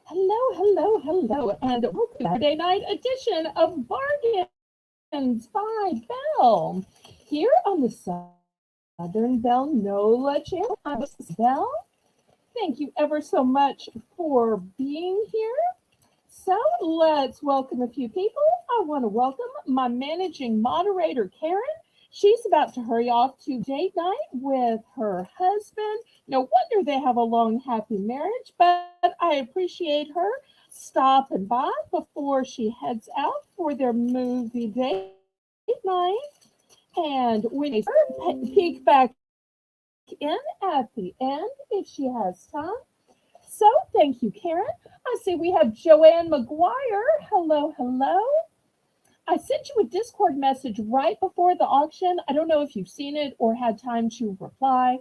Hello, and welcome to Saturday night edition of Bargains by Belle. Here on the Southern Belle NOLA channel, I'm Belle. Thank you ever so much for being here. So let's welcome a few people. I want to welcome my managing moderator, Karen. She's about to hurry off to date night with her husband. No wonder they have a long, happy marriage, but I appreciate her stopping by before she heads out for their movie date night. And when they peek back in at the end, if she has time. So thank you, Karen. I see we have Joanne McGuire. Hello. I sent you a Discord message right before the auction. I don't know if you've seen it or had time to reply.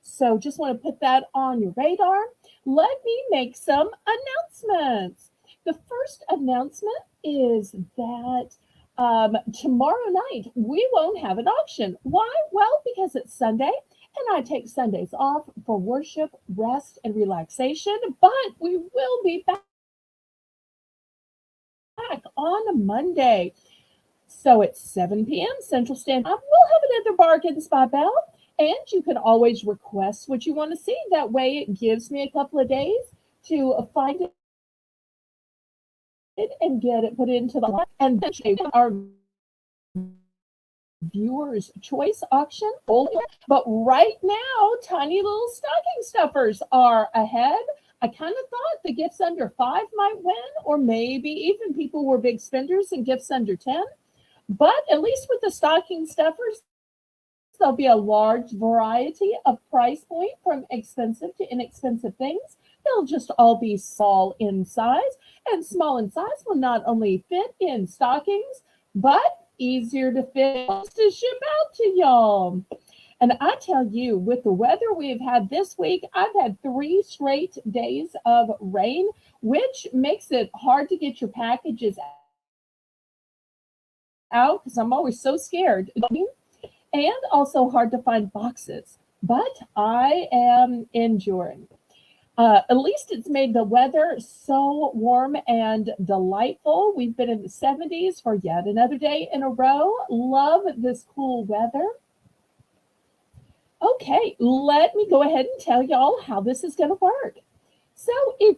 So just want to put that on your radar. Let me make some announcements. The first announcement is that tomorrow night we won't have an auction. Why? Well, because it's Sunday and I take Sundays off for worship, rest, and relaxation, but we will be back on Monday. So at 7 p.m. Central Standard Time, we'll have another Bargains by Belle. And you can always request what you want to see. That way, it gives me a couple of days to find it and get it put into the line. And then our viewers' choice auction. But right now, tiny little stocking stuffers are ahead. I kind of thought the gifts under 5 might win, or maybe even people were big spenders and gifts under 10. But at least with the stocking stuffers, there'll be a large variety of price point from expensive to inexpensive things. They'll just all be small in size, and small in size will not only fit in stockings, but easier to fit to ship out to y'all. And I tell you, with the weather we've had this week, I've had 3 straight days of rain, which makes it hard to get your packages out because I'm always so scared. And also hard to find boxes. But I am enduring. At least it's made the weather so warm and delightful. We've been in the 70s for yet another day in a row. Love this cool weather. Okay, let me go ahead and tell y'all how this is going to work. So if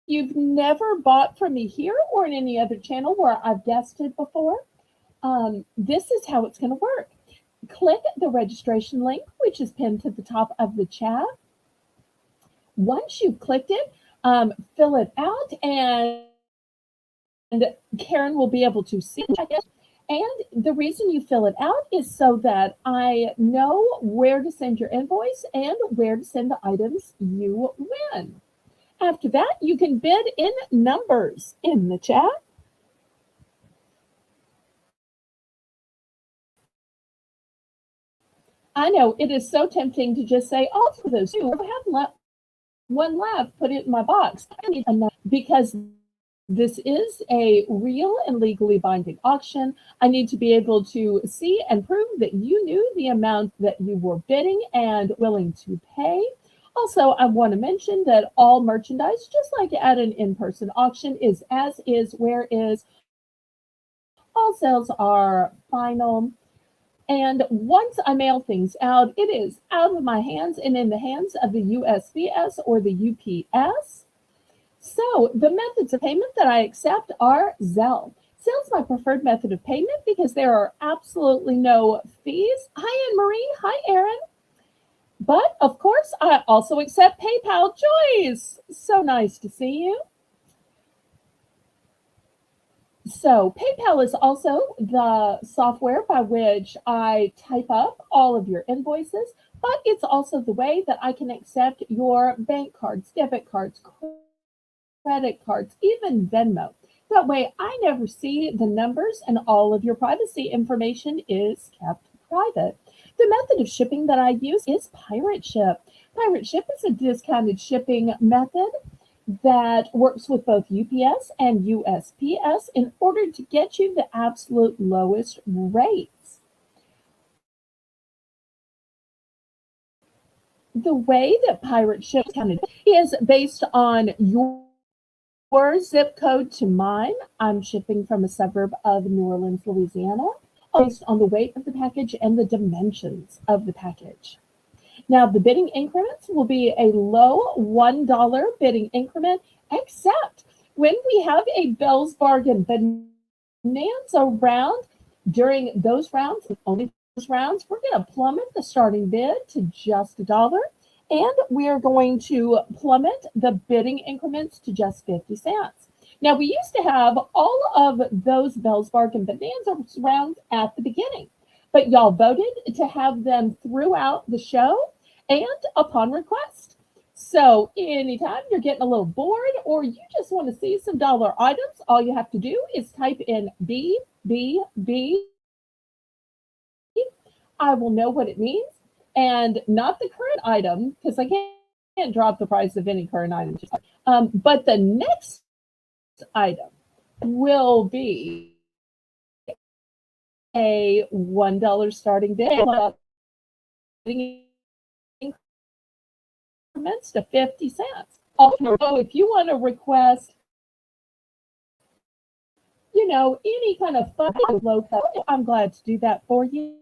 you've never bought from me here or in any other channel where I've guested before, this is how it's going to work. Click the registration link, which is pinned to the top of the chat. Once you've clicked it, fill it out, and Karen will be able to see it. And the reason you fill it out is so that I know where to send your invoice and where to send the items you win. After that, you can bid in numbers in the chat. I know it is so tempting to just say, oh, for those two, I have one left, put it in my box. I need enough because this is a real and legally binding auction. I need to be able to see and prove that you knew the amount that you were bidding and willing to pay. Also, I want to mention that all merchandise, just like at an in-person auction, is as is, where is. All sales are final. And once I mail things out, it is out of my hands and in the hands of the USPS or the UPS. So the methods of payment that I accept are Zelle. Zelle is my preferred method of payment because there are absolutely no fees. Hi, Anne-Marie. Hi, Erin. But, of course, I also accept PayPal. Joyce, so nice to see you. So PayPal is also the software by which I type up all of your invoices, but it's also the way that I can accept your bank cards, debit cards, credit cards, even Venmo. That way I never see the numbers and all of your privacy information is kept private. The method of shipping that I use is Pirate Ship. Pirate Ship is a discounted shipping method that works with both UPS and USPS in order to get you the absolute lowest rates. the way that pirate ships counted is based on your zip code to mine. I'm shipping from a suburb of New Orleans, Louisiana, based on the weight of the package and the dimensions of the package. Now, the bidding increments will be a low $1 bidding increment, except when we have a Bell's Bargain Bonanza round. During those rounds, only those rounds, we're going to plummet the starting bid to just $1. And we are going to plummet the bidding increments to just 50 cents. Now, we used to have all of those Bell's Bargain Bonanza rounds at the beginning, but y'all voted to have them throughout the show and upon request. So anytime you're getting a little bored or you just want to see some dollar items, all you have to do is type in BBB. I will know what it means, and not the current item, because I can't drop the price of any current item. But the next item will be a $1 starting bid increments to 50 cents. Also, if you want to request, any kind of fun low cut, I'm glad to do that for you.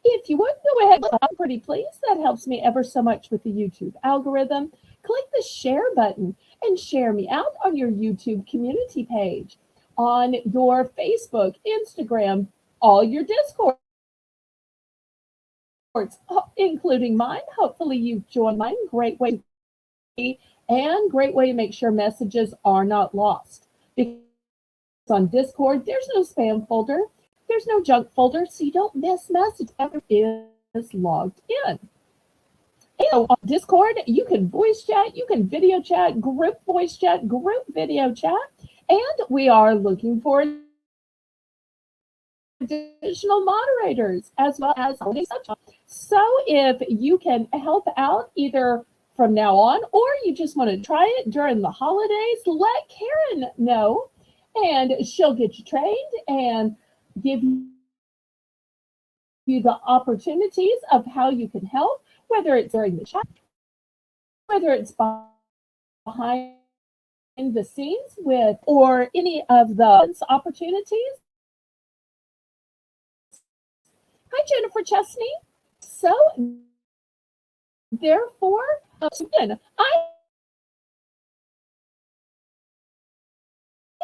If you would go ahead, I'm pretty pleased. That helps me ever so much with the YouTube algorithm. Click the share button and share me out on your YouTube community page, on your Facebook, Instagram, all your Discords, including mine. Hopefully you've joined mine. Great way and great way to make sure messages are not lost. Because on Discord, there's no spam folder. There's no junk folder, so you don't miss messages. Everything is logged in. And on Discord, you can voice chat, you can video chat, group voice chat, group video chat, and we are looking for additional moderators as well as so if you can help out either from now on or you just want to try it during the holidays, let Karen know and she'll get you trained and give you the opportunities of how you can help, whether it's during the chat, whether it's behind the scenes with, or any of the opportunities. Hi, Jennifer Chesney. So, therefore, again, I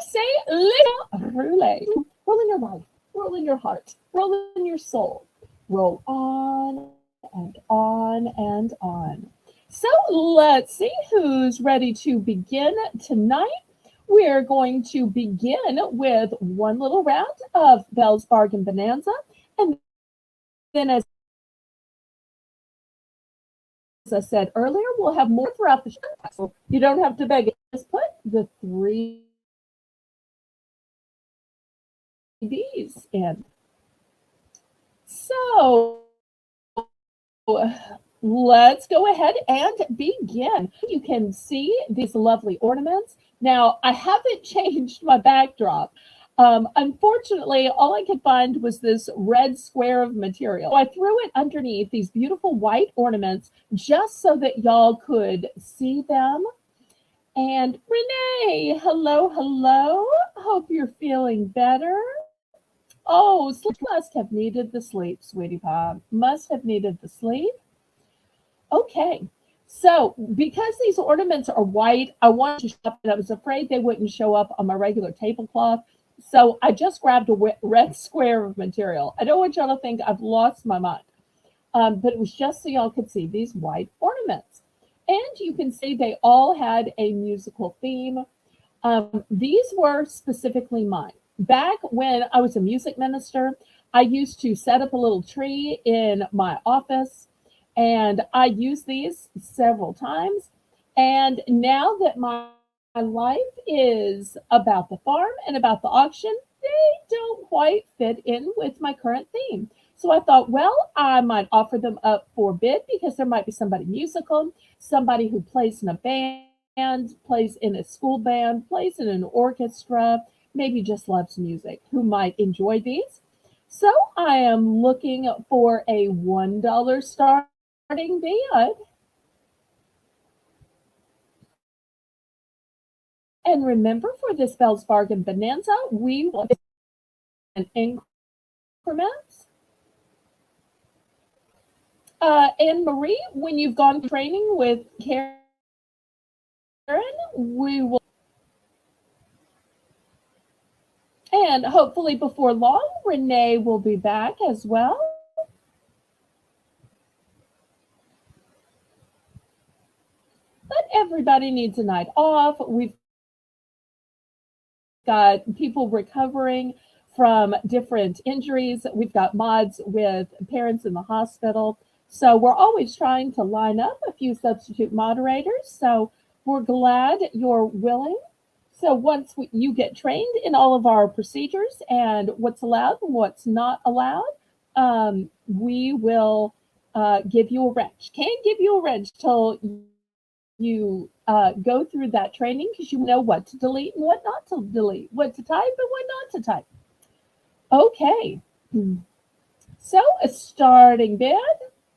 say, little roulette. Roll in your life, roll in your heart, roll in your soul. Roll on and on and on. So let's see who's ready to begin tonight. We're going to begin with one little round of Bell's Bargain Bonanza. And then as I said earlier, we'll have more throughout the show. So you don't have to beg it. Just put the 3 B's in. So let's go ahead and begin. You can see these lovely ornaments. Now, I haven't changed my backdrop. Unfortunately, all I could find was this red square of material. I threw it underneath these beautiful white ornaments just so that y'all could see them. And Renee, hello, hello. Hope you're feeling better. Oh, sleep must have needed the sleep, sweetie pie. Must have needed the sleep. Okay, so because these ornaments are white, I wanted to show up, and I was afraid they wouldn't show up on my regular tablecloth. So I just grabbed a red square of material. I don't want y'all to think I've lost my mind, but it was just so y'all could see these white ornaments. And you can see they all had a musical theme. These were specifically mine. Back when I was a music minister, I used to set up a little tree in my office, and I used these several times. And now that my life is about the farm and about the auction, they don't quite fit in with my current theme. So I thought, well, I might offer them up for bid because there might be somebody musical, somebody who plays in a band, plays in a school band, plays in an orchestra, maybe just loves music, who might enjoy these. So I am looking for a $1 starting bid. And remember, for this Bell's Bargain Bonanza, we will an increments. Anne Marie, when you've gone training with Karen, we will, and hopefully before long, Renee will be back as well. But everybody needs a night off. We've got people recovering from different injuries. We've got mods with parents in the hospital. So we're always trying to line up a few substitute moderators. So we're glad you're willing. So once you get trained in all of our procedures and what's allowed and what's not allowed, we will give you a wrench. Can't give you a wrench till you go through that training, because you know what to delete and what not to delete, what to type and what not to type. Okay, so a starting bid.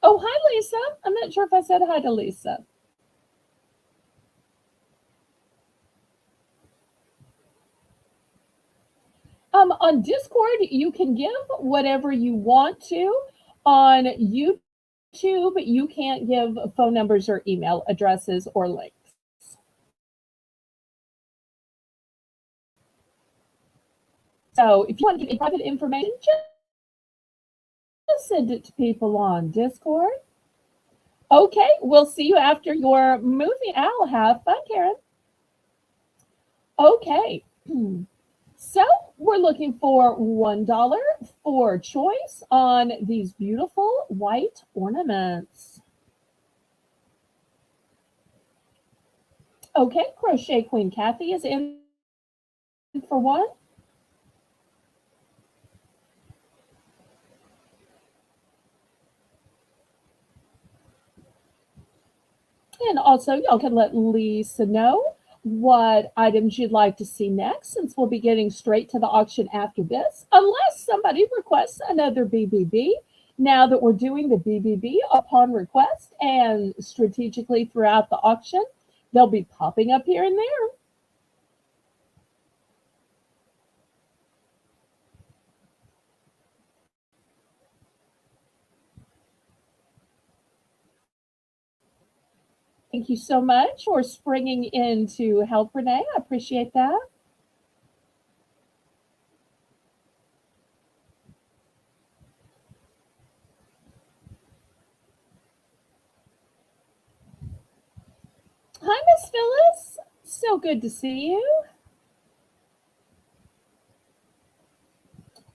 Oh, hi, Lisa. I'm not sure if I said hi to Lisa. On Discord, you can give whatever you want to. On YouTube, you can't give phone numbers or email addresses or links. So if you want to give private information, just send it to people on Discord. Okay, we'll see you after your movie. Al, have fun, Karen. Okay, so we're looking for $1 for choice on these beautiful white ornaments. Okay, Crochet Queen Kathy is in for one. And also, y'all can let Lisa know what items you'd like to see next, since we'll be getting straight to the auction after this, unless somebody requests another BBB. Now that we're doing the BBB upon request and strategically throughout the auction, they'll be popping up here and there. Thank you so much for springing in to help, Renee. I appreciate that. Hi, Miss Phyllis. So good to see you.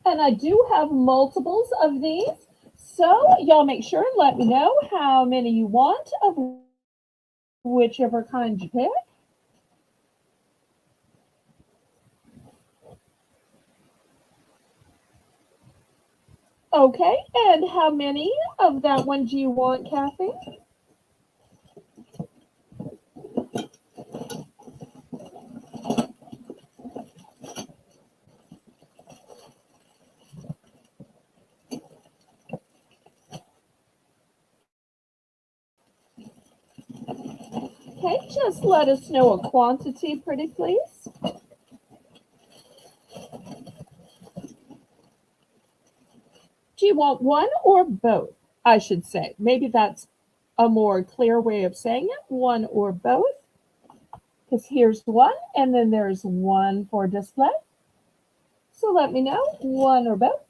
And I do have multiples of these. So y'all make sure and let me know how many you want of whichever kind you pick. Okay, and how many of that one do you want, Kathy? Okay, just let us know a quantity, pretty please. Do you want one or both? I should say. Maybe that's a more clear way of saying it. One or both. Because here's one, and then there's one for display. So let me know, one or both.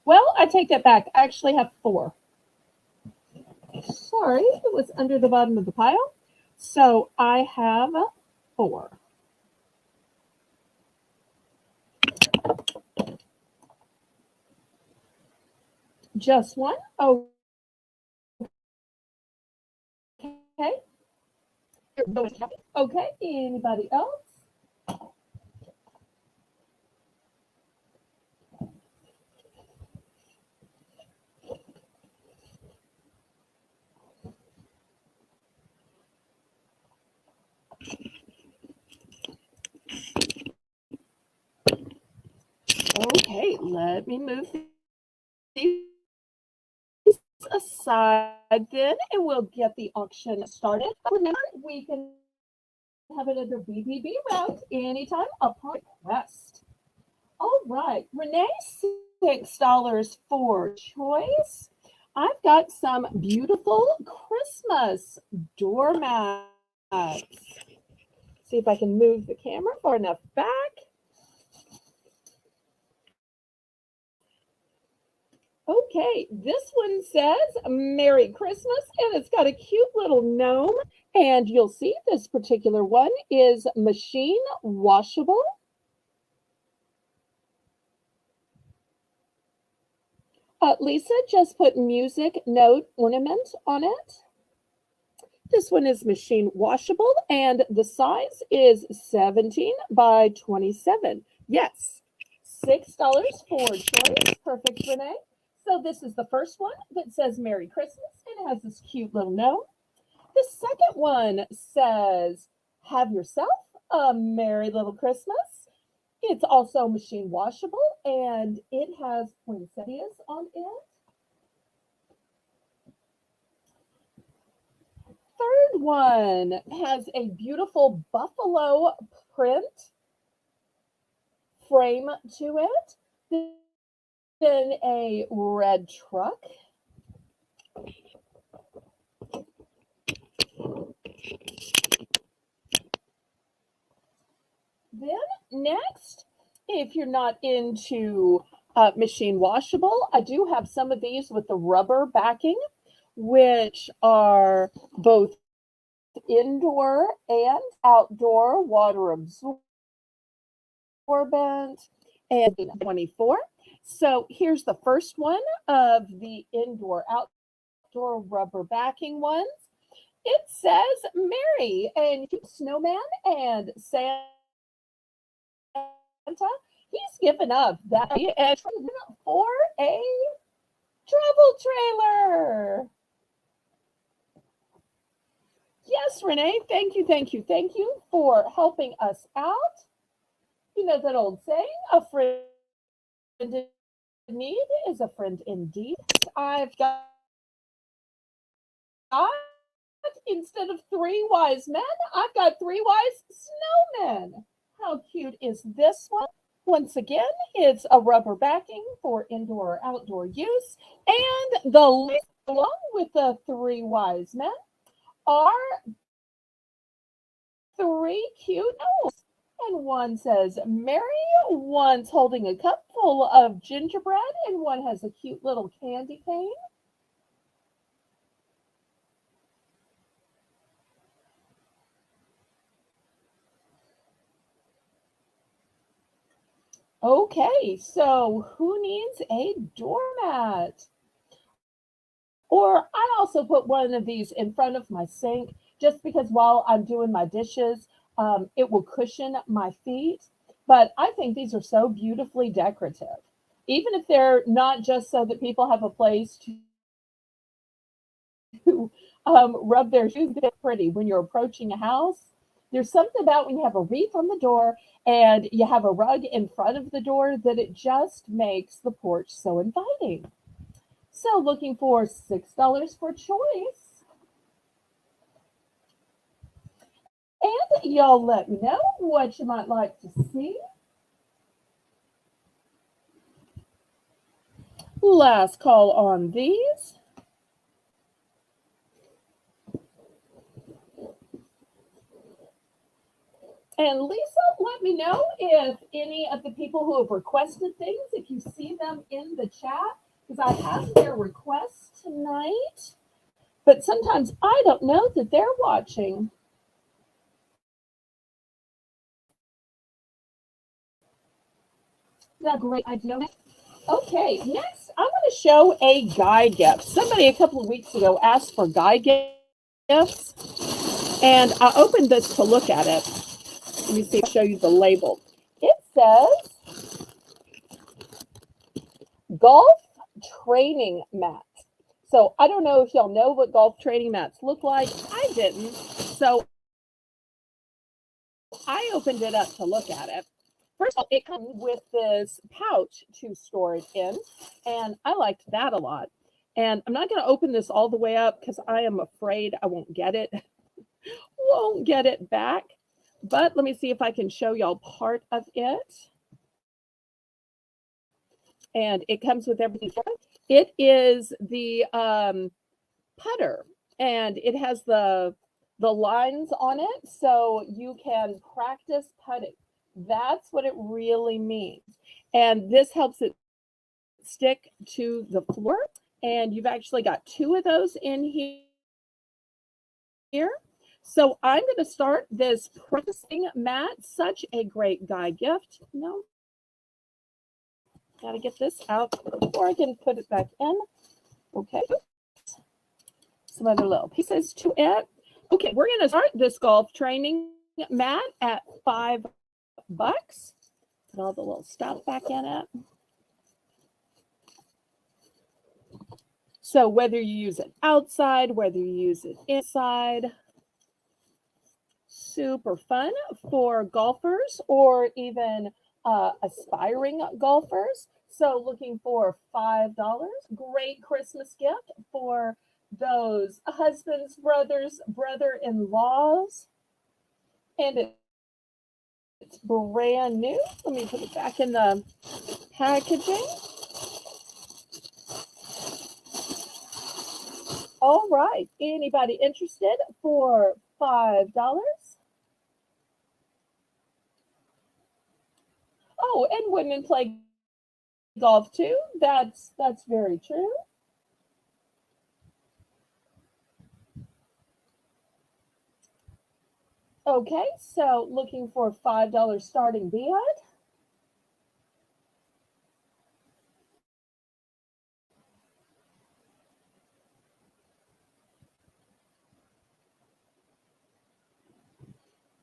Well, I take that back. I actually have four. Sorry, it was under the bottom of the pile. So I have four. Just one? Okay. Okay, anybody else? Okay, let me move these aside then, and we'll get the auction started. Remember, we can have another BBB round anytime upon request. All right, Renee, $6 for choice. I've got some beautiful Christmas doormats. See if I can move the camera far enough back. Okay, this one says Merry Christmas, and it's got a cute little gnome. And you'll see this particular one is machine washable. Lisa just put music note ornament on it. This one is machine washable, and the size is 17 by 27. Yes, $6 for choice. Perfect, Renee. So this is the first one that says Merry Christmas, and it has this cute little note. The second one says, Have yourself a Merry Little Christmas. It's also machine washable, and it has poinsettias on it. Third one has a beautiful buffalo print frame to it. Then a red truck. Then next, if you're not into machine washable, I do have some of these with the rubber backing, which are both indoor and outdoor water absorbent and 24. So here's the first one of the indoor outdoor rubber backing ones. It says Mary and snowman and Santa. He's given up that and for a travel trailer. Yes, Renee, thank you for helping us out. You know that old saying, a friend in need is a friend indeed. I've got, instead of three wise men, I've got three wise snowmen. How cute is this one? Once again, it's a rubber backing for indoor or outdoor use. And the list along with the three wise men are three cute elves. And one says Mary, one's holding a cup full of gingerbread, and one has a cute little candy cane. Okay, so who needs a doormat? Or I also put one of these in front of my sink just because while I'm doing my dishes, it will cushion my feet. But I think these are so beautifully decorative. Even if they're not just so that people have a place to rub their shoes, they're pretty. When you're approaching a house, there's something about when you have a wreath on the door and you have a rug in front of the door that it just makes the porch so inviting. So looking for $6 for choice. And y'all let me know what you might like to see. Last call on these. And Lisa, let me know if any of the people who have requested things, if you see them in the chat, because I have their requests tonight. But sometimes I don't know that they're watching. Is that a great idea? Okay, next I want to show a guy gift. Somebody a couple of weeks ago asked for guy gifts, and I opened this to look at it. Let me see, show you the label. It says golf training mat. So I don't know if y'all know what golf training mats look like. I didn't. So I opened it up to look at it. first of all, it comes with this pouch to store it in, and I liked that a lot. And I'm not going to open this all the way up because I am afraid I won't get it, won't get it back. But let me see if I can show y'all part of it. And it comes with everything. It is the putter, and it has the lines on it, so you can practice putting. That's what it really means. And this helps it stick to the floor. And you've actually got two of those in here. So I'm going to start this practicing mat. Such a great guy gift. No, got to get this out before I can put it back in. Okay. Some other little pieces to it. Okay, we're going to start this golf training mat at $5. Put all the little stuff back in it. So whether you use it outside, whether you use it inside, super fun for golfers or even aspiring golfers. So looking for $5. Great Christmas gift for those husbands, brothers, brother-in-laws. And it's brand new. Let me put it back in the packaging. All right. Anybody interested for $5? Oh, and women play golf too. That's very true. Okay, so looking for $5 starting bid.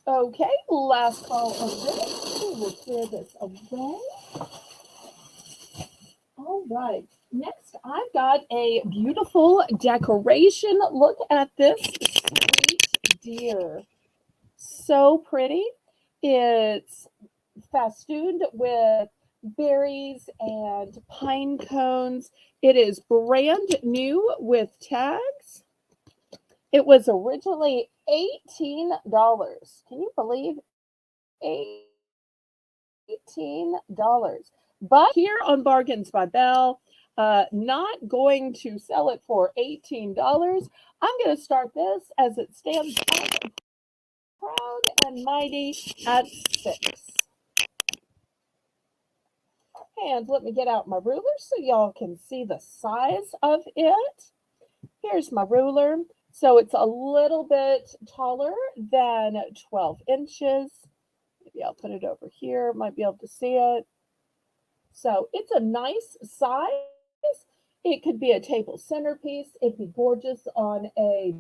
Okay, last call of this. We will clear this away. All right. Next, I've got a beautiful decoration. Look at this sweet deer. So pretty. It's festooned with berries and pine cones. It is brand new with tags. It was originally $18. Can you believe $18? But here on Bargains by Belle, not going to sell it for $18. I'm going to start this as it stands up proud and mighty at $6. And let me get out my ruler so y'all can see the size of it. Here's my ruler. So it's a little bit taller than 12 inches. Maybe I'll put it over here. Might be able to see it. So it's a nice size. It could be a table centerpiece. It'd be gorgeous on a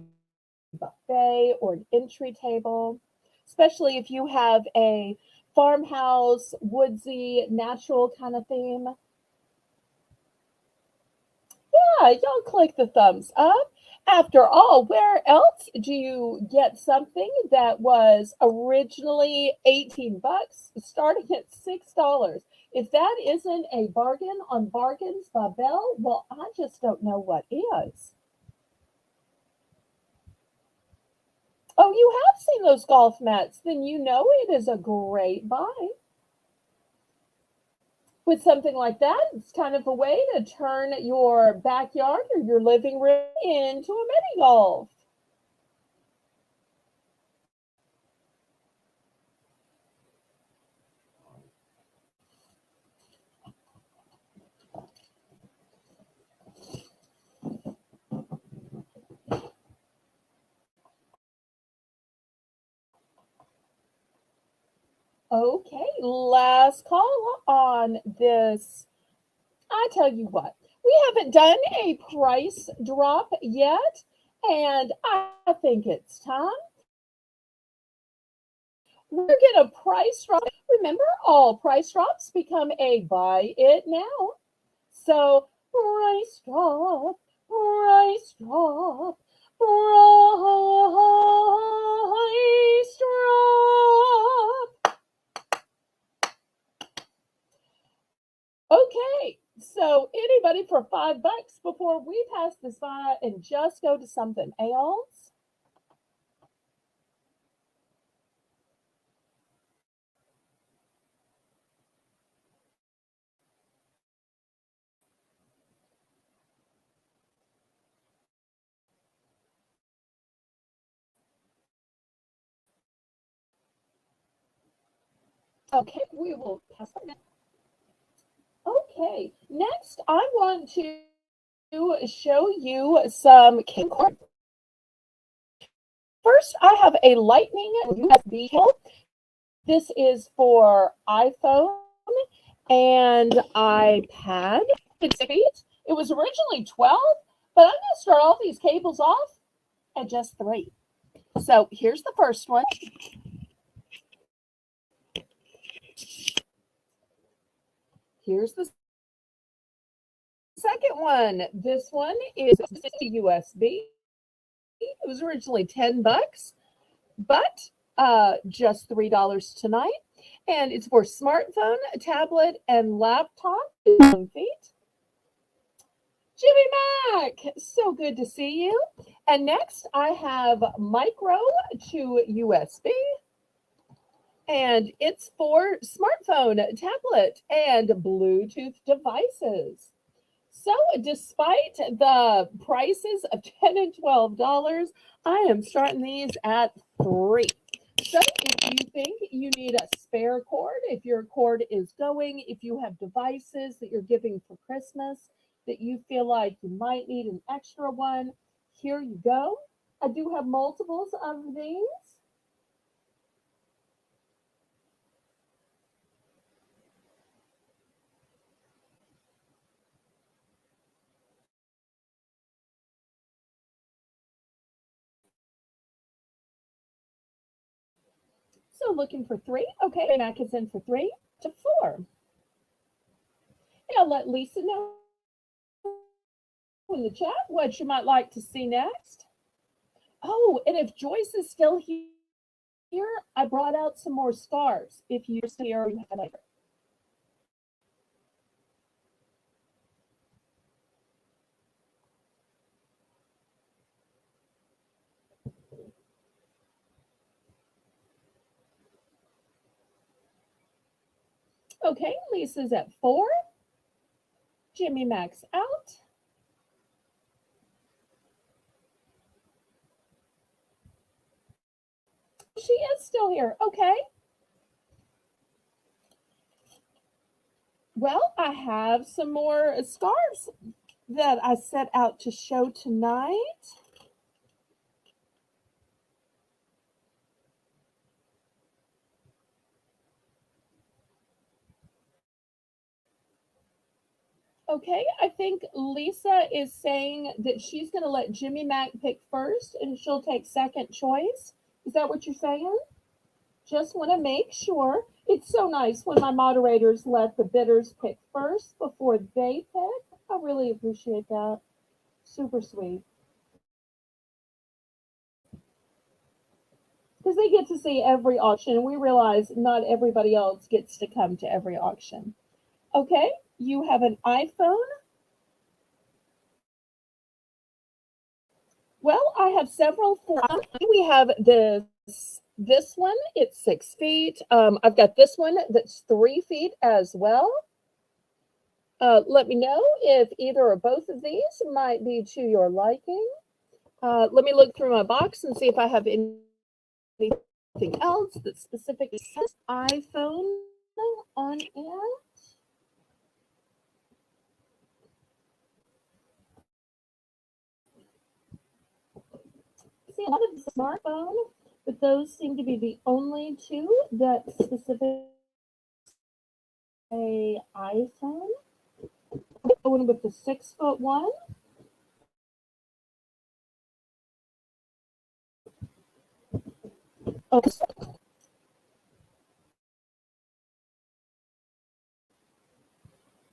buffet or an entry table, especially if you have a farmhouse, woodsy, natural kind of theme. Yeah, y'all click the thumbs up. After all, where else do you get something that was originally 18 bucks starting at $6? If that isn't a bargain on Bargains by Belle, well, I just don't know what is. Oh, you have seen those golf mats, then you know it is a great buy. With something like that, it's kind of a way to turn your backyard or your living room into a mini golf. Okay, last call on this. I tell you what, we haven't done a price drop yet, and I think it's time. We're going to price drop. Remember, all price drops become a buy it now. So, price drop, price drop, price drop. Okay, so anybody for $5 before we pass this by and just go to something else? Okay, we will pass by. Okay, next I want to show you some king cord. First, I have a lightning USB cable. This is for iPhone and iPad. It was originally 12, but I'm going to start all these cables off at just 3. So here's the first one. Here's the second one. This one is USB. It was originally $10, but just $3 tonight. And it's for smartphone, tablet, and laptop. Feet. Jimmy Mack, so good to see you. And next I have micro to USB. And it's for smartphone, tablet, and Bluetooth devices. So despite the prices of $10 and $12, I am starting these at 3. So if you think you need a spare cord, if your cord is going, if you have devices that you're giving for Christmas that you feel like you might need an extra one, here you go. I do have multiples of these. So looking for 3. Okay, Mac is in for 3 to 4. And I'll let Lisa know in the chat what you might like to see next. Oh, and if Joyce is still here, I brought out some more scarves. If you're still here, you have later. Okay, Lisa's at 4. Jimmy Max out. She is still here. Okay. Well, I have some more scarves that I set out to show tonight. Okay, I think Lisa is saying that she's going to let Jimmy Mac pick first and she'll take second choice. Is that what you're saying? Just want to make sure. It's so nice when my moderators let the bidders pick first before they pick. I really appreciate that. Super sweet. Because they get to see every auction, and we realize not everybody else gets to come to every auction. Okay, you have an iPhone. Well, I have several for we have this one, it's 6 feet. I've got this one that's 3 feet as well. Let me know if either or both of these might be to your liking. Let me look through my box and see if I have anything else that specifically says iPhone on it. See a lot of the smartphone, but those seem to be the only two that specifically say iPhone. Going with the 6-foot one. Okay.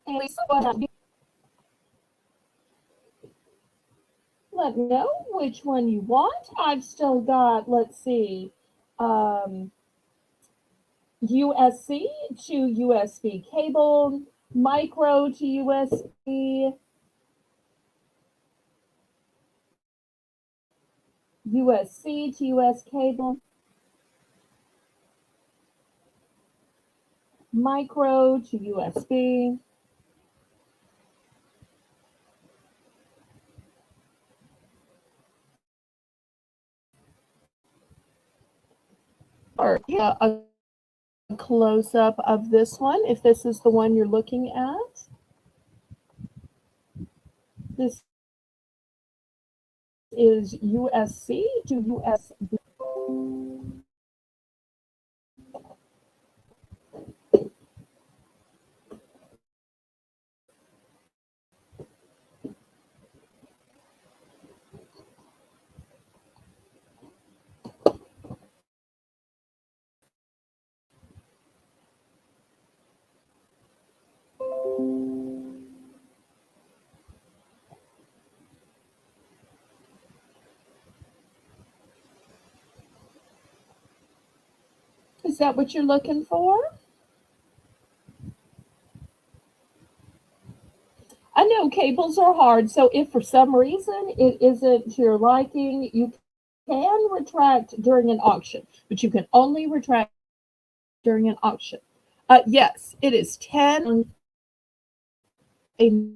And Lisa, let me know which one you want. I've still got, let's see, USB to USB cable. micro to USB, USB to US cable, micro to USB, or yeah, a close-up of this one, if this is the one you're looking at. This is USC to USB. Is that what you're looking for? I know cables are hard, so if for some reason it isn't to your liking, you can retract during an auction, but you can only retract during an auction. Yes, it is 10. Another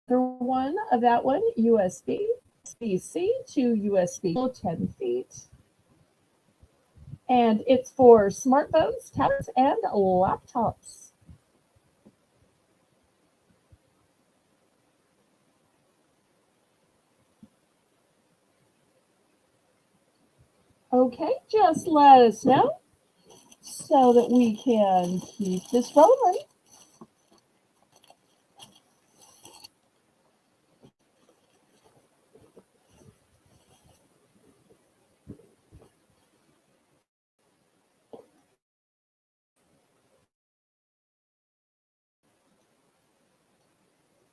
one of that one, USB-C to USB 10 feet. And it's for smartphones, tablets, and laptops. Okay, just let us know so that we can keep this rolling.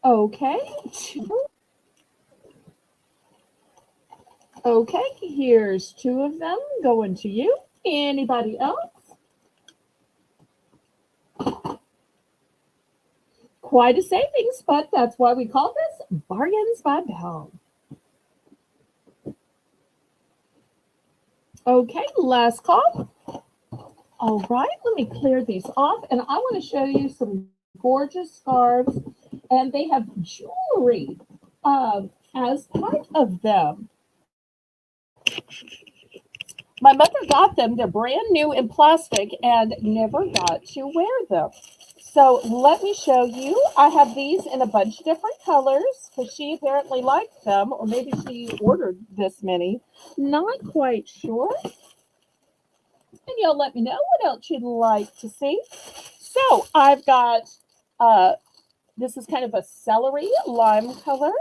Okay, okay, here's two of them going to you. Anybody else? Quite a savings, but that's why we call this Bargains by Belle. Okay, last call. All right, let me clear these off, and I want to show you some gorgeous scarves, and they have jewelry as part of them. My mother got them. They're brand new in plastic and never got to wear them. So let me show you. I have these in a bunch of different colors because she apparently liked them, or maybe she ordered this many. Not quite sure. And you'll let me know what else you'd like to see. So I've got, this is kind of a celery lime color.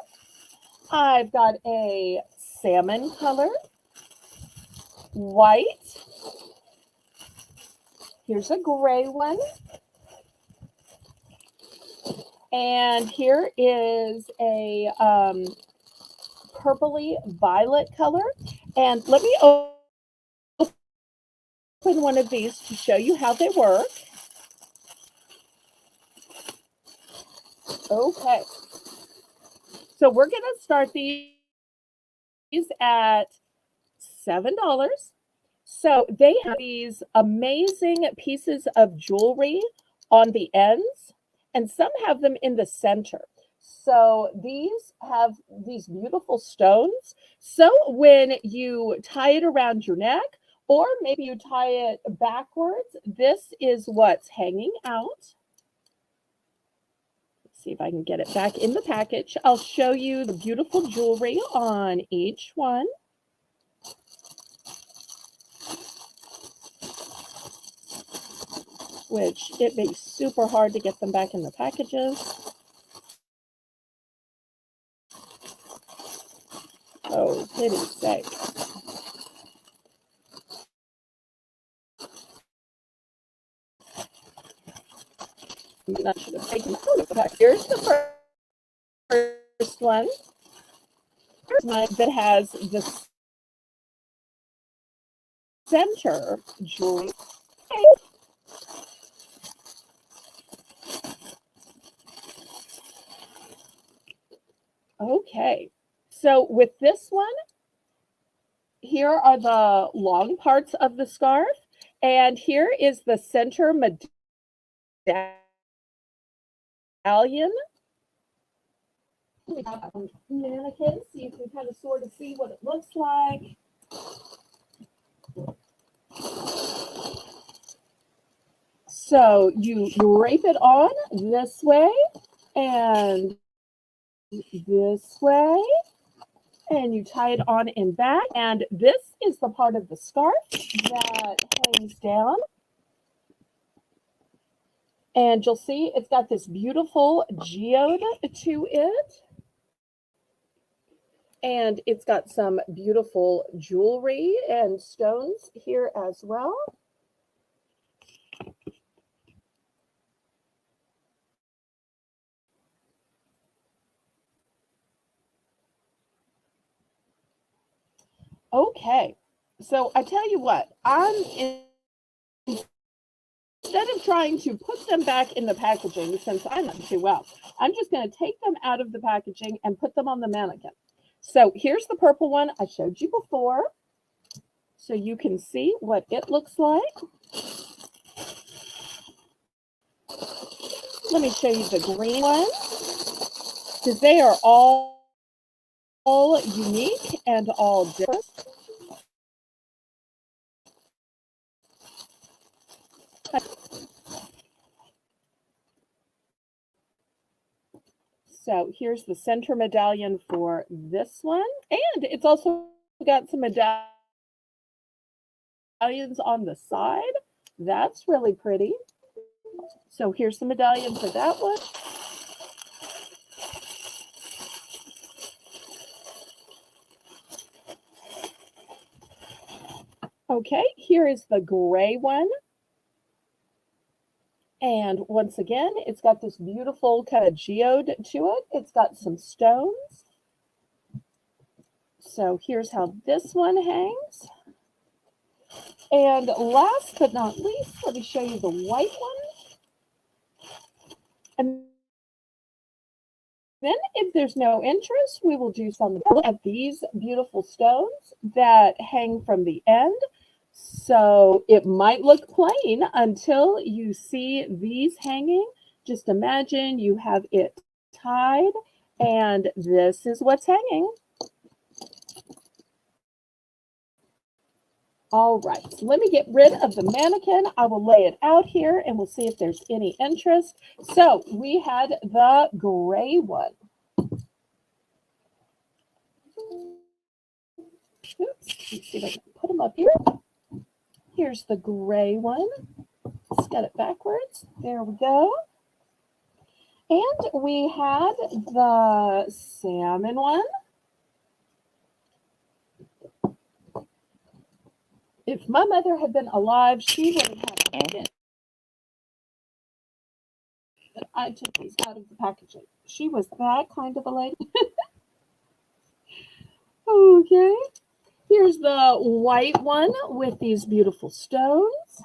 I've got a salmon color, white. Here's a gray one. And here is a purpley violet color. And let me open one of these to show you how they work. Okay. So we're going to start these at $7. So they have these amazing pieces of jewelry on the ends, and some have them in the center. So these have these beautiful stones. So when you tie it around your neck, or maybe you tie it backwards, this is what's hanging out. Let's see if I can get it back in the package. I'll show you the beautiful jewelry on each one. Which it makes super hard to get them back in the packages. Oh, pity's sake. I should have taken out of the pack. Here's the first one. Here's one that has the center jewelry. Okay, so with this one, here are the long parts of the scarf, and here is the center medallion. We have a mannequin, so you can kind of sort of see what it looks like. So you drape it on this way and this way, and you tie it on in back. And this is the part of the scarf that hangs down. And you'll see it's got this beautiful geode to it. And it's got some beautiful jewelry and stones here as well. Okay, so I tell you what, instead of trying to put them back in the packaging, since I know too well, I'm just going to take them out of the packaging and put them on the mannequin. So here's the purple one I showed you before, so you can see what it looks like. Let me show you the green one, because they are all unique and all different. So here's the center medallion for this one, and it's also got some medallions on the side. That's really pretty. So here's the medallion for that one. Okay, here is the gray one. And once again, it's got this beautiful kind of geode to it. It's got some stones. So here's how this one hangs. And last but not least, let me show you the white one. And then if there's no interest, we will do some of these beautiful stones that hang from the end. So it might look plain until you see these hanging. Just imagine you have it tied, and this is what's hanging. All right, so let me get rid of the mannequin. I will lay it out here, and we'll see if there's any interest. So we had the gray one. Oops, let's see if I can put them up here. Here's the gray one. Let's get it backwards. There we go. And we had the salmon one. If my mother had been alive, she would have had it. But I took these out of the packaging. She was that kind of a lady. Okay. Here's the white one with these beautiful stones.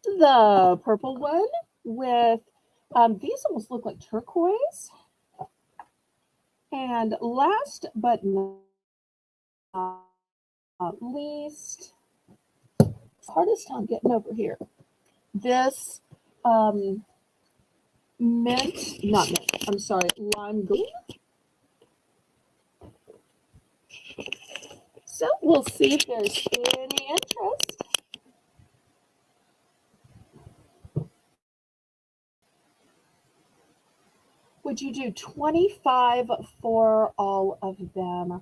The purple one with, these almost look like turquoise. And last but not least, hardest time getting over here. This lime green. So we'll see if there's any interest. Would you do 25 for all of them?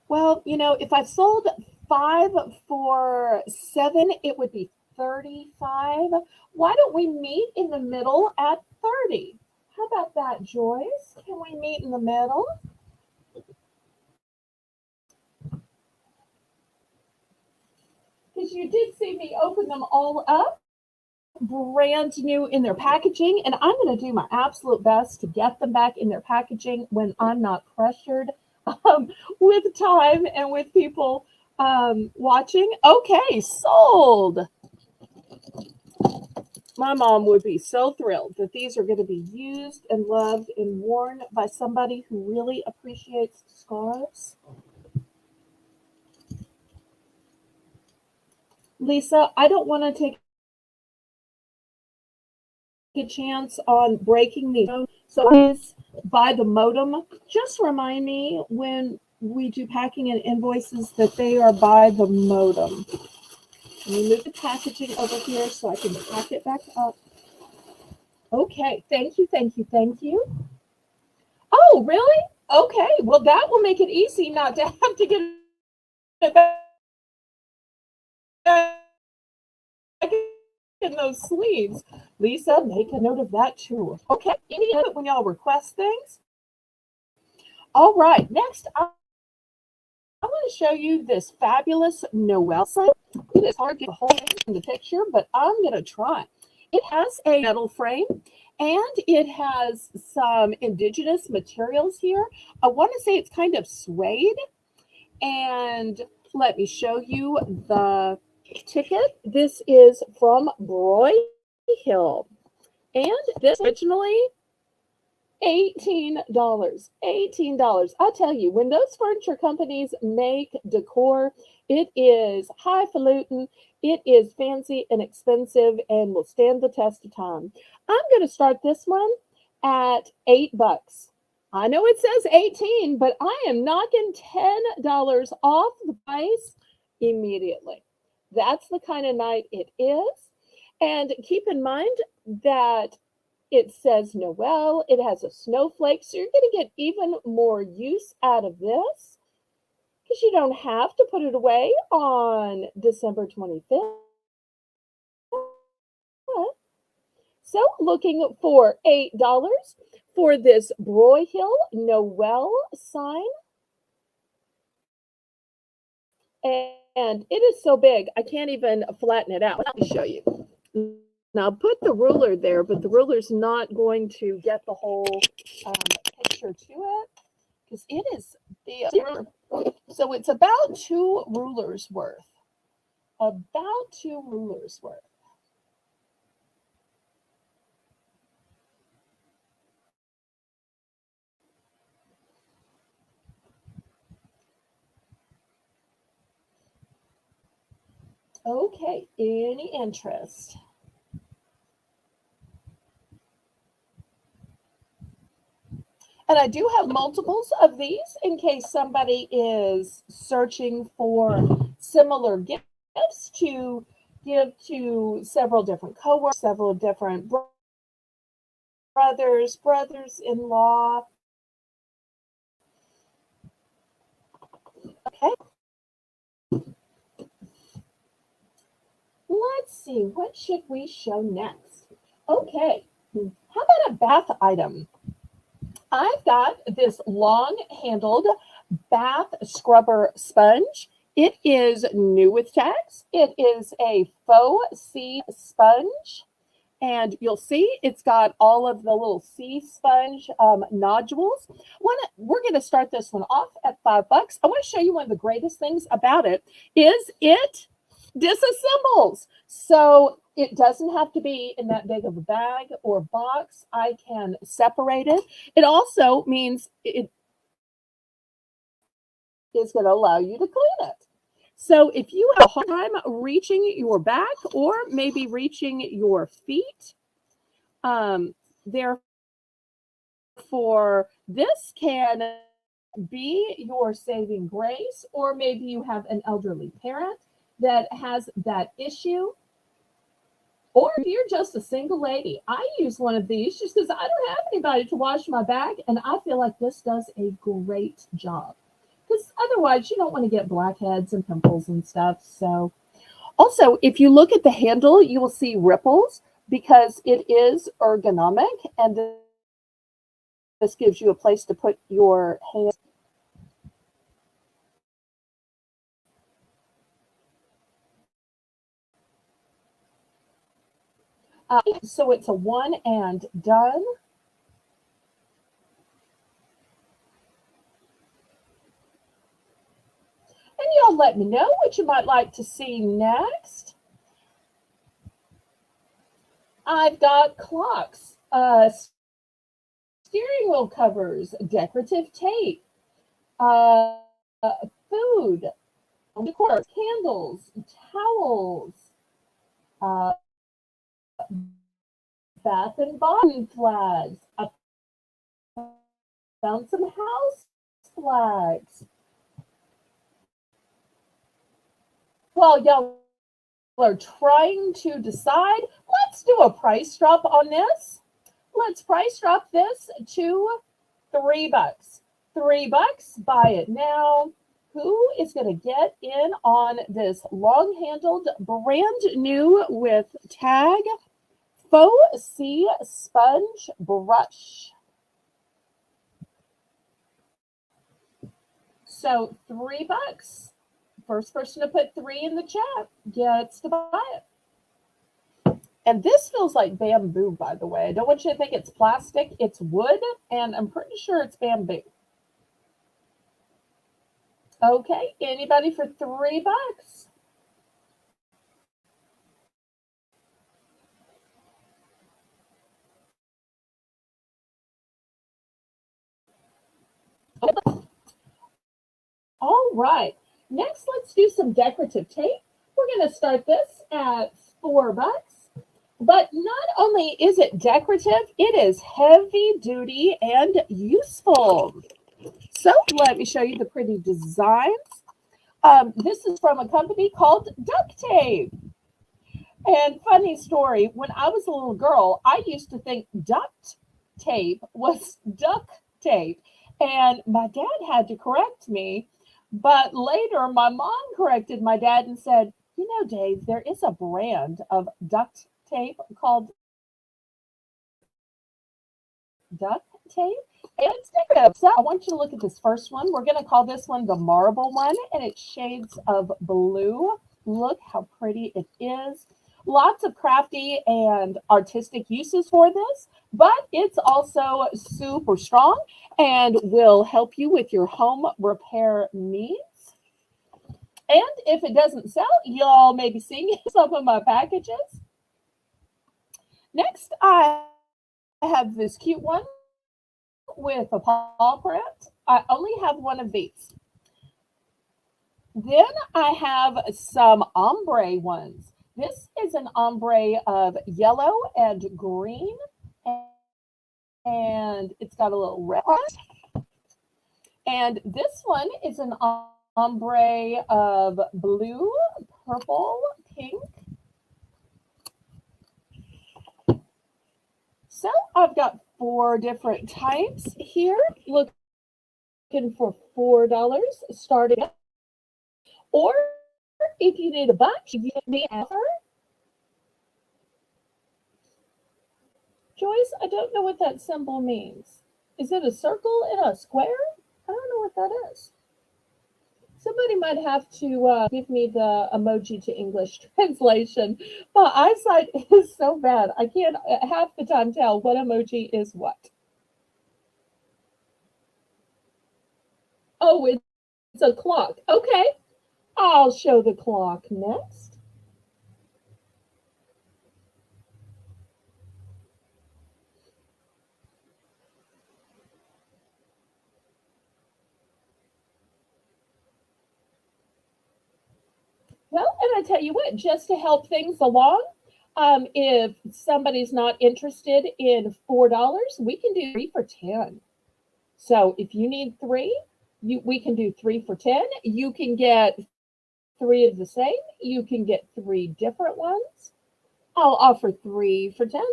Well, you know, if I sold 5 for 7, it would be 35. Why don't we meet in the middle at 30? How about that, Joyce? Can we meet in the middle? Because you did see me open them all up, brand new in their packaging, and I'm going to do my absolute best to get them back in their packaging when I'm not pressured with time and with people watching. Okay, sold. My mom would be so thrilled that these are going to be used and loved and worn by somebody who really appreciates scarves. Lisa, I don't want to take a chance on breaking the phone, so please buy the modem. Just remind me when we do packing and invoices that they are by the modem. Let me move the packaging over here so I can pack it back up. Okay, thank you, thank you, thank you. Oh, really? Okay, well, that will make it easy not to have to get it back in those sleeves. Lisa, make a note of that too. Okay, any of when y'all request things? All right, next I want to show you this fabulous Noel sign. It is hard to get the whole thing in the picture, but I'm going to try. It has a metal frame and it has some indigenous materials here. I want to say it's kind of suede. And let me show you the ticket. This is from Broyhill. And this originally $18. $18. I tell you, when those furniture companies make decor, it is highfalutin, it is fancy and expensive and will stand the test of time. I'm going to start this one at $8. I know it says 18, but I am knocking $10 off the price immediately. That's the kind of night it is. And keep in mind that it says Noel. It has a snowflake. So you're going to get even more use out of this because you don't have to put it away on December 25th. So looking for $8 for this Broyhill Noel sign. And it is so big, I can't even flatten it out. Let me show you. Now, put the ruler there, but the ruler's not going to get the whole picture to it because it is the so it's about 2 rulers worth. About 2 rulers worth. Okay, any interest? And I do have multiples of these in case somebody is searching for similar gifts to give to several different coworkers, several different brothers-in-law. Okay. Let's see, what should we show next? Okay, how about a bath item? I've got this long-handled bath scrubber sponge. It is new with tags. It is a faux sea sponge. And you'll see it's got all of the little sea sponge nodules. We're going to start this one off at $5. I want to show you one of the greatest things about it is it disassembles. So it doesn't have to be in that big of a bag or box. I can separate it. It also means it is going to allow you to clean it. So if you have a hard time reaching your back or maybe reaching your feet, therefore this can be your saving grace, or maybe you have an elderly parent that has that issue, or you're just a single lady. I use one of these just because I don't have anybody to wash my back, and I feel like this does a great job. Because otherwise, you don't want to get blackheads and pimples and stuff. So, also, if you look at the handle, you will see ripples because it is ergonomic, and this gives you a place to put your hands. So it's a one and done. And y'all let me know what you might like to see next. I've got clocks, steering wheel covers, decorative tape, uh, food, decor, candles, towels, uh, bath and body flags. I found some house flags. While y'all are trying to decide, let's do a price drop on this. Let's price drop this to $3. $3, buy it now. Who is going to get in on this long handled, brand new with tag faux sea sponge brush? So $3. First person to put three in the chat gets to buy it. And this feels like bamboo, by the way. I don't want you to think it's plastic. It's wood, and I'm pretty sure it's bamboo. Okay, anybody for $3? All right. Next, let's do some decorative tape. We're going to start this at $4. But not only is it decorative, it is heavy duty and useful. So let me show you the pretty designs. This is from a company called Duct Tape. And funny story, when I was a little girl, I used to think duct tape was duck tape. And my dad had to correct me. But later, my mom corrected my dad and said, you know, Dave, there is a brand of duct tape called duct tape. And it's decorative. So I want you to look at this first one. We're going to call this one the marble one, and it's shades of blue. Look how pretty it is. Lots of crafty and artistic uses for this, but it's also super strong and will help you with your home repair needs. And if it doesn't sell, y'all may be seeing some of my packages. Next, I have this cute one with a paw print. I only have one of these. Then I have some ombre ones. This is an ombre of yellow and green, and it's got a little red on it. And this one is an ombre of blue, purple, pink. So I've got 4 different types here. Looking for $4 starting. Or if you need a bunch, you get me offer. Joyce, I don't know what that symbol means. Is it a circle and a square? I don't know what that is. Somebody might have to give me the emoji to English translation. My eyesight is so bad. I can't half the time tell what emoji is what. Oh, it's a clock. Okay. I'll show the clock next. Well, and I tell you what, just to help things along, if somebody's not interested in $4, we can do 3 for 10. So if you need 3, we can do 3 for 10. You can get 3 of the same. You can get 3 different ones. I'll offer 3 for 10.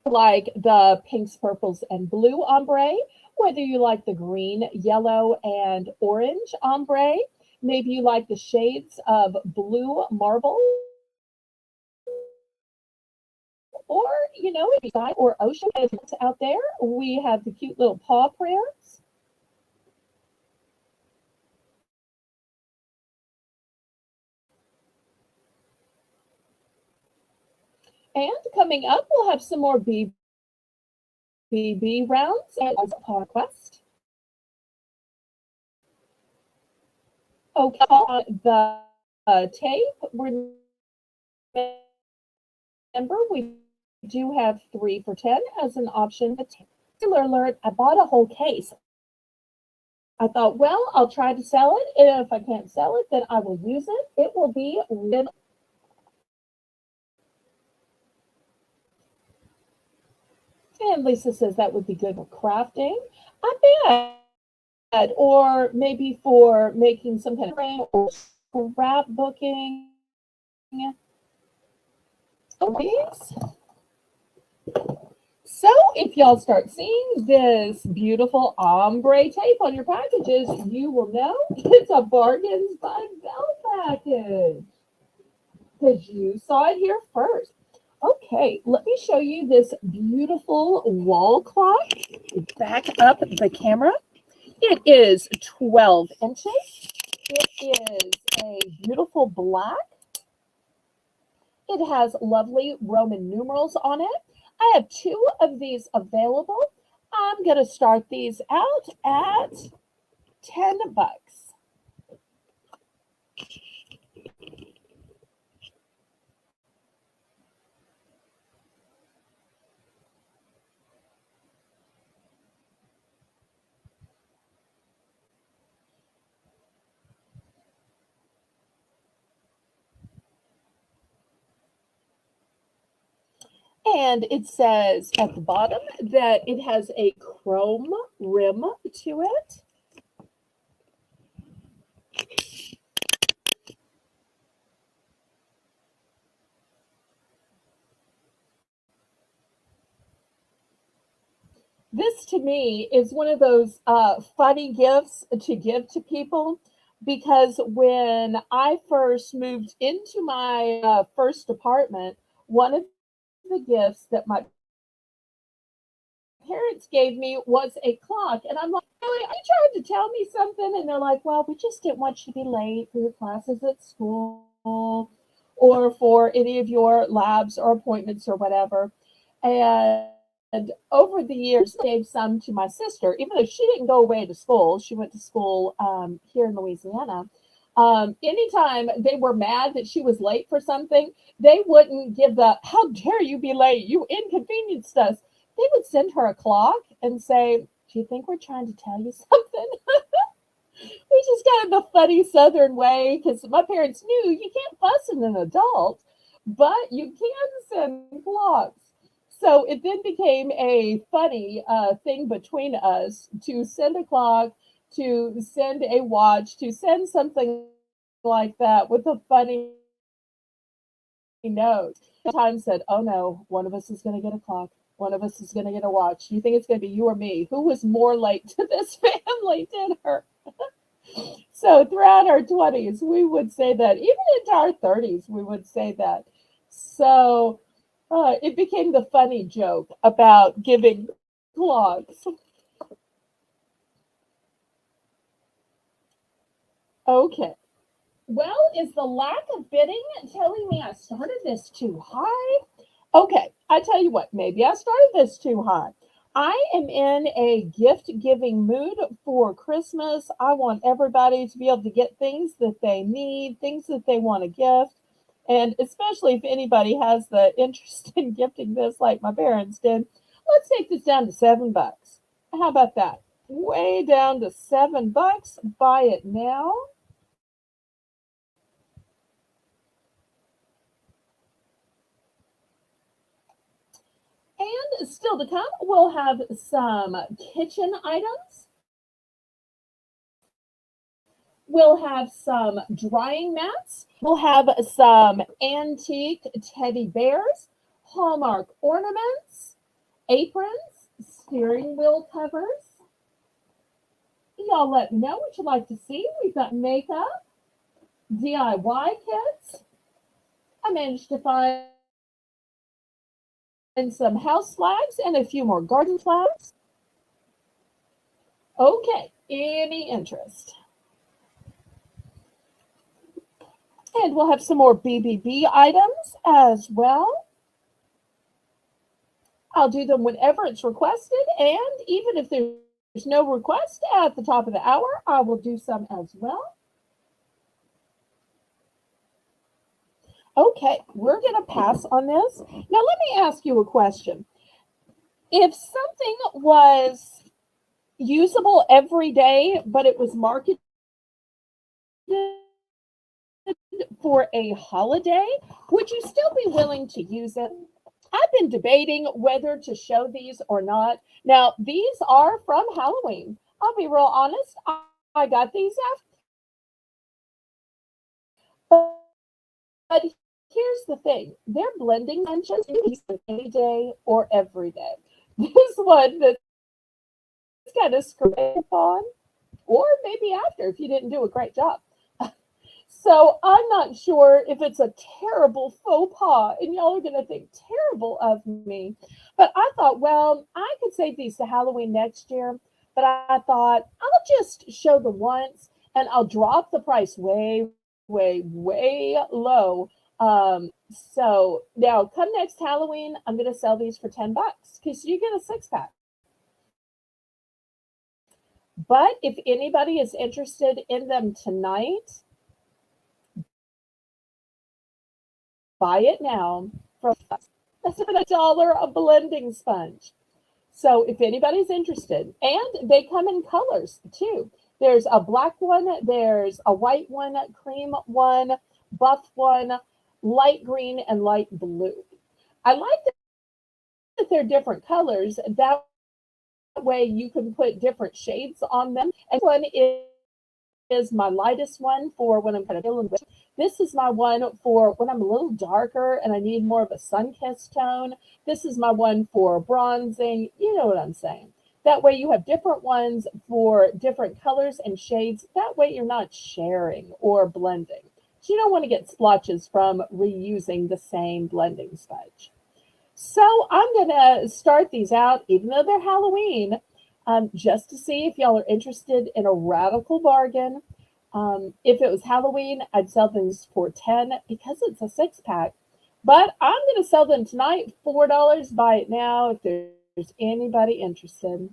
Like the pinks, purples, and blue ombre, whether you like the green, yellow, and orange ombre, maybe you like the shades of blue marble, or, you know, if you sky or ocean out there, we have the cute little paw prints. And coming up, we'll have some more BB rounds and paw quest. Okay, on the tape, remember we do have 3 for $10 as an option. Spoiler alert, I bought a whole case. I thought, well, I'll try to sell it, and if I can't sell it, then I will use it. It will be written. And Lisa says that would be good for crafting. I bet. Or maybe for making some kind of frame or scrapbooking. These. So if y'all start seeing this beautiful ombre tape on your packages, you will know it's a Bargains by Belle package. Because you saw it here first. Okay, let me show you this beautiful wall clock. Back up the camera. It is 12 inches. It is a beautiful black. It has lovely Roman numerals on it. I have 2 of these available. I'm going to start these out at $10. And it says at the bottom that it has a chrome rim to it. This to me is one of those funny gifts to give to people because when I first moved into my first apartment, one of the gifts that my parents gave me was a clock. And I'm like, really? Are you trying to tell me something? And they're like, well, we just didn't want you to be late for your classes at school or for any of your labs or appointments or whatever. And over the years, I gave some to my sister, even though she didn't go away to school. She went to school here in Louisiana. Anytime they were mad that she was late for something, they wouldn't give the, how dare you be late? You inconvenienced us. They would send her a clock and say, do you think we're trying to tell you something? Which is kind of the funny Southern way because my parents knew you can't fuss at an adult, but you can send clocks. So it then became a funny thing between us to send a clock, to send a watch, to send something like that with a funny note. Sometimes said, oh no, one of us is going to get a clock. One of us is going to get a watch. You think it's going to be you or me? Who was more late to this family dinner? So throughout our 20s, we would say that. Even into our 30s, we would say that. So it became the funny joke about giving clocks. Okay. Well, is the lack of bidding telling me I started this too high? Okay, I tell you what, maybe I started this too high. I am in a gift giving mood for Christmas. I want everybody to be able to get things that they need, things that they want to gift. And especially if anybody has the interest in gifting this like my parents did, let's take this down to $7. How about that? Way down to $7. Buy it now. And still to come, we'll have some kitchen items. We'll have some drying mats. We'll have some antique teddy bears, Hallmark ornaments, aprons, steering wheel covers. Y'all let me know what you'd like to see. We've got makeup, DIY kits. I managed to find some house flags and a few more garden flags. Okay, any interest? And we'll have some more BBB items as well. I'll do them whenever it's requested, and even if there's no request at the top of the hour, I will do some as well. Okay, we're going to pass on this. Now, let me ask you a question. If something was usable every day, but it was marketed for a holiday, would you still be willing to use it? I've been debating whether to show these or not. Now, these are from Halloween. I'll be real honest. I got these after. But here's the thing. They're blending lunches any day or every day. This one that's kind of screwed on, or maybe after if you didn't do a great job. So I'm not sure if it's a terrible faux pas, and y'all are going to think terrible of me. But I thought, well, I could save these to Halloween next year. But I thought I'll just show them once, and I'll drop the price way, way, way low. So now, come next Halloween, I'm going to sell these for $10 because you get a 6-pack. But if anybody is interested in them tonight, buy it now for less than $1 a blending sponge. So if anybody's interested, and they come in colors too. There's a black one, there's a white one, cream one, buff one, light green, and light blue. I like that they're different colors. That way you can put different shades on them. And one is my lightest one for when I'm kind of feeling good. This is my one for when I'm a little darker and I need more of a sun-kissed tone. This is my one for bronzing. You know what I'm saying. That way you have different ones for different colors and shades. That way you're not sharing or blending. So you don't want to get splotches from reusing the same blending sponge. So I'm going to start these out, even though they're Halloween, just to see if y'all are interested in a radical bargain. If it was Halloween, I'd sell them for $10 because it's a 6-pack. But I'm going to sell them tonight, $4. Buy it now if there's anybody interested.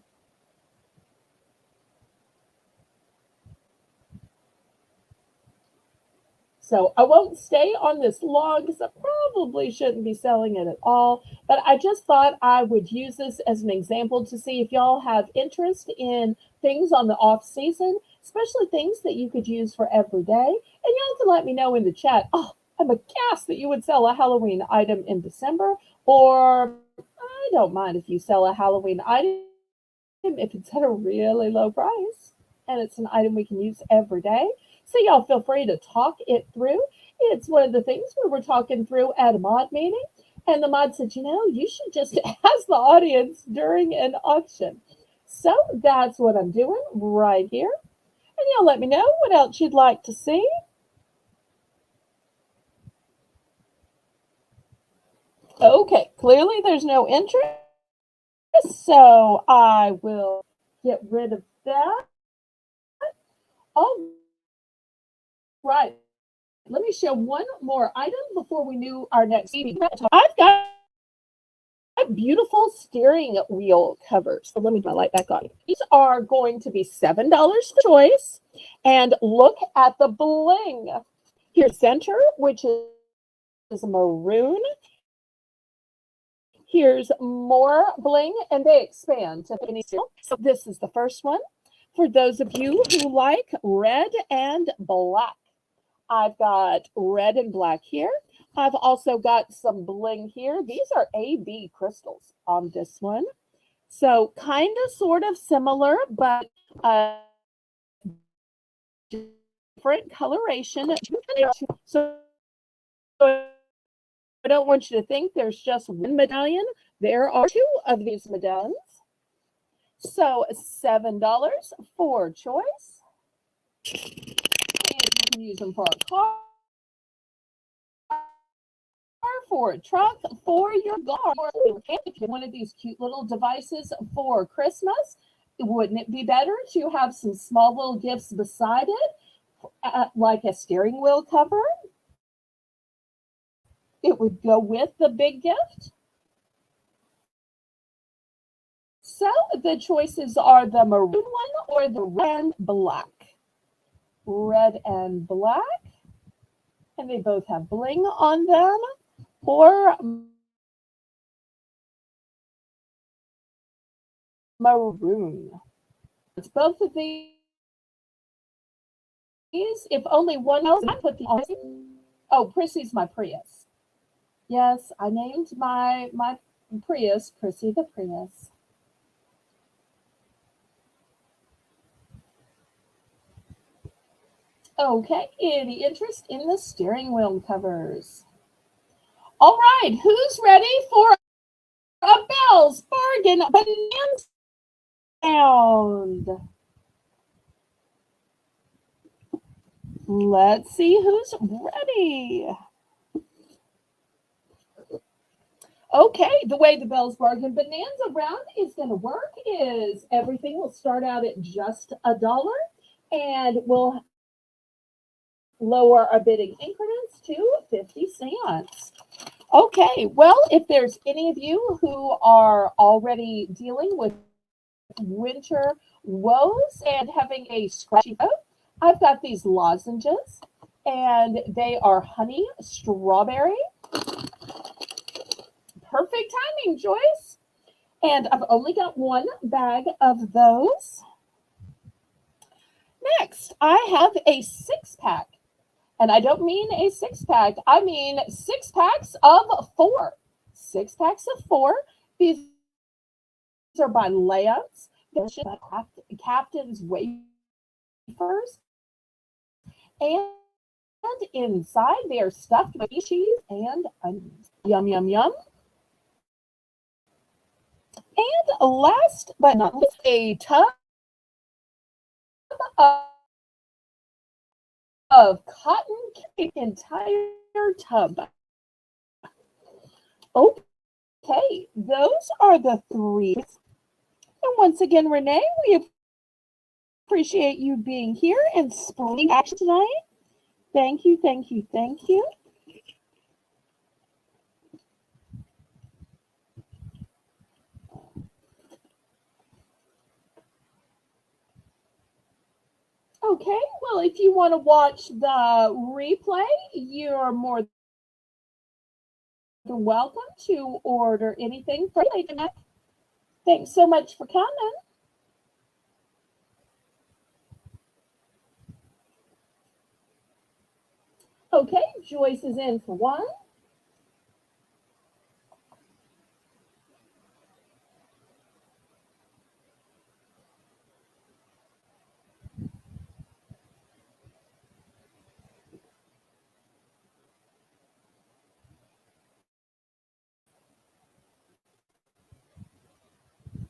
So I won't stay on this long because I probably shouldn't be selling it at all. But I just thought I would use this as an example to see if y'all have interest in things on the off season, especially things that you could use for every day. And y'all can let me know in the chat. Oh, I'm aghast that you would sell a Halloween item in December. Or I don't mind if you sell a Halloween item if it's at a really low price and it's an item we can use every day. So y'all feel free to talk it through. It's one of the things we were talking through at a mod meeting. And the mod said, you should just ask the audience during an auction. So that's what I'm doing right here. And y'all let me know what else you'd like to see. Okay, clearly there's no interest. So I will get rid of that. All right. Let me show one more item before we do our next meeting. I've got beautiful steering wheel covers. So let me put my light back on. These are going to be $7 for choice. And look at the bling. Here's center, which is maroon. Here's more bling, and they expand to any steel. So this is the first one. For those of you who like red and black, I've got red and black here. I've also got some bling here. These are AB crystals on this one. So kind of sort of similar, but different coloration. So I don't want you to think there's just one medallion. There are 2 of these medallions. So $7 for choice. And you can use them for a car, for a truck, for your garden. One of these cute little devices for Christmas. Wouldn't it be better to have some small little gifts beside it, like a steering wheel cover? It would go with the big gift. So the choices are the maroon one or the red and black. Red and black. and they both have bling on them or maroon. It's both of these. If only one else, I put the oh, Prissy's my Prius. Yes, I named my Prius Prissy the Prius. Okay, any interest in the steering wheel covers? All right, who's ready for a Bell's Bargain Bonanza Round? Let's see who's ready. Okay, the way the Bell's Bargain Bonanza Round is going to work is everything will start out at just $1 and we'll lower our bidding increments to 50 cents. Okay, well, if there's any of you who are already dealing with winter woes and having a scratchy throat, I've got these lozenges and they are honey strawberry. Perfect timing, Joyce. And I've only got one bag of those. Next, I have a 6-pack. And I don't mean a 6-pack, I mean 6 packs of 4. 6 packs of 4. These are by layouts. They're Captain's wafers. And inside they are stuffed with cheese and onions. Yum, yum, yum. And last but not least, a tub of cotton candy, entire tub. Okay, those are the 3. And once again, Renee, we appreciate you being here and splitting action tonight. Thank you, thank you, thank you. Okay, well, if you want to watch the replay, you're more than welcome to order anything from Lady Mac. Thanks so much for coming. Okay, Joyce is in for one.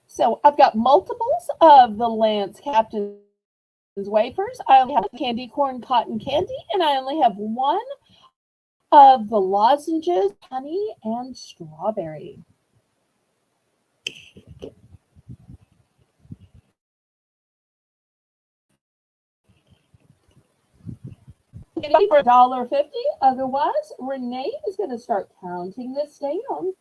So I've got multiples of the Lance Captain's wafers. I only have candy corn cotton candy, and I only have one of the lozenges, honey and strawberry. For $1.50. Otherwise, Renee is going to start counting this down.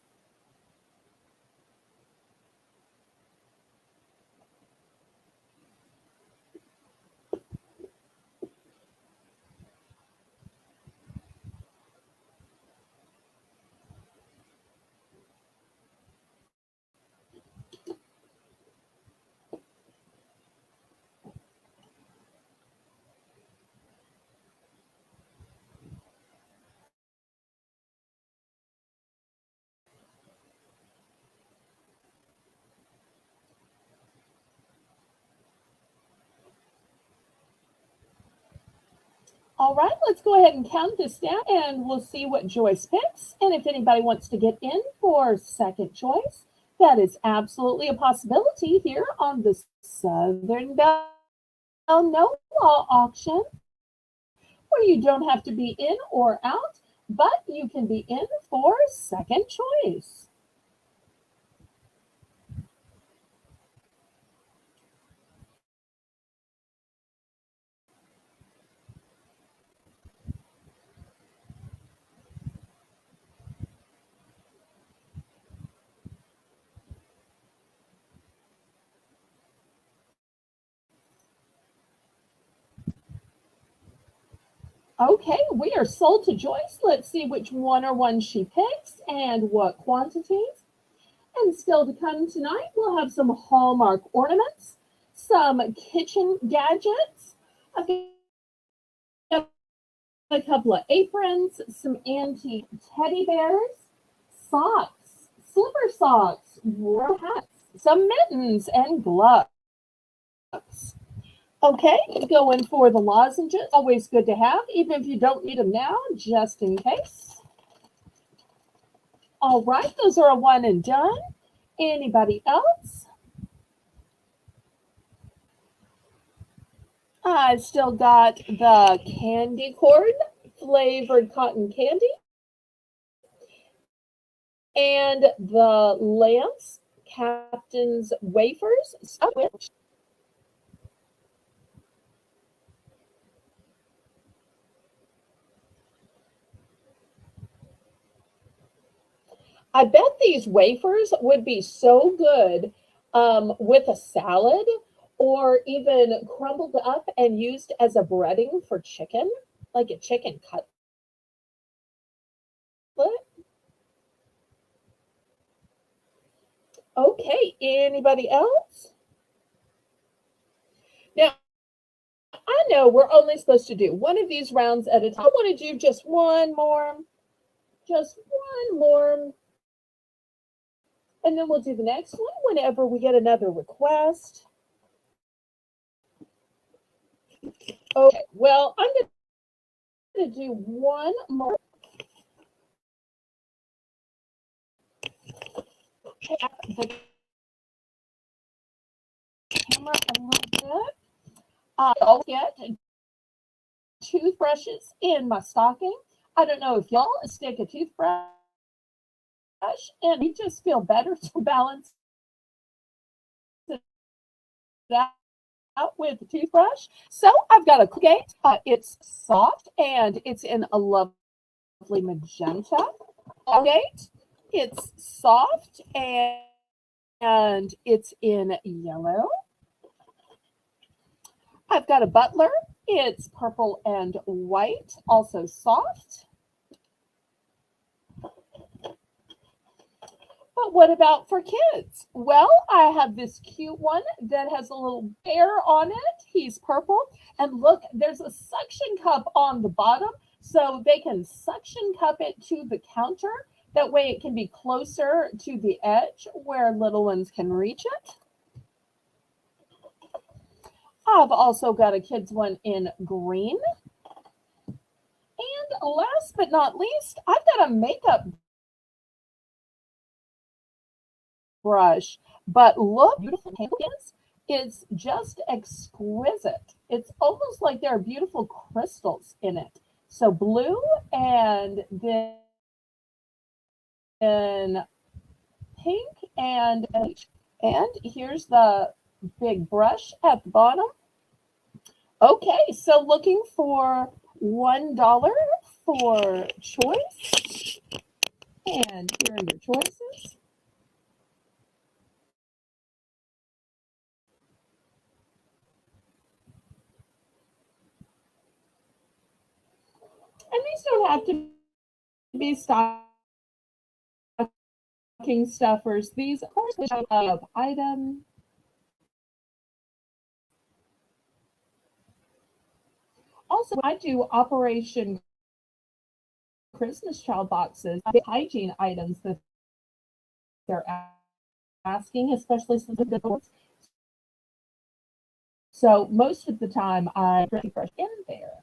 All right, let's go ahead and count this down and we'll see what Joyce picks. And if anybody wants to get in for second choice, that is absolutely a possibility here on the Southern Belle No Law auction, where you don't have to be in or out, but you can be in for second choice. Okay, we are sold to Joyce. Let's see which one or one she picks and what quantities. And still to come tonight, we'll have some Hallmark ornaments, some kitchen gadgets. I've got a couple of aprons, some antique teddy bears, socks, slipper socks, warm hats, some mittens, and gloves. Okay, going for the lozenges. Always good to have, even if you don't need them now, just in case. All right, those are a one and done. Anybody else? I've still got the candy corn, flavored cotton candy, and the Lance Captain's wafers. I bet these wafers would be so good with a salad or even crumbled up and used as a breading for chicken, like a chicken cutlet. Okay, anybody else? Now, I know we're only supposed to do one of these rounds at a time. I want to do just one more, and then we'll do the next one whenever we get another request. Okay, well, I'm going to do one more. Tap the camera a little bit. I'll get toothbrushes in my stocking. I don't know if y'all stick a toothbrush and you just feel better to balance it out with the toothbrush. So I've got a Colgate. It's soft and it's in a lovely magenta. Colgate. It's soft and it's in yellow. I've got a Butler. It's purple and white, also soft. But what about for kids? Well, I have this cute one that has a little bear on it. He's purple. And look, there's a suction cup on the bottom so they can suction cup it to the counter. That way it can be closer to the edge where little ones can reach it. I've also got a kids one in green. And last but not least, I've got a makeup brush. But look, beautiful is. It's just exquisite. It's almost like there are beautiful crystals in it. So blue and then pink and peach. And here's the big brush at the bottom. Okay, so looking for $1 for choice. And here are your choices. And these don't have to be stocking stuffers. These, of course, of item. Also, I do Operation Christmas child boxes, hygiene items that they're asking, especially since the boards. So most of the time, I bring fresh in there.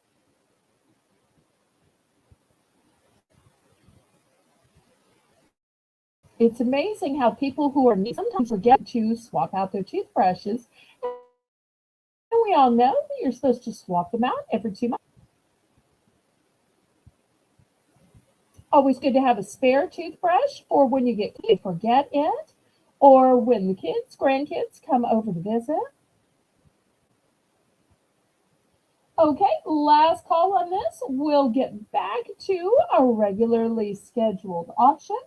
It's amazing how people who are new sometimes forget to swap out their toothbrushes. And we all know that you're supposed to swap them out every 2 months. Always good to have a spare toothbrush for when you forget it, or when the kids, grandkids come over to visit. Okay, last call on this. We'll get back to a regularly scheduled auction.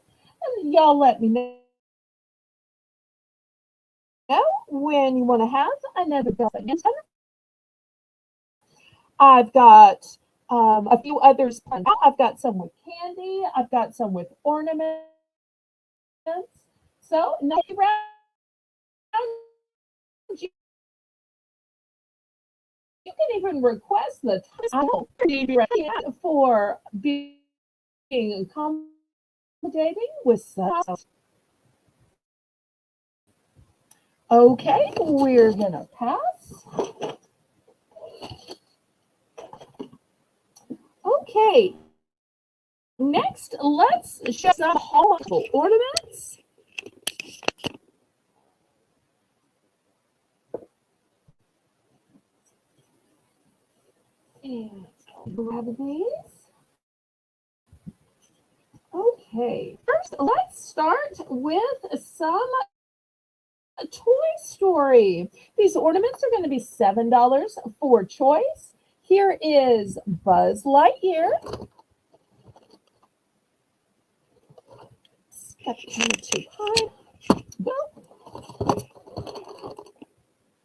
And y'all let me know when you want to have another bill. I've got A few others. I've got some with candy. I've got some with ornaments. So, night round, you can even request the title for being accommodating with such. Okay, we're gonna pass. Okay, next let's show some holiday ornaments. And grab these. Okay, first let's start with some Toy Story. These ornaments are going to be $7 for choice. Here is Buzz Lightyear. Got the camera too high. Well,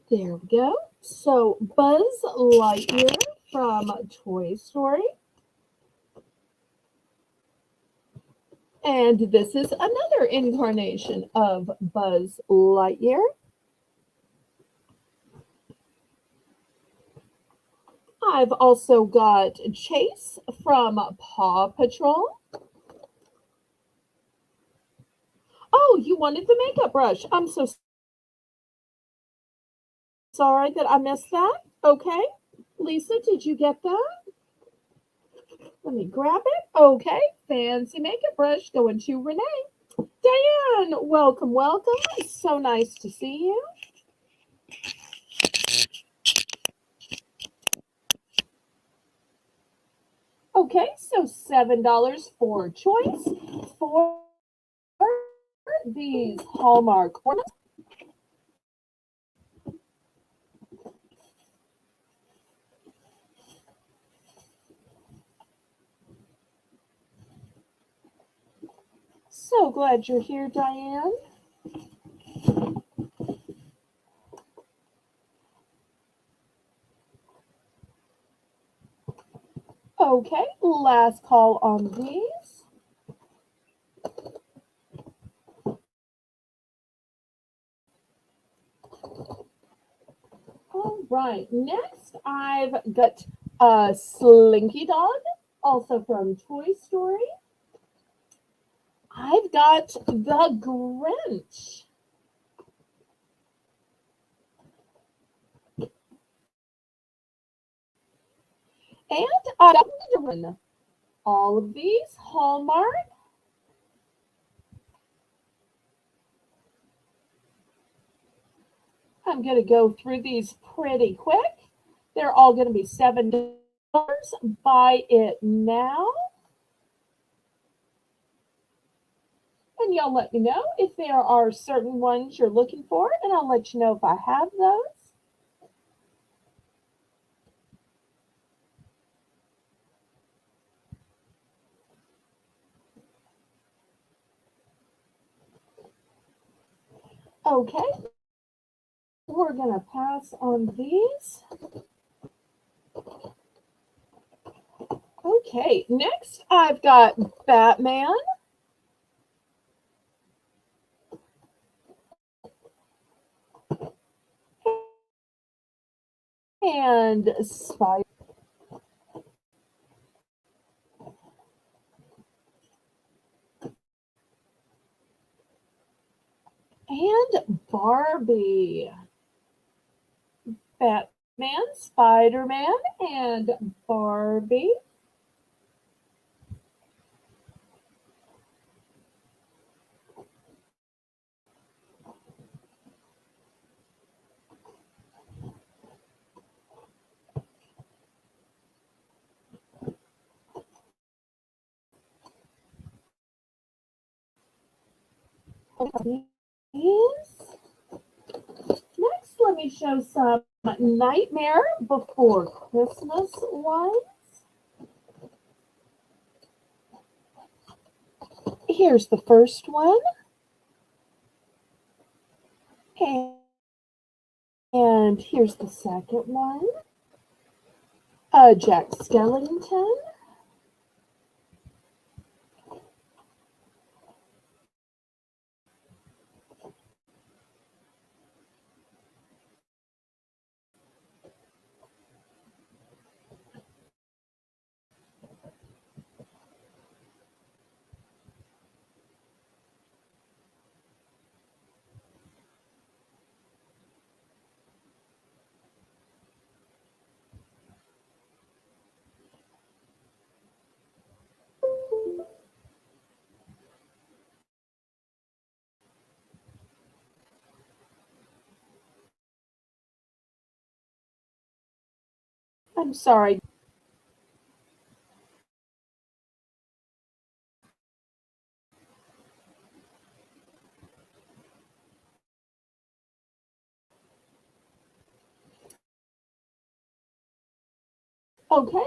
there we go. So Buzz Lightyear from Toy Story. And this is another incarnation of Buzz Lightyear. I've also got Chase from Paw Patrol. Oh, you wanted the makeup brush. I'm so sorry that I missed that. Okay. Lisa, did you get that? Let me grab it. Okay. Fancy makeup brush going to Renee. Diane, welcome, welcome. It's so nice to see you. Okay, so $7 for choice for these Hallmark ornaments. So glad you're here, Diane. Okay, last call on these. All right, next I've got a Slinky Dog, also from Toy Story. I've got the Grinch. And I've got all of these Hallmark. I'm going to go through these pretty quick. They're all going to be $7. Buy it now. And y'all let me know if there are certain ones you're looking for, and I'll let you know if I have those. Okay, we're going to pass on these. Okay, next I've got Batman. And Spider. And Barbie. Batman, Spider-Man, and Barbie. Next, let me show some Nightmare Before Christmas ones. Here's the first one. And here's the second one. Jack Skellington. I'm sorry. Okay,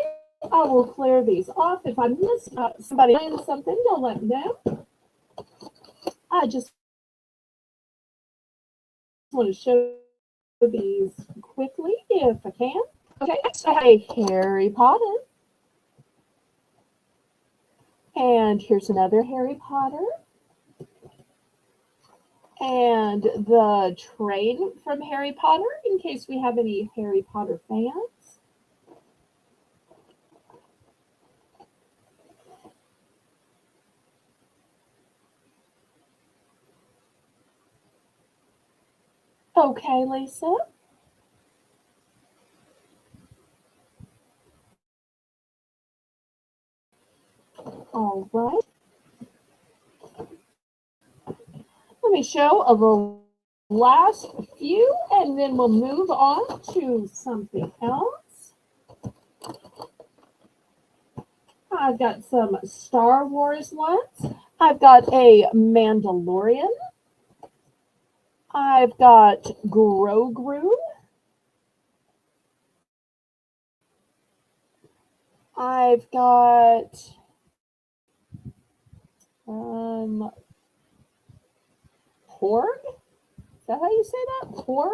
I will clear these off. If I miss somebody saying something, don't let me know. I just want to show these quickly if I can. Okay, next I have a Harry Potter. And here's another Harry Potter. And the train from Harry Potter, in case we have any Harry Potter fans. Okay, Lisa. All right. Let me show the last few, and then we'll move on to something else. I've got some Star Wars ones. I've got a Mandalorian. I've got Grogu. I've got Porg. Is that how you say that? Porg?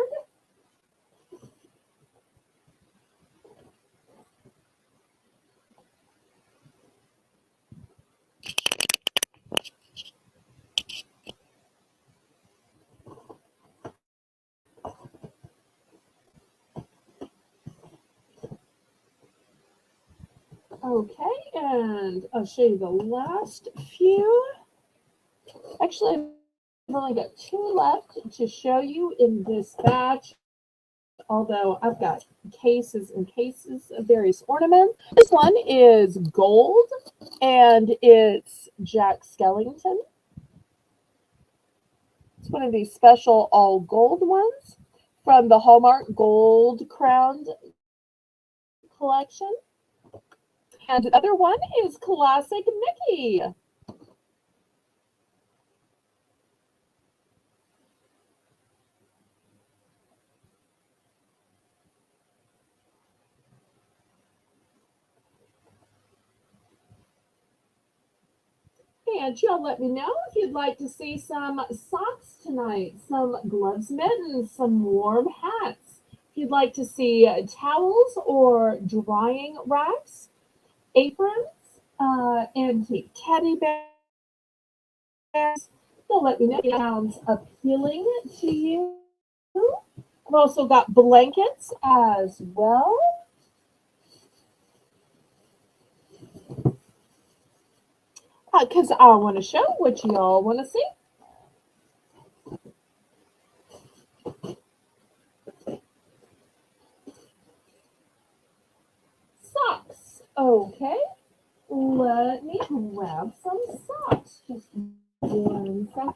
Okay, and I'll show you the last few. Actually, I've only got two left to show you in this batch, although I've got cases and cases of various ornaments. This one is gold, and it's Jack Skellington. It's one of these special all gold ones from the Hallmark Gold Crowned collection. And the other one is Classic Mickey. And y'all let me know if you'd like to see some socks tonight, some gloves, mittens, some warm hats. If you'd like to see towels or drying racks, aprons, antique teddy bears, you'll let me know if it sounds appealing to you. I've also got blankets as well. Because I want to show what y'all want to see. Socks. Okay, let me grab some socks. Just 1 second.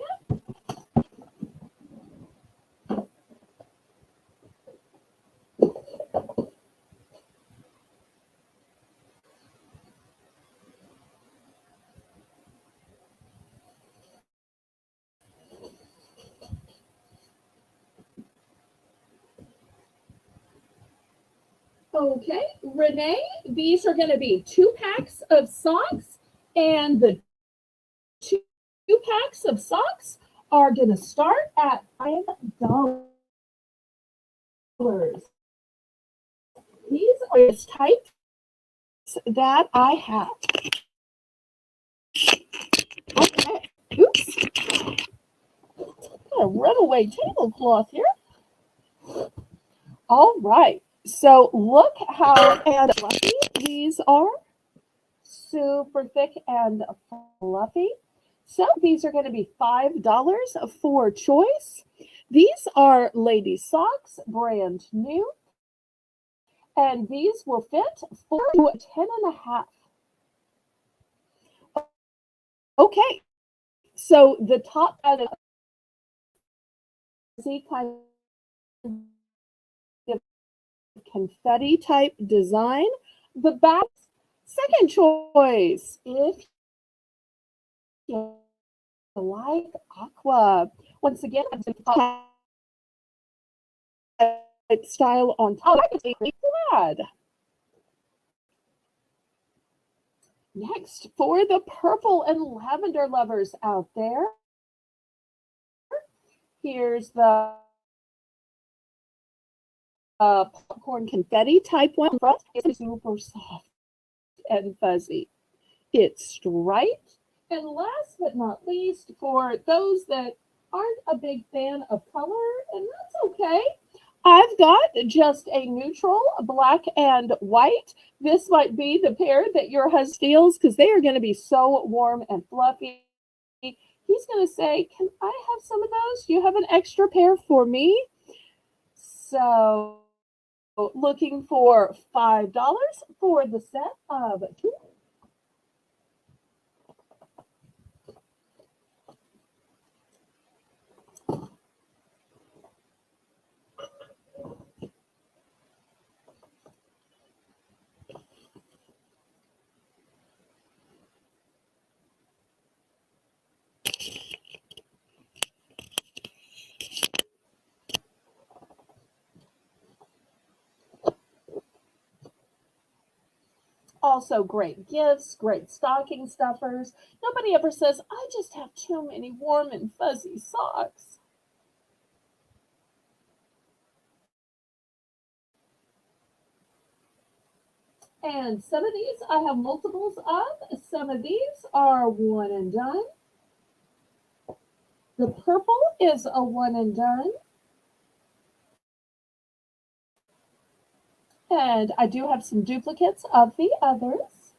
Okay, Renee, these are going to be 2 packs of socks, and the two packs of socks are going to start at $5. These are just type that I have. Okay. Oops. Got a runaway tablecloth here. All right. So look how and fluffy these are. Super thick and fluffy. So these are going to be $5 for choice. These are lady socks, brand new. And these will fit 4 to 10 and a half. Okay. So the top kind of confetti type design. The back, second choice. If you like aqua, once again, style on top. Glad. Next, for the purple and lavender lovers out there, here's the popcorn confetti type one. It's super soft and fuzzy. It's striped. And last but not least, for those that aren't a big fan of color, and that's okay, I've got just a neutral black and white. This might be the pair that your husband steals because they are going to be so warm and fluffy. He's going to say, "Can I have some of those? Do you have an extra pair for me?" So looking for $5 for the set of two. Also great gifts, great stocking stuffers. Nobody ever says, "I just have too many warm and fuzzy socks." And some of these I have multiples of. Some of these are one and done. The purple is a one and done. And I do have some duplicates of the others.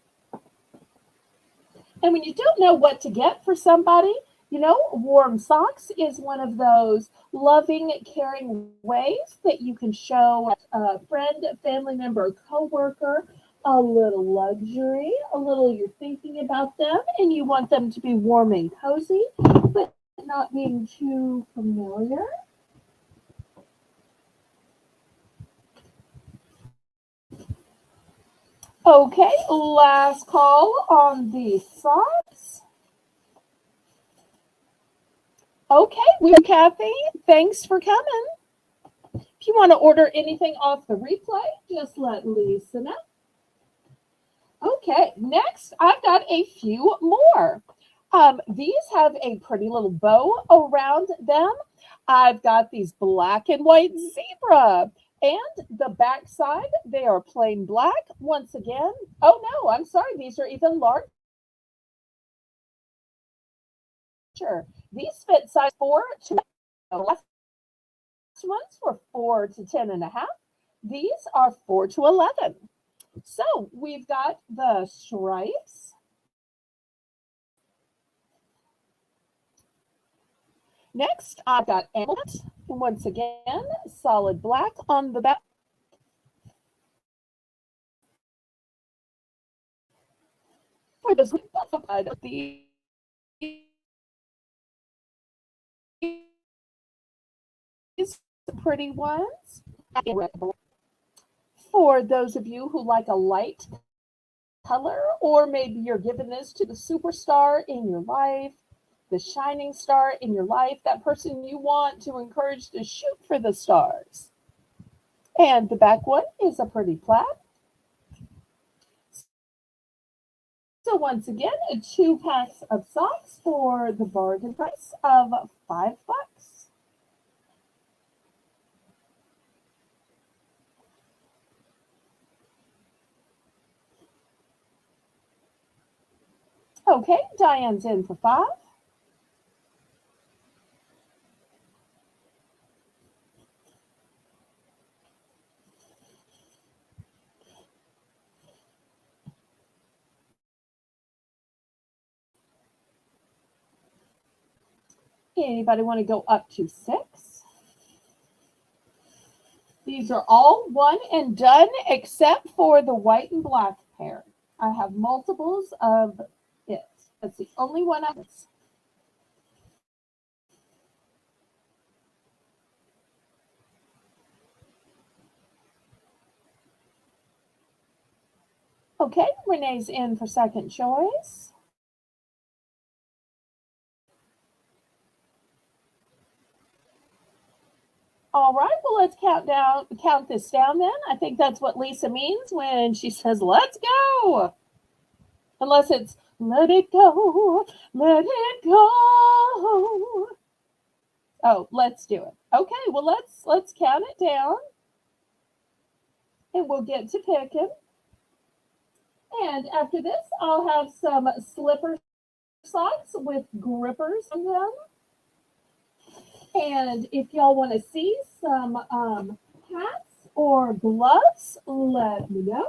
And when you don't know what to get for somebody, warm socks is one of those loving, caring ways that you can show a friend, family member, coworker a little luxury, a little you're thinking about them and you want them to be warm and cozy, but not being too familiar. Okay, last call on the socks. Okay, Kathy, thanks for coming. If you want to order anything off the replay, just let Lisa know. Okay, next I've got a few more. These have a pretty little bow around them. I've got these black and white zebra. And the back side, they are plain black. Once again, oh no, I'm sorry, these are even larger. These fit size 4 to last ones were 4 to 10 and a half. These are 4 to 11. So we've got the stripes. Next, I've got emblems. Once again, solid black on the back. For those these pretty ones. For those of you who like a light color, or maybe you're giving this to the superstar in your life, the shining star in your life, that person you want to encourage to shoot for the stars. And the back one is a pretty plaid. So once again, 2 packs of socks for the bargain price of $5. Okay, Diane's in for 5. Anybody want to go up to 6? These are all one and done except for the white and black pair. I have multiples of it. That's the only one I have. Okay, Renee's in for second choice. All right, well, let's count this down then. I think that's what Lisa means when she says, let's go. Unless it's, let it go, let it go. Oh, let's do it. Okay, well, let's count it down. And we'll get to picking. And after this, I'll have some slipper socks with grippers on them. And if y'all want to see some hats or gloves, let me know.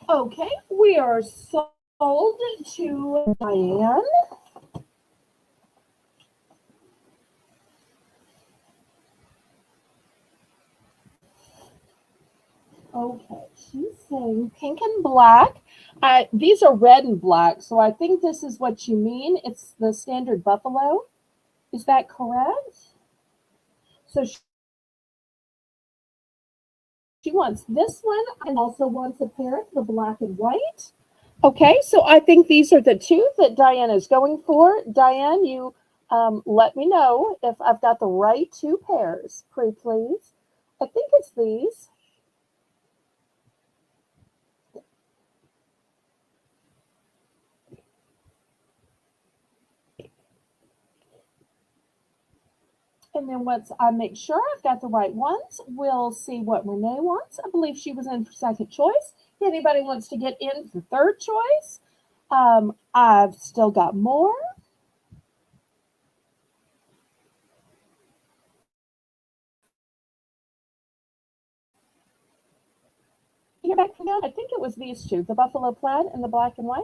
Okay, we are sold to Diane. Okay, she's saying pink and black. These are red and black, so I think this is what you mean. It's the standard buffalo. Is that correct? So she wants this one and also wants a pair of the black and white. Okay, so I think these are the two that Diane is going for. Diane, you let me know if I've got the right two pairs, pretty please. I think it's these. And then once I make sure I've got the right ones, we'll see what Renee wants. I believe she was in for second choice. If anybody wants to get in for third choice, I've still got more. Hear back from that? I think it was these two, the buffalo plaid and the black and white.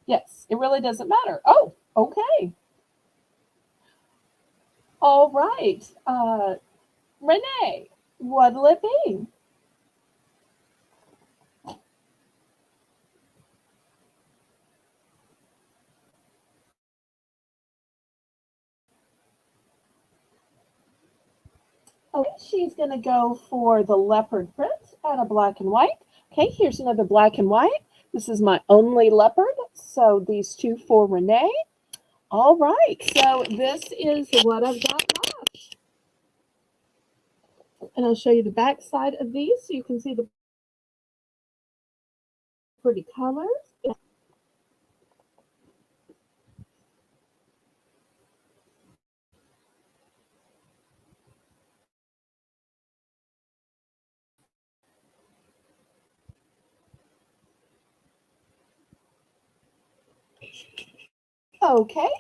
Yes, it really doesn't matter. Oh, okay. All right. Renee, what'll it be? Okay, she's going to go for the leopard print and a black and white. Okay, here's another black and white. This is my only leopard. So these two for Renee. All right, so this is what I've got left. And I'll show you the back side of these so you can see the pretty colors. Okay,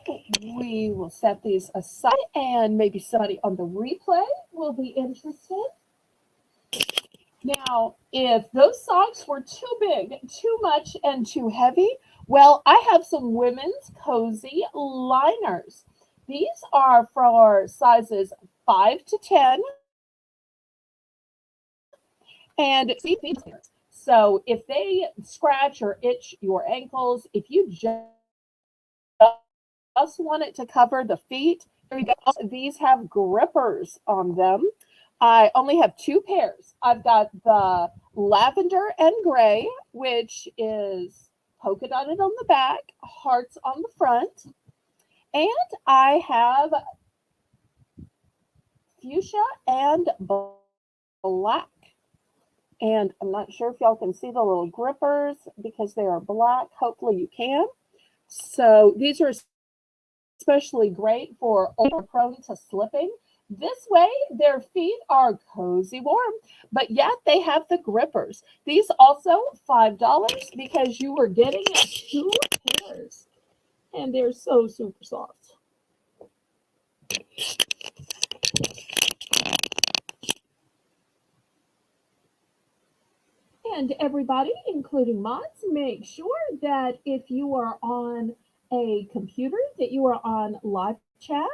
we will set these aside and maybe somebody on the replay will be interested. Now, if those socks were too big, too much, and too heavy, well, I have some women's cozy liners. These are for sizes 5 to 10. And so if they scratch or itch your ankles, if you just want it to cover the feet, these have grippers on them. I only have two pairs. I've got the lavender and gray, which is polka dotted on the back, hearts on the front. And I have fuchsia and black. And I'm not sure if y'all can see the little grippers because they are black. Hopefully you can. So these are especially great for older prone to slipping. This way, their feet are cozy warm, but yet they have the grippers. These also $5 because you are getting two pairs, and they're so super soft. And everybody, including mods, make sure that if you are on a computer, that you are on live chat.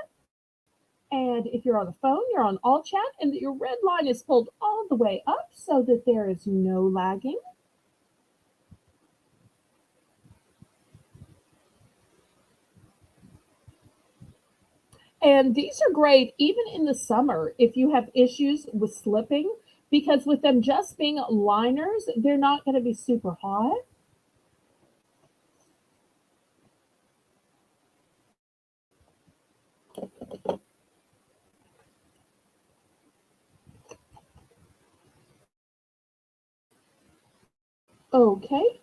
And if you're on the phone, you're on all chat, and that your red line is pulled all the way up so that there is no lagging. And these are great even in the summer if you have issues with slipping, because with them just being liners, they're not going to be super hot. Okay.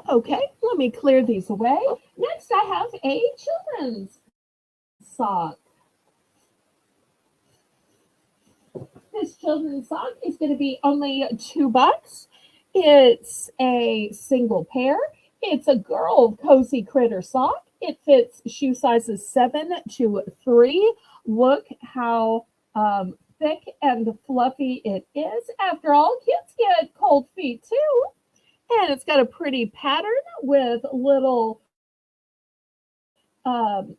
Okay, let me clear these away. Next, I have a children's sock. This children's sock is going to be only $2. It's a single pair. It's a girl cozy critter sock. It fits shoe sizes 7 to 3. Look how thick and fluffy it is. After all, kids get cold feet too. And it's got a pretty pattern with little um,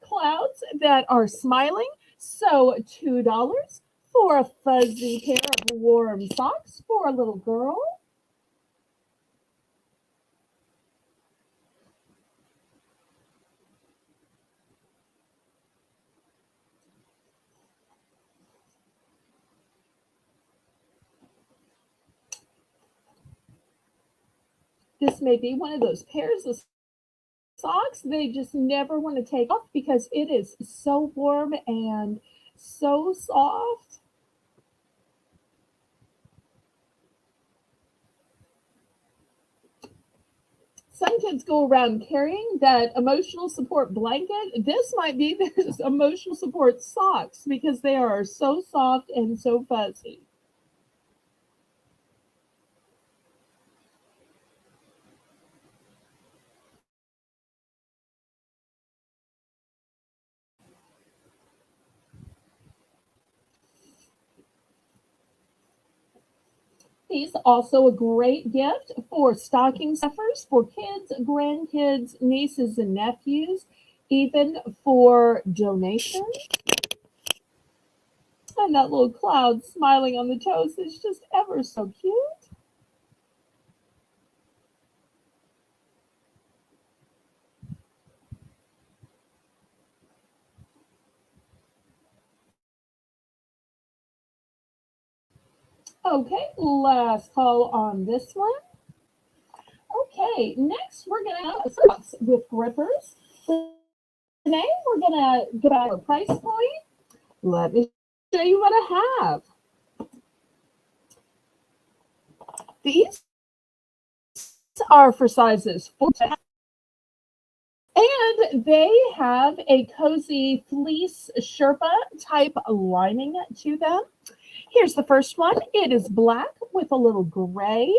clouds that are smiling. So $2 for a fuzzy pair of warm socks for a little girl. This may be one of those pairs of socks they just never want to take off because it is so warm and so soft. Some kids go around carrying that emotional support blanket. This might be their emotional support socks because they are so soft and so fuzzy. These also a great gift for stocking stuffers for kids, grandkids, nieces, and nephews, even for donations. And that little cloud smiling on the toes is just ever so cute. Okay, last call on this one. Okay, next we're gonna have socks with grippers. Today we're gonna get our price point. Let me show you what I have. These are for sizes 4 and they have a cozy fleece Sherpa type lining to them. Here's the first one. It is black with a little gray.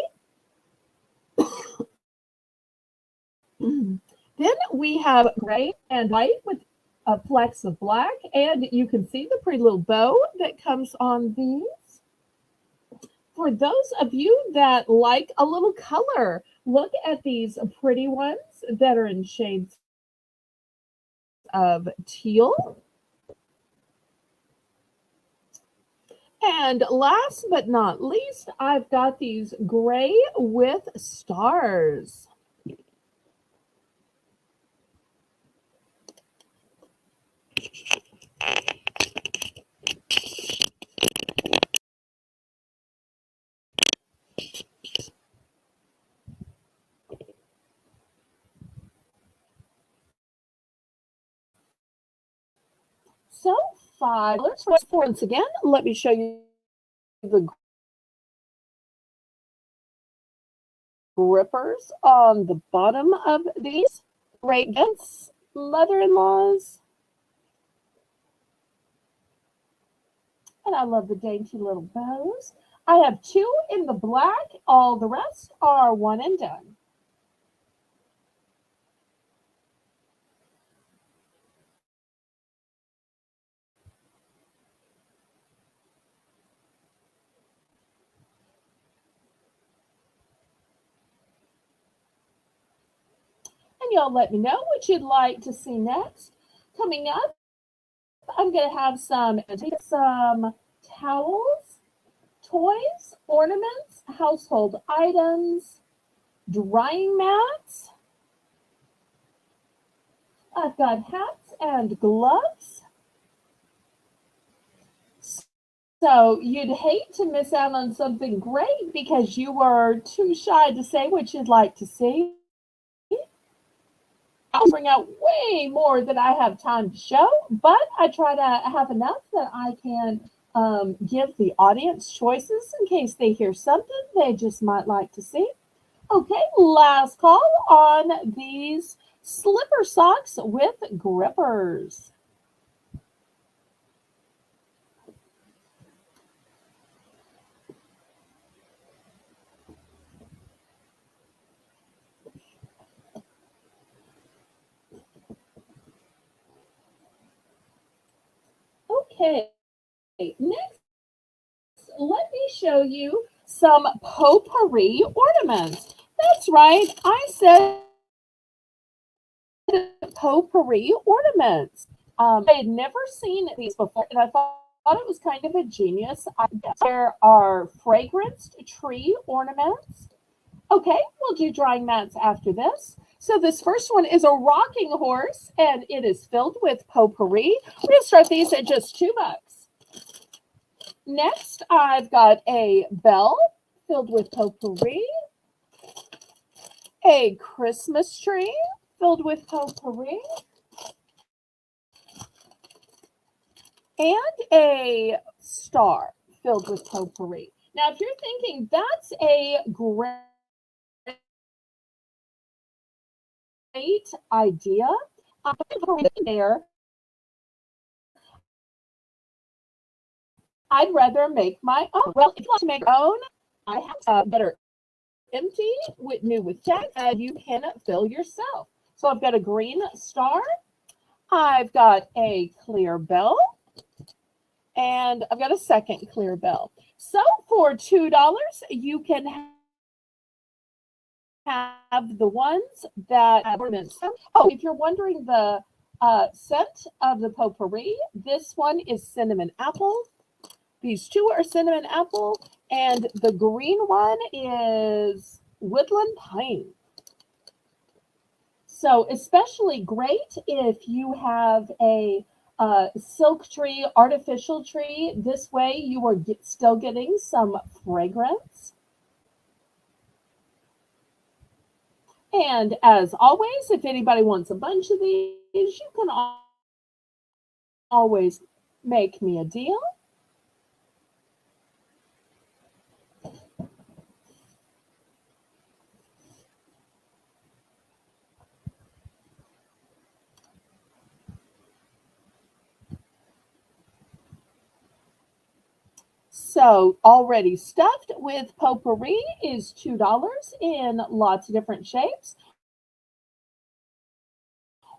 Then we have gray and white with flecks of black, and you can see the pretty little bow that comes on these. For those of you that like a little color, look at these pretty ones that are in shades of teal. And last but not least, I've got these gray with stars. $5. Once again, let me show you the grippers on the bottom of these. Great gifts, mother-in-laws. And I love the dainty little bows. I have 2 in the black. All the rest are one and done. And y'all let me know what you'd like to see next. Coming up, I'm going to have some towels, toys, ornaments, household items, drying mats. I've got hats and gloves. So you'd hate to miss out on something great because you were too shy to say what you'd like to see. I'll bring out way more than I have time to show, but I try to have enough that I can give the audience choices in case they hear something they just might like to see. Okay, last call on these slipper socks with grippers. Okay, next, let me show you some potpourri ornaments. That's right, I said potpourri ornaments. I had never seen these before, and I thought it was kind of a genius idea. There are fragranced tree ornaments. Okay, we'll do drying mats after this. So this first one is a rocking horse, and it is filled with potpourri. We're going to start these at just $2. Next, I've got a bell filled with potpourri, a Christmas tree filled with potpourri, and a star filled with potpourri. Now, if you're thinking that's a great idea, there, I'd rather make my own. Well, if you want to make your own, I have some that are empty with new with tags, and you can fill yourself. So I've got a green star, I've got a clear bell, and I've got a second clear bell. So for $2, you can have the ones that have ornaments. Oh, if you're wondering the scent of the potpourri, this one is cinnamon apple. These 2 are cinnamon apple, and the green one is woodland pine. So especially great if you have a silk tree, artificial tree. This way you are still getting some fragrance. And as always, if anybody wants a bunch of these, you can always make me a deal. So already stuffed with potpourri is $2 in lots of different shapes.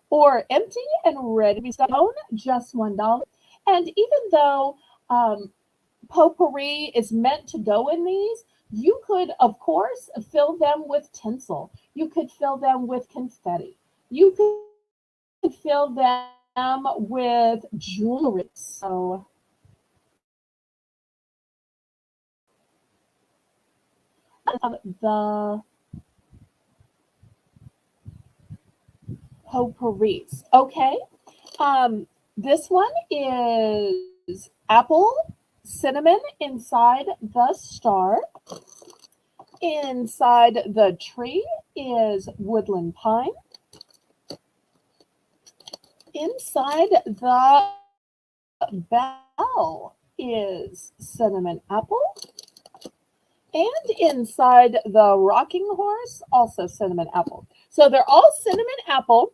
Or empty and ready to be sewn, just $1. And even though potpourri is meant to go in these, you could, of course, fill them with tinsel. You could fill them with confetti. You could fill them with jewelry. So the potpourris. Okay. This one is apple, cinnamon inside the star. Inside the tree is woodland pine. Inside the Belle is cinnamon apple. And inside the rocking horse, also cinnamon apple. So they're all cinnamon apple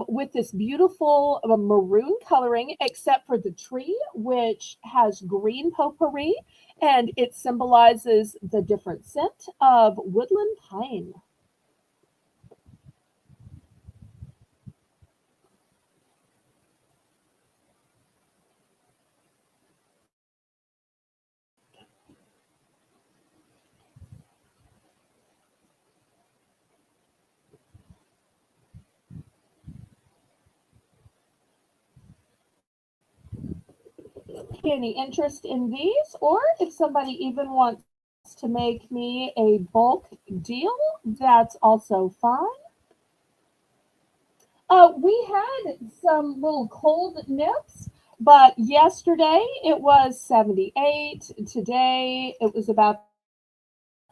with this beautiful maroon coloring, except for the tree, which has green potpourri, and it symbolizes the different scent of woodland pine. Any interest in these, or if somebody even wants to make me a bulk deal, that's also fine. We had some little cold nips, but yesterday it was 78. Today it was about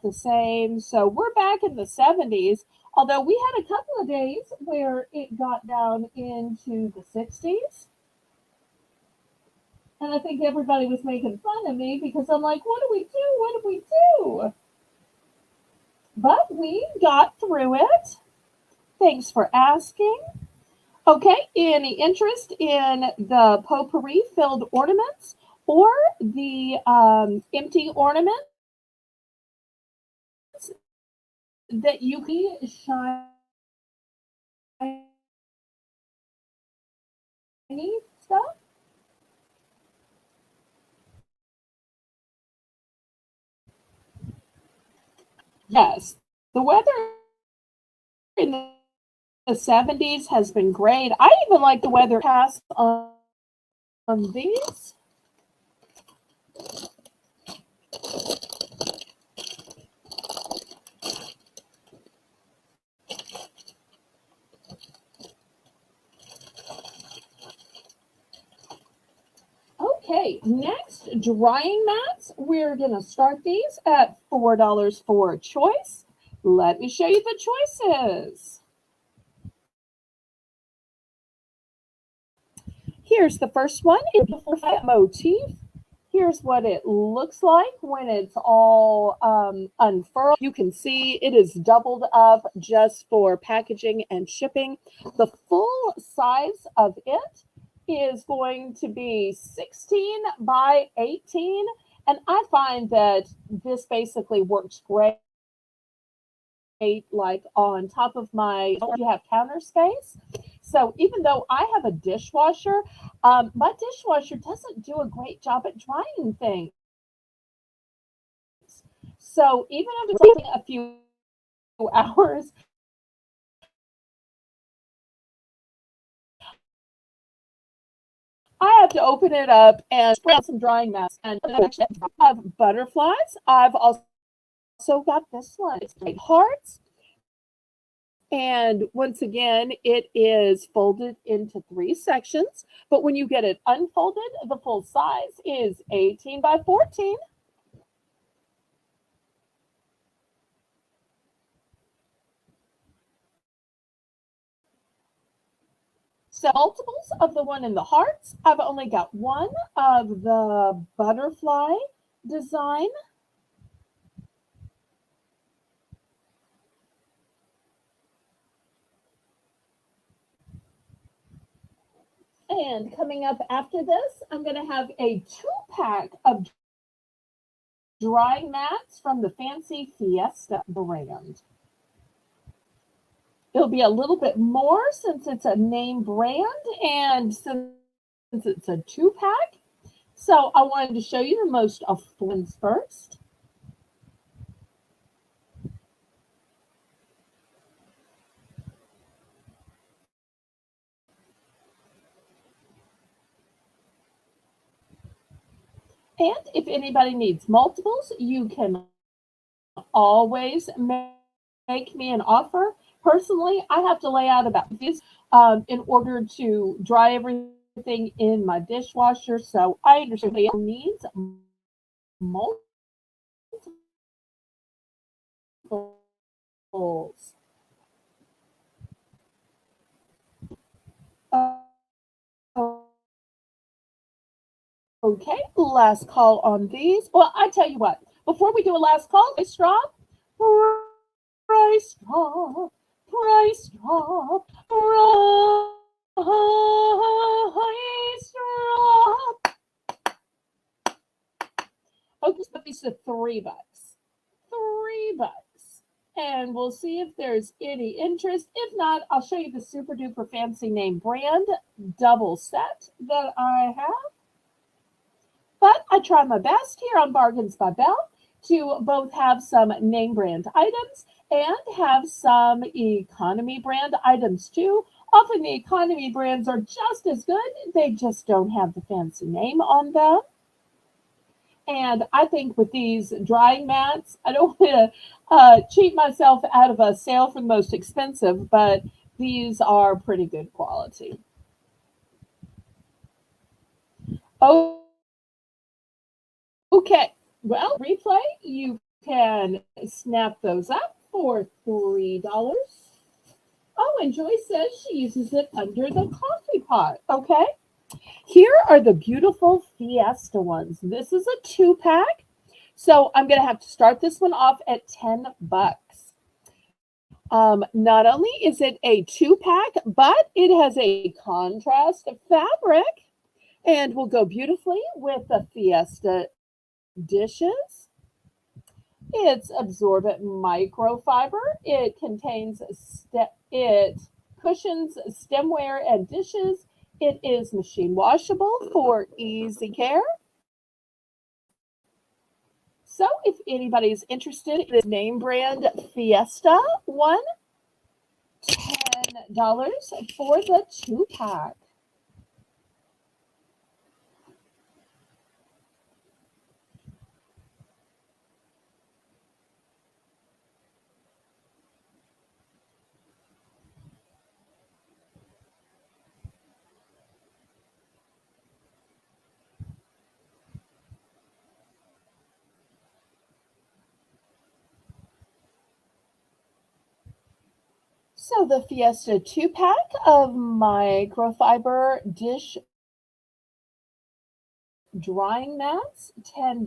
the same. So we're back in the 70s, although we had a couple of days where it got down into the 60s. And I think everybody was making fun of me because I'm like, what do we do? What do we do? But we got through it. Thanks for asking. Okay, any interest in the potpourri filled ornaments or the empty ornaments that you can shiny stuff? Yes, the weather in the 70s has been great. I even like the weather past on these. Okay, next, drying mats. We're going to start these at $4 for a choice. Let me show you the choices. Here's the first one. It's a butterfly motif. Here's what it looks like when it's all unfurled. You can see it is doubled up just for packaging and shipping. The full size of it is going to be 16 by 18. And I find that this basically works great like on top of my you have counter space. So even though I have a dishwasher, my dishwasher doesn't do a great job at drying things. So even if it's taking a few hours, I have to open it up and spread some drying mats. And I have butterflies. I've also got this one. It's like hearts. And once again, it is folded into three sections. But when you get it unfolded, the full size is 18 by 14. So multiples of the one in the hearts. I've only got one of the butterfly design. And coming up after this, I'm going to have a 2-pack of drying mats from the Fancy Fiesta brand. It'll be a little bit more since it's a name brand and since it's a 2-pack. So I wanted to show you the most affordable ones first. And if anybody needs multiples, you can always make me an offer. Personally, I have to lay out about this in order to dry everything in my dishwasher. So I understand it needs multiples. Okay, last call on these. Well, I tell you what, before we do a last call, price drop, price drop, price drop. Okay, but these are $3. $3. And we'll see if there's any interest. If not, I'll show you the super duper fancy name brand double set that I have. But I try my best here on Bargains by Belle to both have some name brand items and have some economy brand items too. Often the economy brands are just as good, they just don't have the fancy name on them. And I think with these drying mats, I don't want to cheat myself out of a sale for the most expensive, but these are pretty good quality. Okay, well, replay, you can snap those up for $3. Oh, and Joyce says she uses it under the coffee pot. Okay, here are the beautiful Fiesta ones. This is a 2-pack. So I'm going to have to start this one off at $10. Not only is it a 2-pack, but it has a contrast fabric and will go beautifully with the Fiesta dishes. It's absorbent microfiber. It contains it cushions stemware and dishes. It is machine washable for easy care. So if anybody's interested in this name brand Fiesta one, $10 for the 2-pack. So the Fiesta 2-pack of microfiber dish drying mats, $10.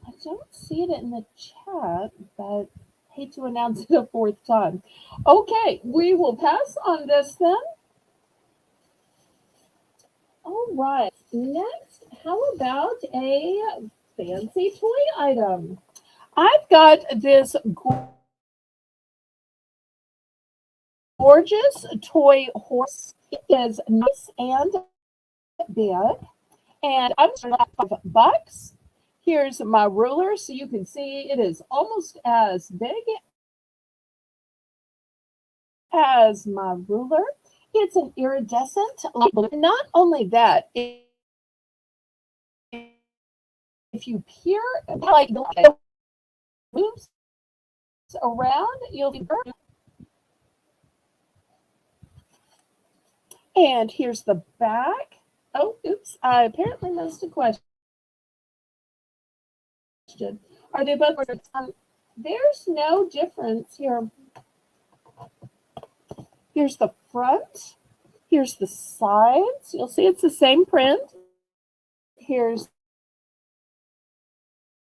I don't see it in the chat, but hate to announce it a fourth time. Okay, we will pass on this then. All right, next, how about a fancy toy item? I've got this gorgeous toy horse. It is nice and big, and I'm starting at $5. Here's my ruler so you can see it is almost as big as my ruler. It's an iridescent light blue. Not only that, if you peer like the light moves around, you'll be burned. And here's the back. Oh, oops, I apparently missed a question. Are they both? There's no difference here. Here's the front. Here's the sides. You'll see it's the same print. Here's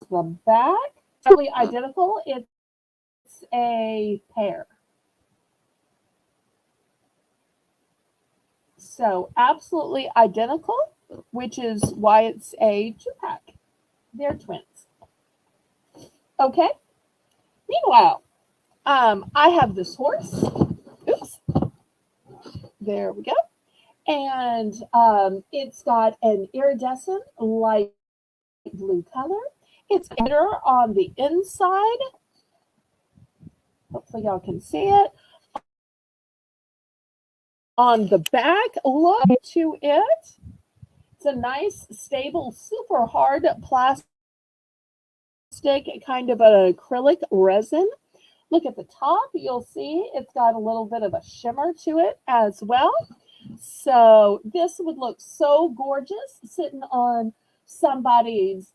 the back. It's really identical. It's a pair. So absolutely identical, which is why it's a 2-pack. They're twins. Okay. Meanwhile, I have this horse. Oops. There we go. And it's got an iridescent light blue color. It's glitter on the inside. Hopefully y'all can see it. On the back, look to it. It's a nice, stable, super hard plastic, kind of an acrylic resin. Look at the top. You'll see it's got a little bit of a shimmer to it as well. So this would look so gorgeous sitting on somebody's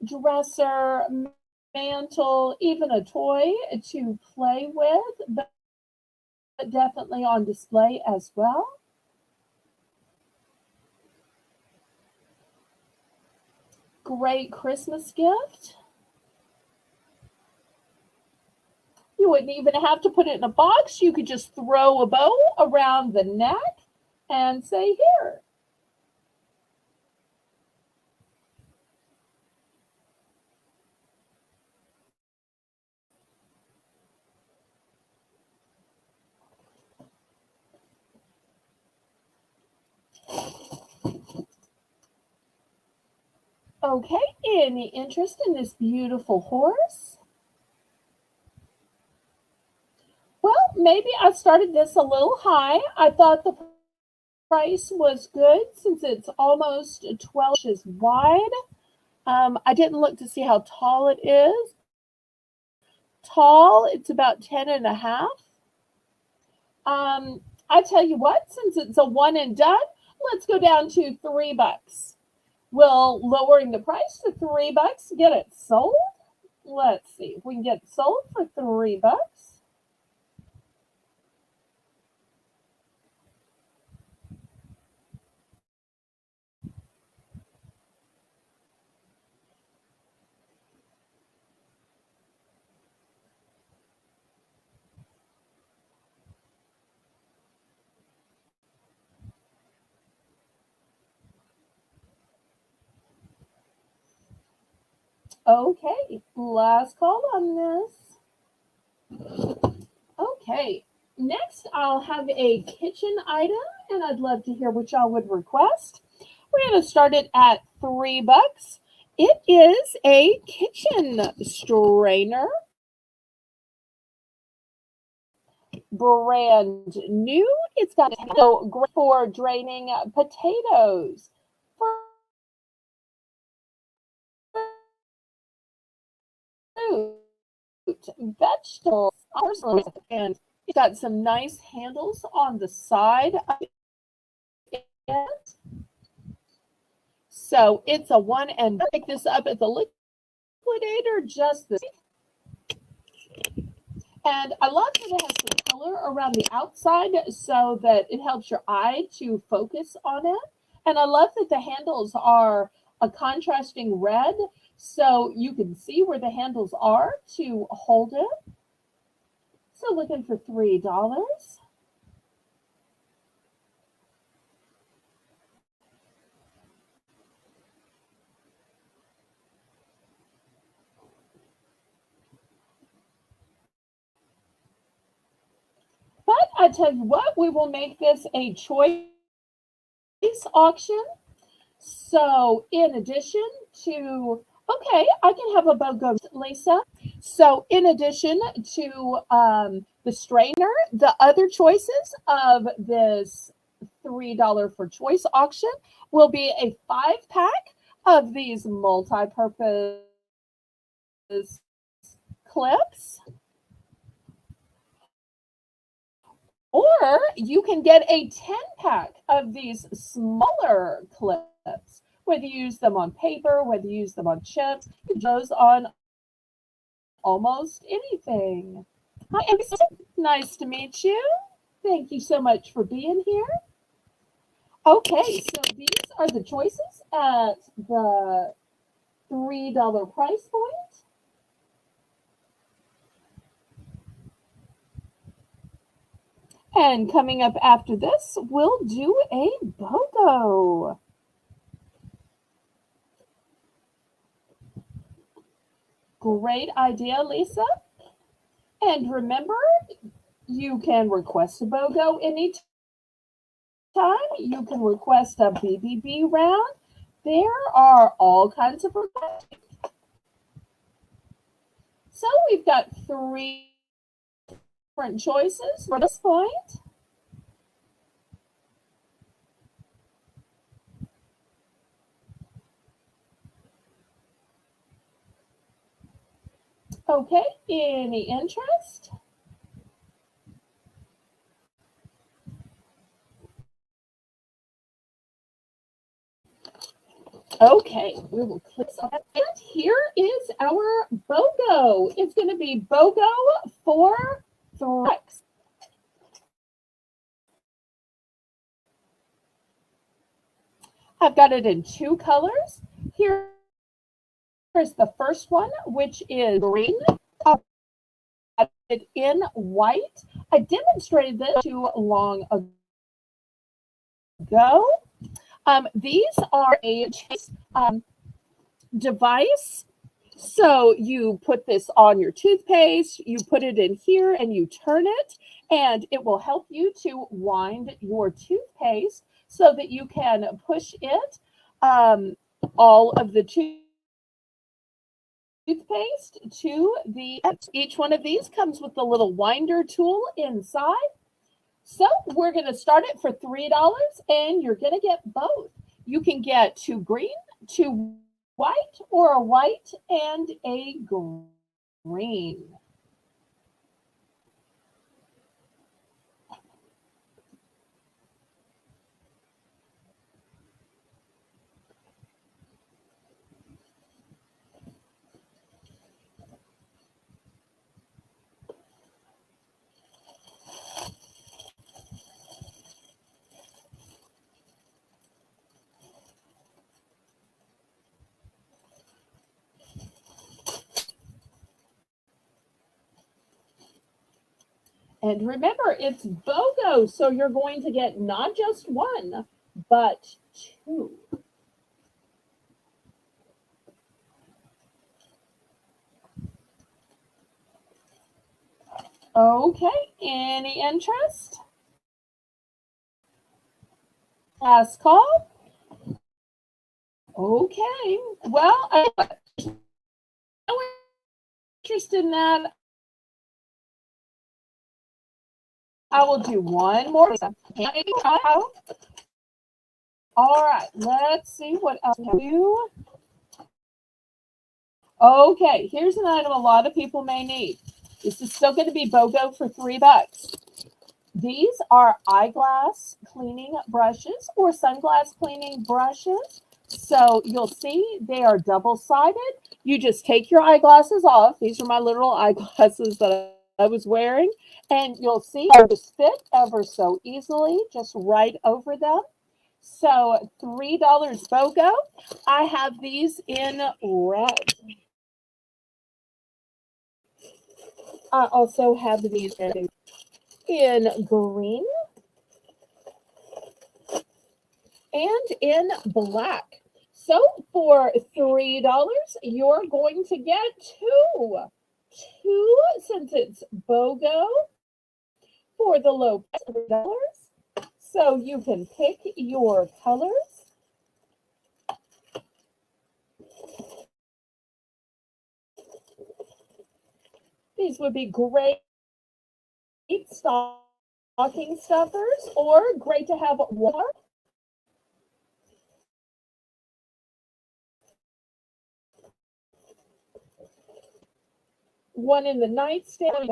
dresser, mantle, even a toy to play with, but definitely on display as well. Great Christmas gift. You wouldn't even have to put it in a box. You could just throw a bow around the neck and say, here. Okay, any interest in this beautiful horse? Well, maybe I started this a little high. I thought the price was good since it's almost 12 inches wide. I didn't look to see how tall it is. Tall, it's about 10 and a half. I tell you what, since it's a one and done, let's go down to $3. Will lowering the price to $3 get it sold? Let's see if we can get it sold for $3. Okay, last call on this. Okay, next I'll have a kitchen item, and I'd love to hear what y'all would request. We're going to start it at $3. It is a kitchen strainer, brand new. It's got a handle great for draining potatoes, fruit, vegetables, and it's got some nice handles on the side of it. So it's a one and pick this up at the liquidator just this. And I love that it has some color around the outside so that it helps your eye to focus on it. And I love that the handles are a contrasting red so you can see where the handles are to hold it. So looking for $3. But I tell you what, we will make this a choice auction. So in addition to, okay, I can have a BOGO, Lisa. So in addition to the strainer, the other choices of this $3 for choice auction will be a 5-pack of these multi-purpose clips, or you can get a 10-pack of these smaller clips, whether you use them on paper, whether you use them on chips, those on almost anything. Hi, Amy. Nice to meet you. Thank you so much for being here. Okay, so these are the choices at the $3 price point. And coming up after this, we'll do a BOGO. Great idea, Lisa. And remember, you can request a BOGO anytime. You can request a BBB round. There are all kinds of requests. So we've got 3 different choices for this point. Okay, any interest? Okay, we will click on that. And here is our BOGO. It's going to be BOGO for 3X. I've got it in two colors. Here's the first one, which is green. It in white. I demonstrated this too long ago. These are a device. So you put this on your toothpaste, you put it in here and you turn it, and it will help you to wind your toothpaste so that you can push it, all of the toothpaste to the end. Each one of these comes with the little winder tool inside. So we're going to start it for $3, and you're going to get both. You can get two green, two white, or a white and a green. And remember, it's BOGO, so you're going to get not just one, but two. Okay, any interest? Last call? Okay, well, I'm no interest in that. I will do one more. All right, let's see what else we can do. Okay, here's an item a lot of people may need. This is still going to be BOGO for $3. These are eyeglass cleaning brushes or sunglass cleaning brushes. So you'll see they are double-sided. You just take your eyeglasses off. These are my literal eyeglasses that I was wearing. And you'll see they just fit ever so easily, just right over them. So $3 BOGO. I have these in red. I also have these in green and in black. So for $3, you're going to get two since it's BOGO for the low price of $3. So you can pick your colors. These would be great stocking stuffers or great to have warm. One in the nightstand.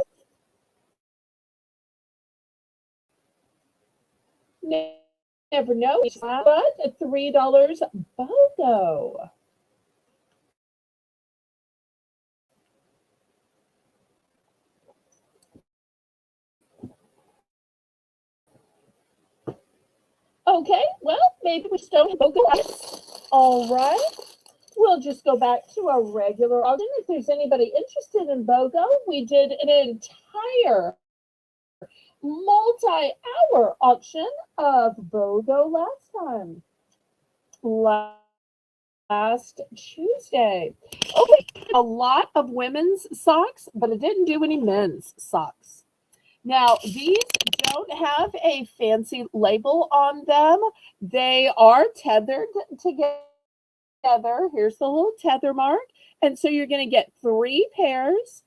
Never know, but $3 BOGO. Okay, well, maybe we still have BOGO. All right. We'll just go back to our regular auction. If there's anybody interested in BOGO, we did an entire multi-hour auction of BOGO last time. Last Tuesday. Okay, a lot of women's socks, but it didn't do any men's socks. Now, these don't have a fancy label on them. They are tethered together. Here's the little tether mark. And so you're going to get 3 pairs,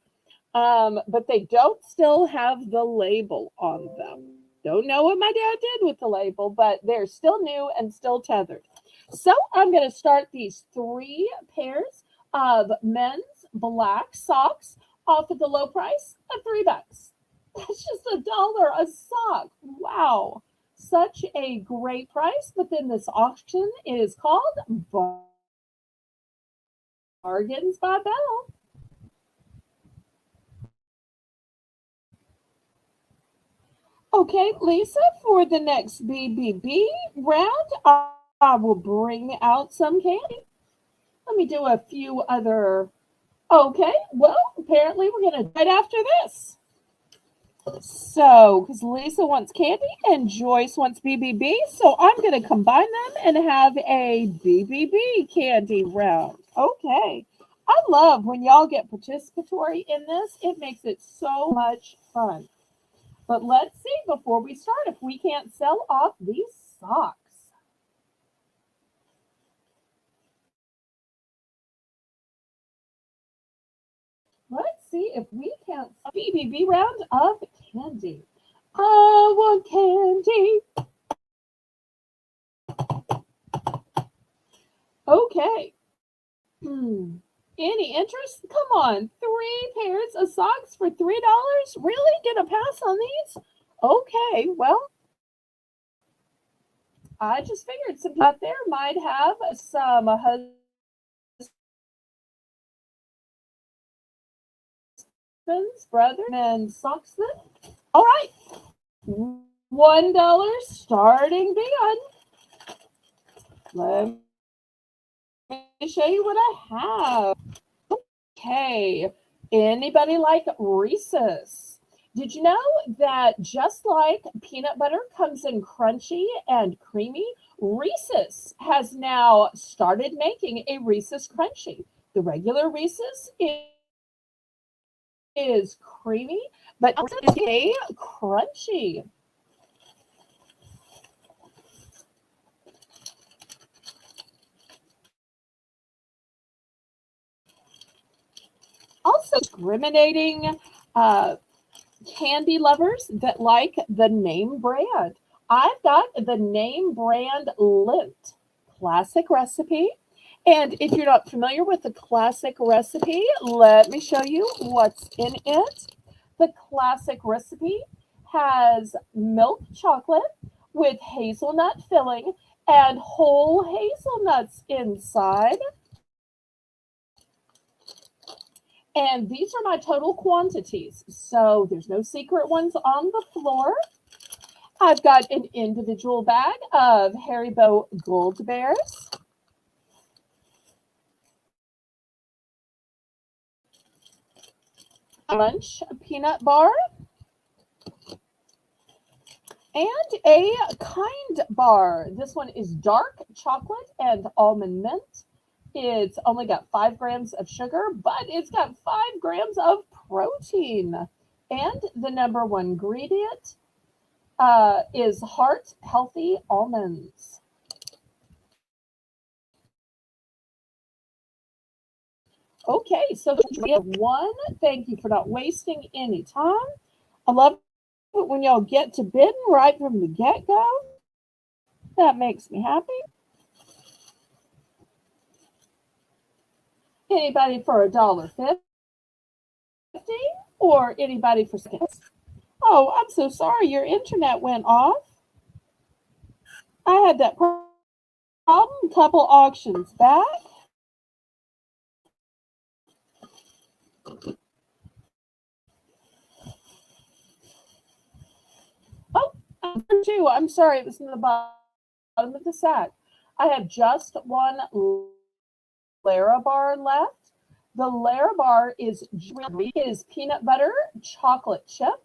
but they don't still have the label on them. Don't know what my dad did with the label, but they're still new and still tethered. So I'm going to start these 3 pairs of men's black socks off at the low price of $3. That's just $1 a sock. Wow. Such a great price. But then this auction is called Bargains by Belle. Okay, Lisa, for the next BBB round, I will bring out some candy. Let me do a few other. Okay, well, apparently we're going to right after this. So, because Lisa wants candy and Joyce wants BBB, so I'm going to combine them and have a BBB candy round. Okay. I love when y'all get participatory in this. It makes it so much fun. But let's see before we start if we can't sell off these socks. Let's see if we can't BBB round of candy. I want candy. Okay. Any interest? Come on, three pairs of socks for $3? Really? Gonna pass on these? Okay, well, I just figured some people out there might have some husbands, brothers, and socks then. All right, $1 starting bid. Let me show you what I have. Okay, anybody like Reese's? Did you know that just like peanut butter comes in crunchy and creamy, Reese's has now started making a Reese's Crunchy. The regular Reese's is creamy, but it's a crunchy. Also, discriminating uh, candy lovers that like the name brand. I've got the name brand Lint classic recipe. And if you're not familiar with the classic recipe, let me show you what's in it. The classic recipe has milk chocolate with hazelnut filling and whole hazelnuts inside. And these are my total quantities. So there's no secret ones on the floor. I've got an individual bag of Haribo Gold Bears. Lunch peanut bar. And a Kind bar. This one is dark chocolate and almond mint. It's only got 5 grams of sugar, but it's got 5 grams of protein. And the number one ingredient is heart healthy almonds. Okay, so we have one. Thank you for not wasting any time. I love it when y'all get to bidding right from the get go. That makes me happy. Anybody for $1.50 or anybody for seconds? Oh, I'm so sorry. Your internet went off. I had that problem. Couple auctions back. Oh, two. I'm sorry. It was in the bottom of the sack. I have just one Larabar left. The Larabar is peanut butter chocolate chip,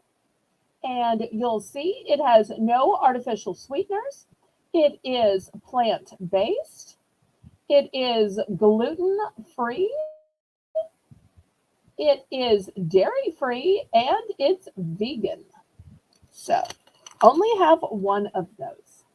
and you'll see it has no artificial sweeteners. It is plant based. It is gluten free. It is dairy free, and it's vegan. So, only have one of those.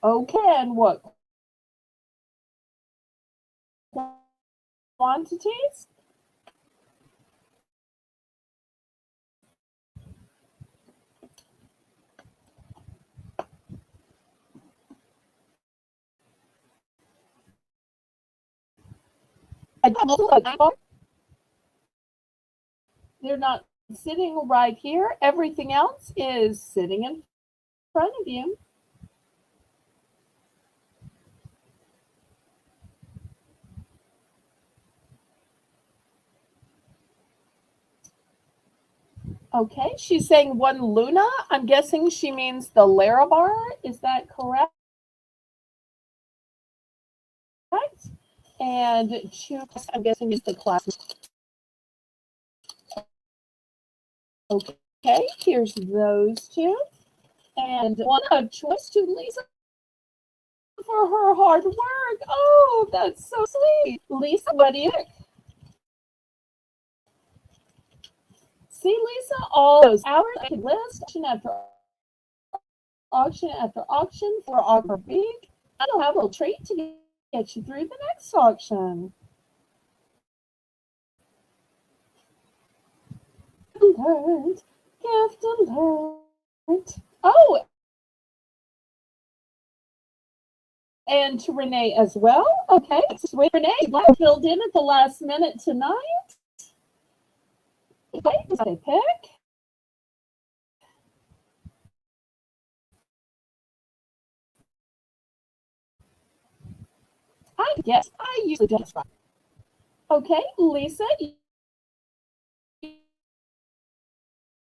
Okay, and what quantities? They're not sitting right here. Everything else is sitting in front of you. Okay, she's saying one Luna. I'm guessing she means the Larabar. Is that correct? And two, I'm guessing is the class. Okay, here's those two. And one of choice to Lisa for her hard work. Oh, that's so sweet. Lisa, what do you think? See, Lisa, all those hours I could list auction after auction for our week. I'll have a little treat to get you through the next auction. Alert, gift alert. Oh, and to Renee as well. Okay, sweet Renee, Black filled in at the last minute tonight. Okay, is that a pick? I guess I usually do this right. Okay, Lisa,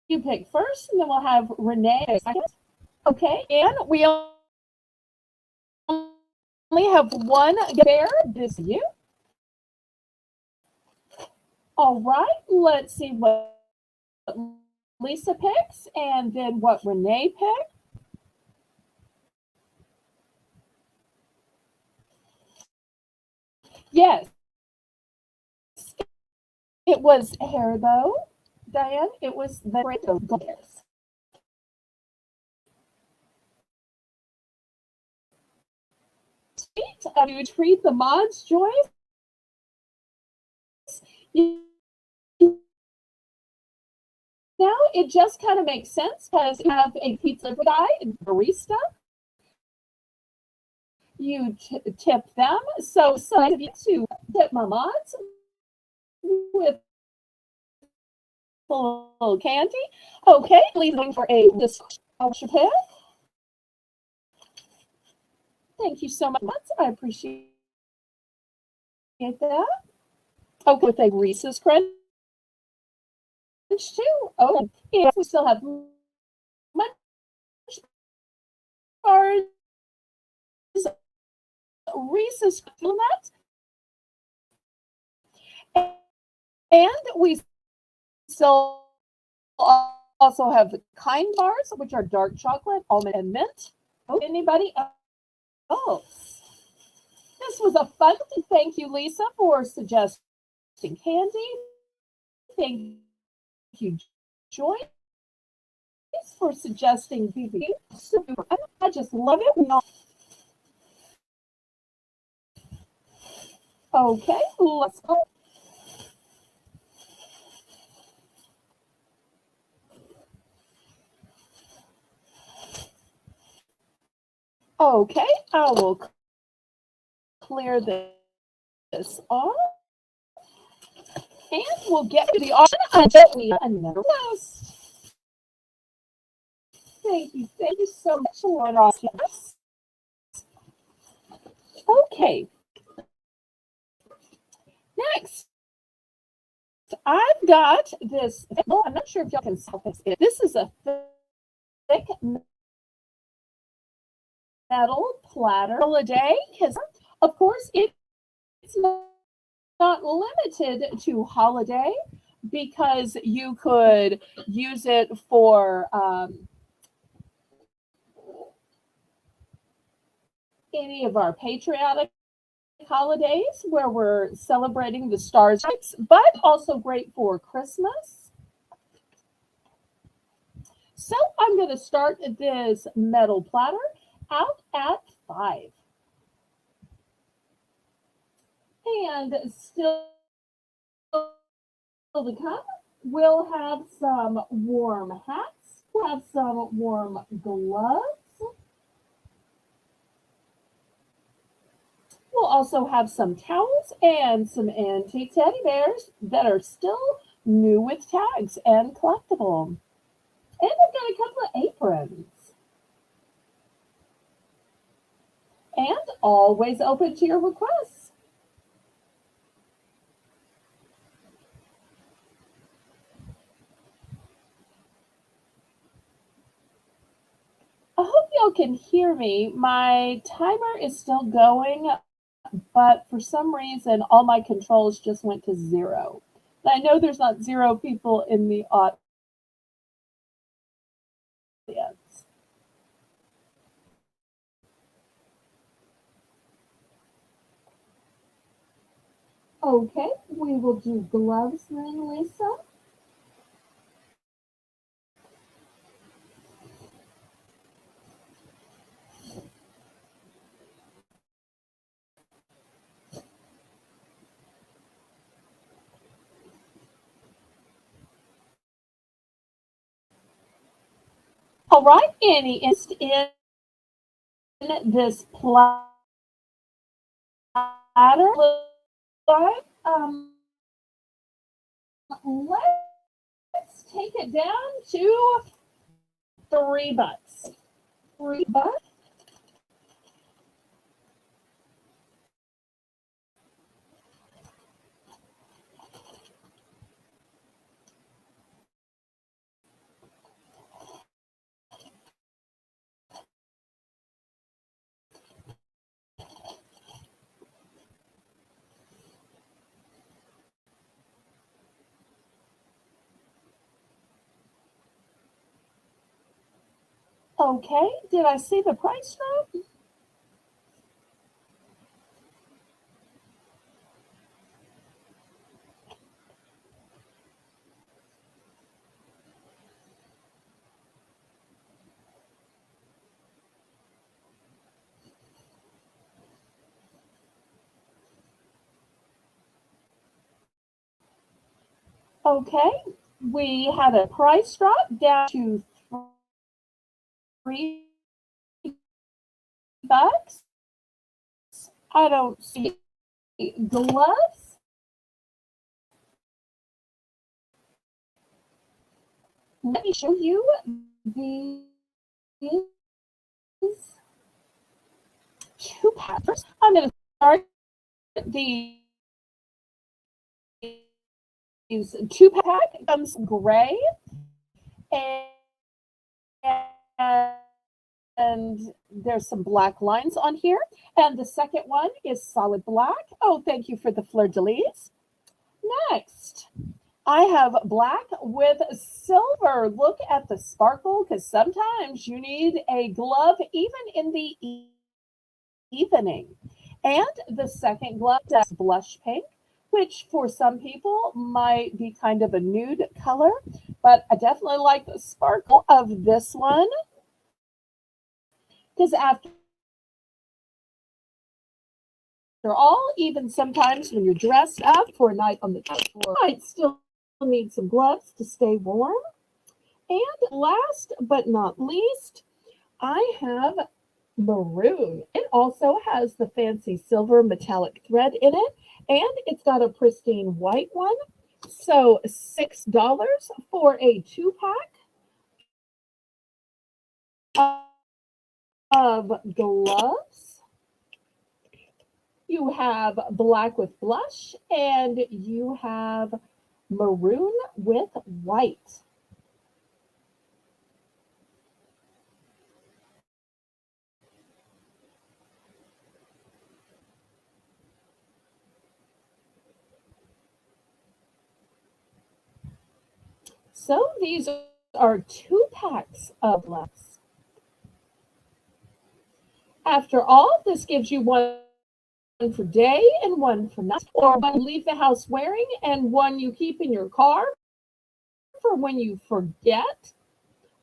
you pick first, and then we'll have Renee second. Okay, and we only have one bear. This is you. All right, let's see what Lisa picks and then what Renee picked. Yes, it was Haribo, Diane. It was the bears. You treat the mods, Joyce. You Now it just kind of makes sense because you have a pizza guy and barista. You tip them. So I you to tip my mods with a little candy. Okay, leaving for a this pay. Thank you so much. I appreciate that. Okay, with a Reese's Crunch too. Oh, yes, we still have much bars, Reese's Crunch, and we still also have the Kind bars, which are dark chocolate, almond, and mint. Oh, anybody else? This was a fun. Thank you, Lisa, for suggesting candy. Thank you, Joy, for suggesting BB. I just love it. Okay, let's go. Okay, I will clear this off. And we'll get to the auction. I don't need another list. Thank you so much, Laura. Okay, next, I've got this. Well, I'm not sure if y'all can see this. This is a thick metal platter holiday because, of course, it's not limited to holiday because you could use it for any of our patriotic holidays where we're celebrating the stars, but also great for Christmas. So I'm going to start this metal platter out at 5. And still to come, we'll have some warm hats, we'll have some warm gloves, we'll also have some towels and some antique teddy bears that are still new with tags and collectible. And I've got a couple of aprons. And always open to your requests. I hope y'all can hear me. My timer is still going, but for some reason, all my controls just went to 0. I know there's not 0 people in the audience. Okay, we will do gloves then, Lisa. All right, any interest in this platter? Let's take it down to $3. $3. Okay, did I see the price drop? Okay, we had a price drop down to $3. I don't see gloves. Let me show you these 2-pack. First, I'm going to start these 2-pack. Comes gray and there's some black lines on here. And the second one is solid black. Oh, thank you for the fleur-de-lis. Next, I have black with silver. Look at the sparkle, because sometimes you need a glove even in the evening. And the second glove is blush pink, which for some people might be kind of a nude color, but I definitely like the sparkle of this one, because after all, even sometimes when you're dressed up for a night on the top floor, you might still need some gloves to stay warm. And last but not least, I have maroon. It also has the fancy silver metallic thread in it, and it's got a pristine white one. So $6 for a 2-pack of gloves. You have black with blush, and you have maroon with white. So these are 2-packs of gloves. After all, this gives you one for day and one for night, or one you leave the house wearing and one you keep in your car for when you forget,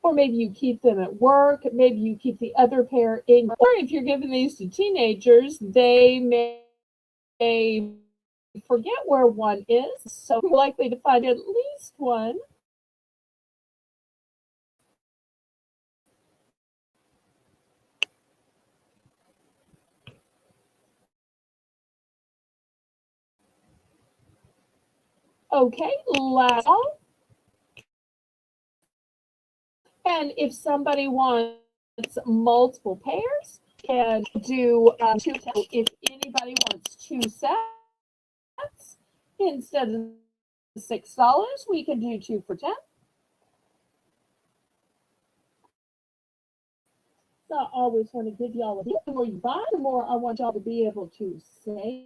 Or maybe you keep them at work. Maybe you keep the other pair in. Or if you're giving these to teenagers, they may forget where one is. So you're likely to find at least one. Okay, last call. And if somebody wants multiple pairs, can do two. If anybody wants two sets instead of $6, we can do two for 10. So I always want to give y'all a deal. The more you buy, the more I want y'all to be able to save.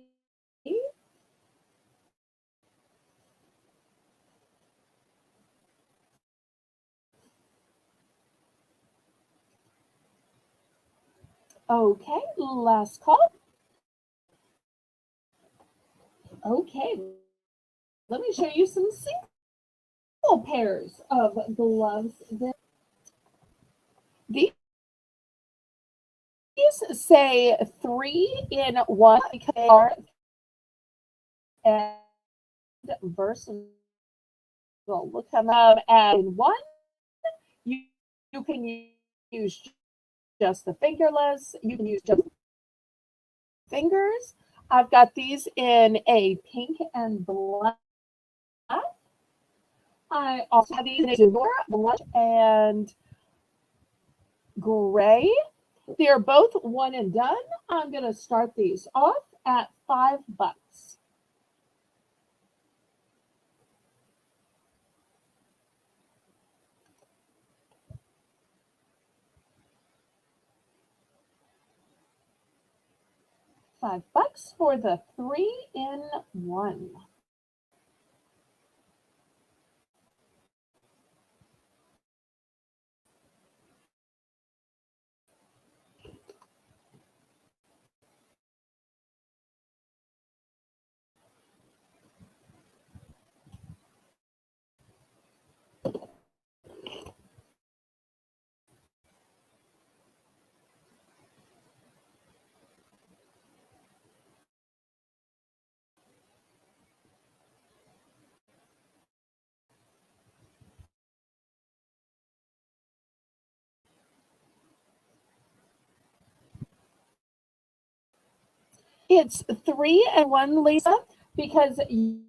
Okay, last call. Okay, let me show you some single pairs of gloves. These say 3-in-1 because they are and versatile. Look at them. And in one, you, you can use just the fingerless. You can use just fingers. I've got these in a pink and black. I also have these in a silver, black, and gray. They're both one and done. I'm going to start these off at $5. $5 for the 3-in-1. It's 3-in-1, Lisa, because you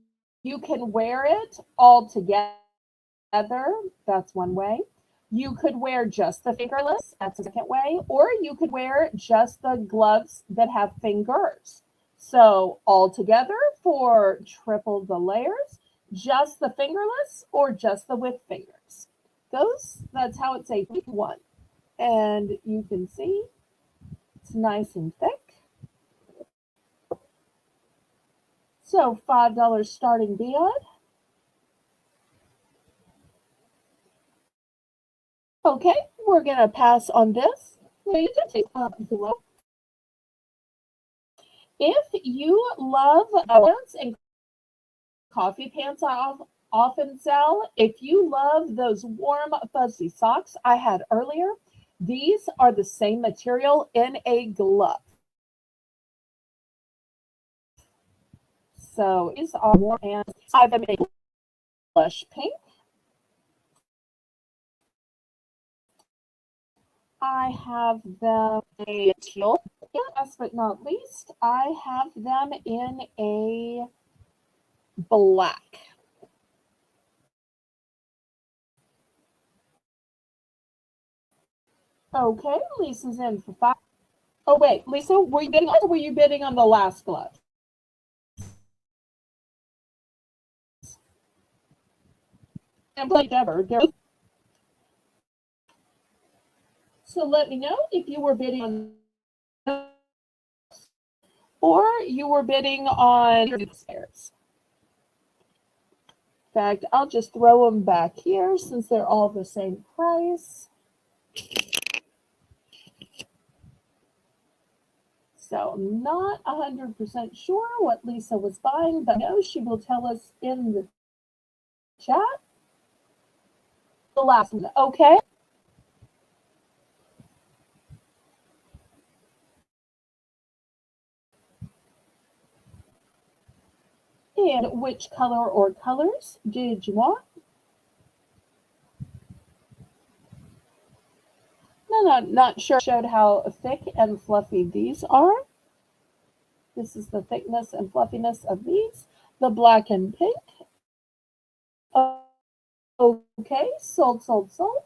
can wear it all together. That's one way. You could wear just the fingerless. That's the second way. Or you could wear just the gloves that have fingers. So all together for triple the layers, just the fingerless or just the with fingers. That's how it's a one. And you can see it's nice and thick. So $5 starting bid. Okay, we're going to pass on this. If you love pants and coffee pants, I often sell. If you love those warm, fuzzy socks I had earlier, these are the same material in a glove. So these are warm pants. I have them in a blush pink. I have them in a teal. Last but not least, I have them in a black. Okay, Lisa's in for $5. Oh wait, Lisa, were you bidding or were you bidding on the last glove? And play ever. So let me know if you were bidding on or you were bidding on spares. In fact, I'll just throw them back here since they're all the same price. So I'm not 100% sure what Lisa was buying, but I know she will tell us in the chat. The last one, okay? And which color or colors did you want? No, not sure. Showed how thick and fluffy these are. This is the thickness and fluffiness of these. The black and pink. Okay, sold, sold, sold.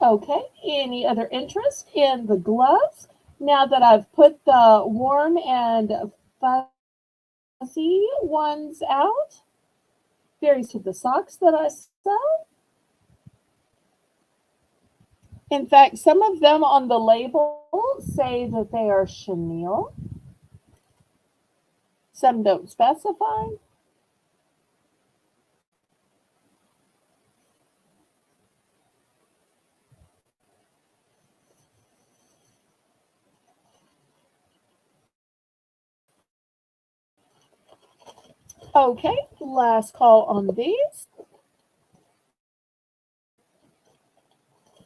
Okay, any other interest in the gloves? Now that I've put the warm and fuzzy ones out, varies to the socks that I sell. In fact, some of them on the label say that they are chenille. Some don't specify. Okay, last call on these.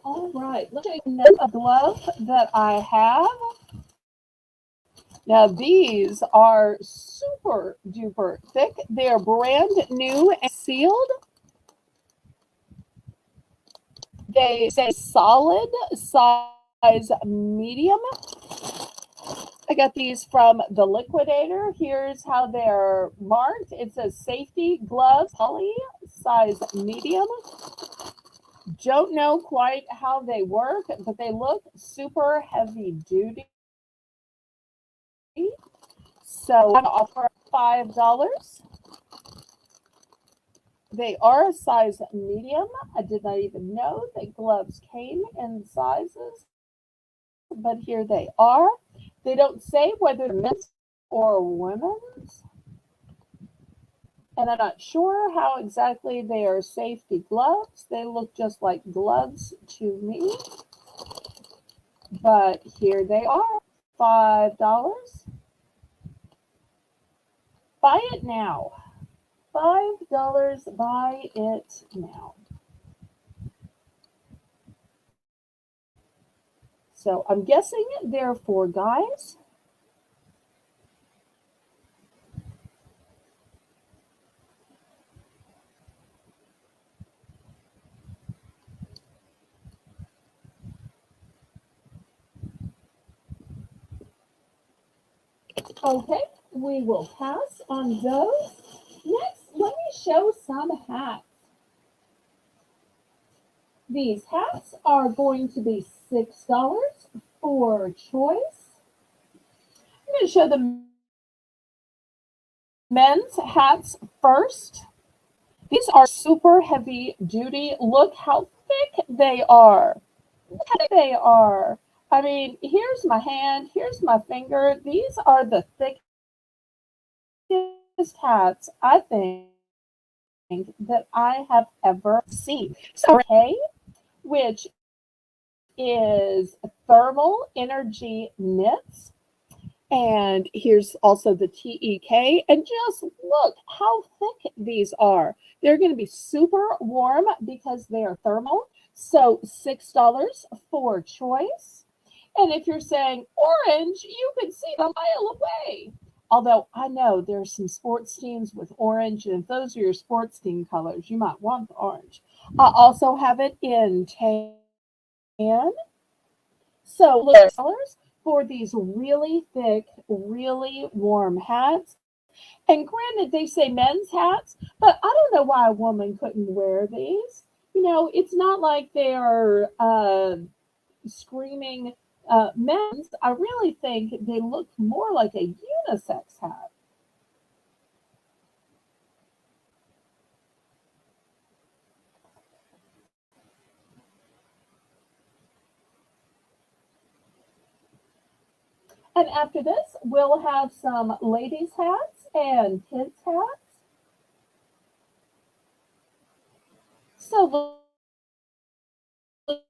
All right, let's take a glove that I have. Now these are super duper thick. They're brand new and sealed. They say solid size medium. I got these from the liquidator. Here's how they're marked. It says safety gloves, poly, size medium. Don't know quite how they work, but they look super heavy duty. So I'm offer $5. They are a size medium. I did not even know that gloves came in sizes, but here they are. They don't say whether they're men's or women's, and I'm not sure how exactly they are safety gloves. They look just like gloves to me, but here they are, $5. Buy it now. $5, buy it now. So I'm guessing they're for guys. Okay, we will pass on those. Next, let me show some hats. These hats are going to be $6 for choice. I'm going to show the men's hats first. These are super heavy duty. Look how thick they are. Look how thick they are. I mean, here's my hand, here's my finger. These are the thickest hats I think that I have ever seen. So, okay, which is thermal energy knits. And here's also the TEK. And just look how thick these are. They're going to be super warm because they are thermal. So $6 for choice. And if you're saying orange, you can see them a mile away. Although I know there's some sports teams with orange, and if those are your sports team colors, you might want the orange. I also have it in tan. So look, colors for these really thick, really warm hats. And granted, they say men's hats, but I don't know why a woman couldn't wear these. You know, it's not like they are screaming men's. I really think they look more like a unisex hat. And after this, we'll have some ladies' hats and kids' hats. So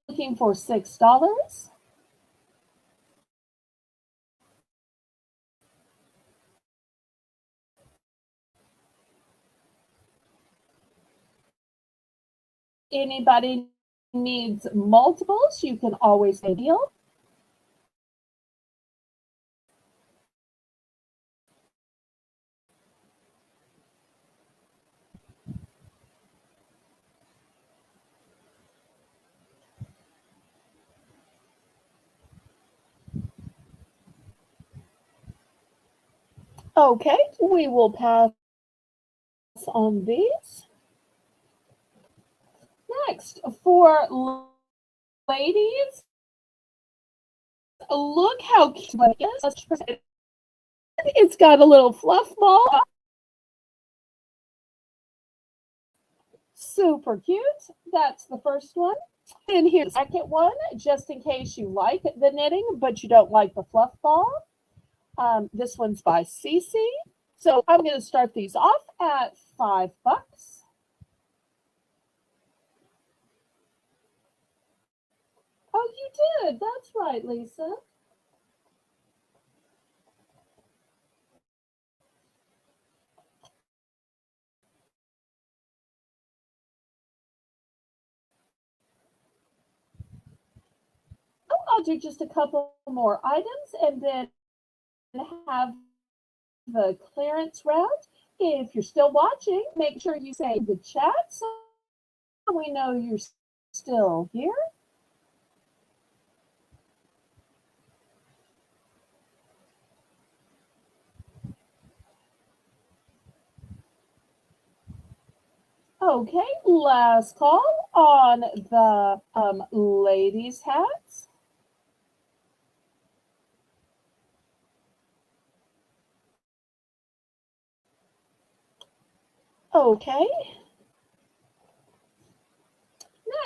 looking for $6. Anybody needs multiples, you can always say deal. Okay, we will pass on these. Next, for ladies, look how cute it is. It's got a little fluff ball. Super cute. That's the first one. And here's the second one, just in case you like the knitting, but you don't like the fluff ball. This one's by Cece. So I'm going to start these off at $5. Oh, you did. That's right, Lisa. Oh, I'll do just a couple more items and then have the clearance round. If you're still watching, make sure you say the chat so we know you're still here. Okay, last call on the ladies' hats. Okay.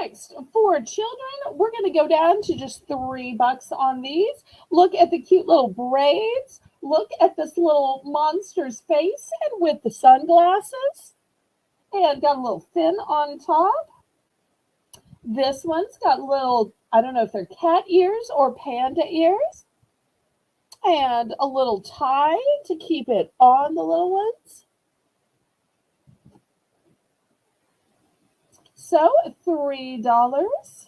Next, for children, we're going to go down to just $3 on these. Look at the cute little braids. Look at this little monster's face and with the sunglasses. And got a little fin on top. This one's got little, I don't know if they're cat ears or panda ears. And a little tie to keep it on the little ones. So $3.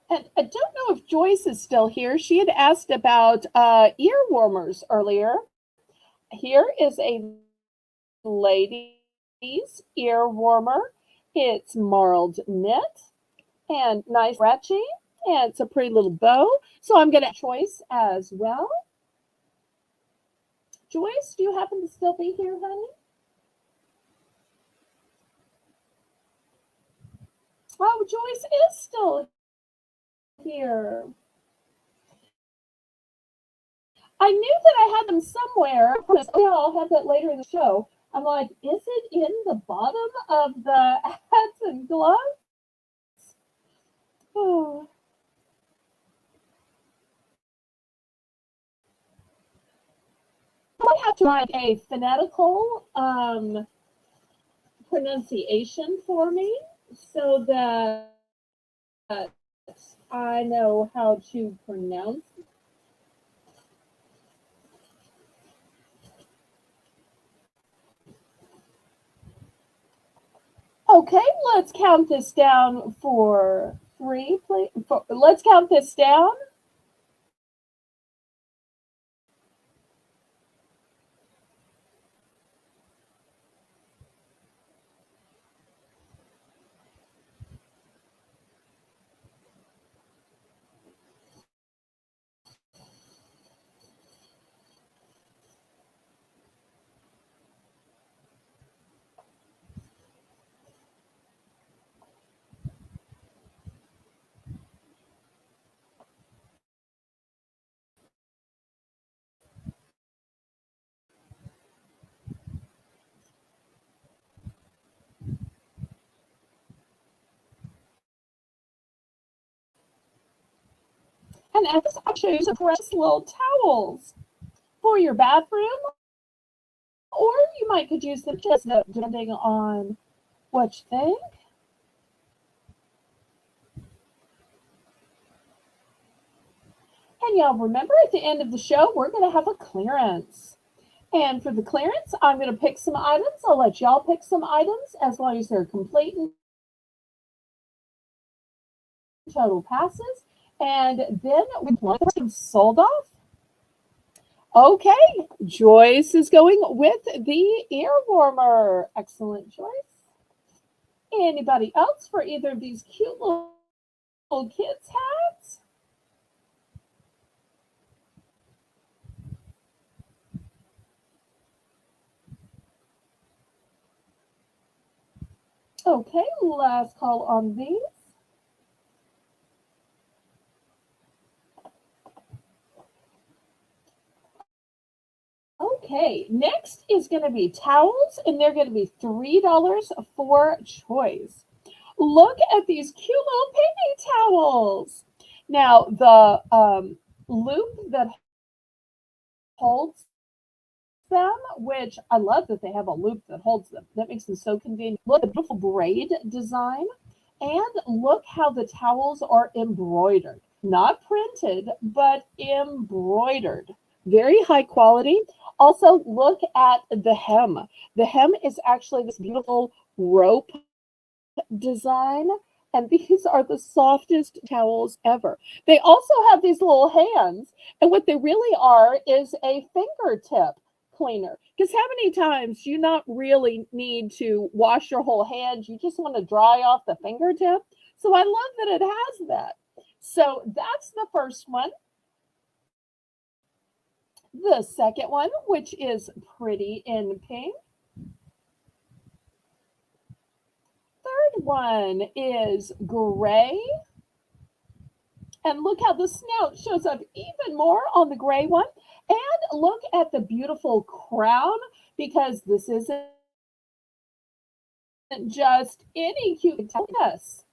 And I don't know if Joyce is still here. She had asked about ear warmers earlier. Here is a ladies' ear warmer. It's marled knit and nice stretchy. And it's a pretty little bow. So I'm going to choice as well. Joyce, do you happen to still be here, honey? Oh, Joyce is still here. I knew that I had them somewhere. Oh, I'll have that later in the show. I'm like, is it in the bottom of the hats and gloves? Oh. I have to write a phonetical pronunciation for me so that I know how to pronounce. Okay, let's count this down for three, please. Let's count this down. And as I'll show you some precious little towels for your bathroom, or you might could use them just depending on what you think. And y'all remember at the end of the show, we're going to have a clearance. And for the clearance, I'm going to pick some items. I'll let y'all pick some items as long as they're complete and total passes. And then we want them sold off. Okay, Joyce is going with the ear warmer. Excellent choice. Anybody else for either of these cute little kids' hats? Okay, last call on these. Okay, next is going to be towels, and they're going to be $3 for choice. Look at these cute little piggy towels. Now, the loop that holds them, which I love that they have a loop that holds them. That makes them so convenient. Look at the beautiful braid design, and look how the towels are embroidered. Not printed, but embroidered. Very high quality. Also, look at the hem. The hem is actually this beautiful rope design, and these are the softest towels ever. They also have these little hands, and what they really are is a fingertip cleaner. Because how many times do you not really need to wash your whole hand? You just want to dry off the fingertip. So I love that it has that. So that's the first one. The second one, which is pretty in pink. Third one is gray. And look how the snout shows up even more on the gray one. And look at the beautiful crown, because this isn't just any cute princess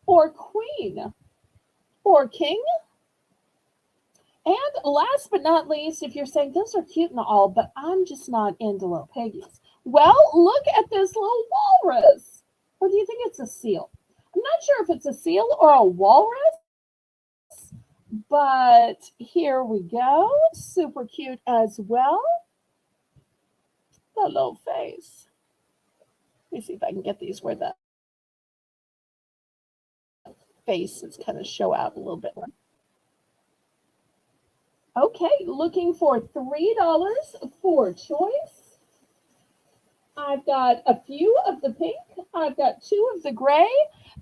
or queen or king. And last but not least, if you're saying those are cute and all, but I'm just not into little piggies. Well, look at this little walrus. Or do you think it's a seal? I'm not sure if it's a seal or a walrus, but here we go. Super cute as well. The little face. Let me see if I can get these where the faces kind of show out a little bit more. Okay, looking for $3 for choice. I've got a few of the pink. I've got two of the gray.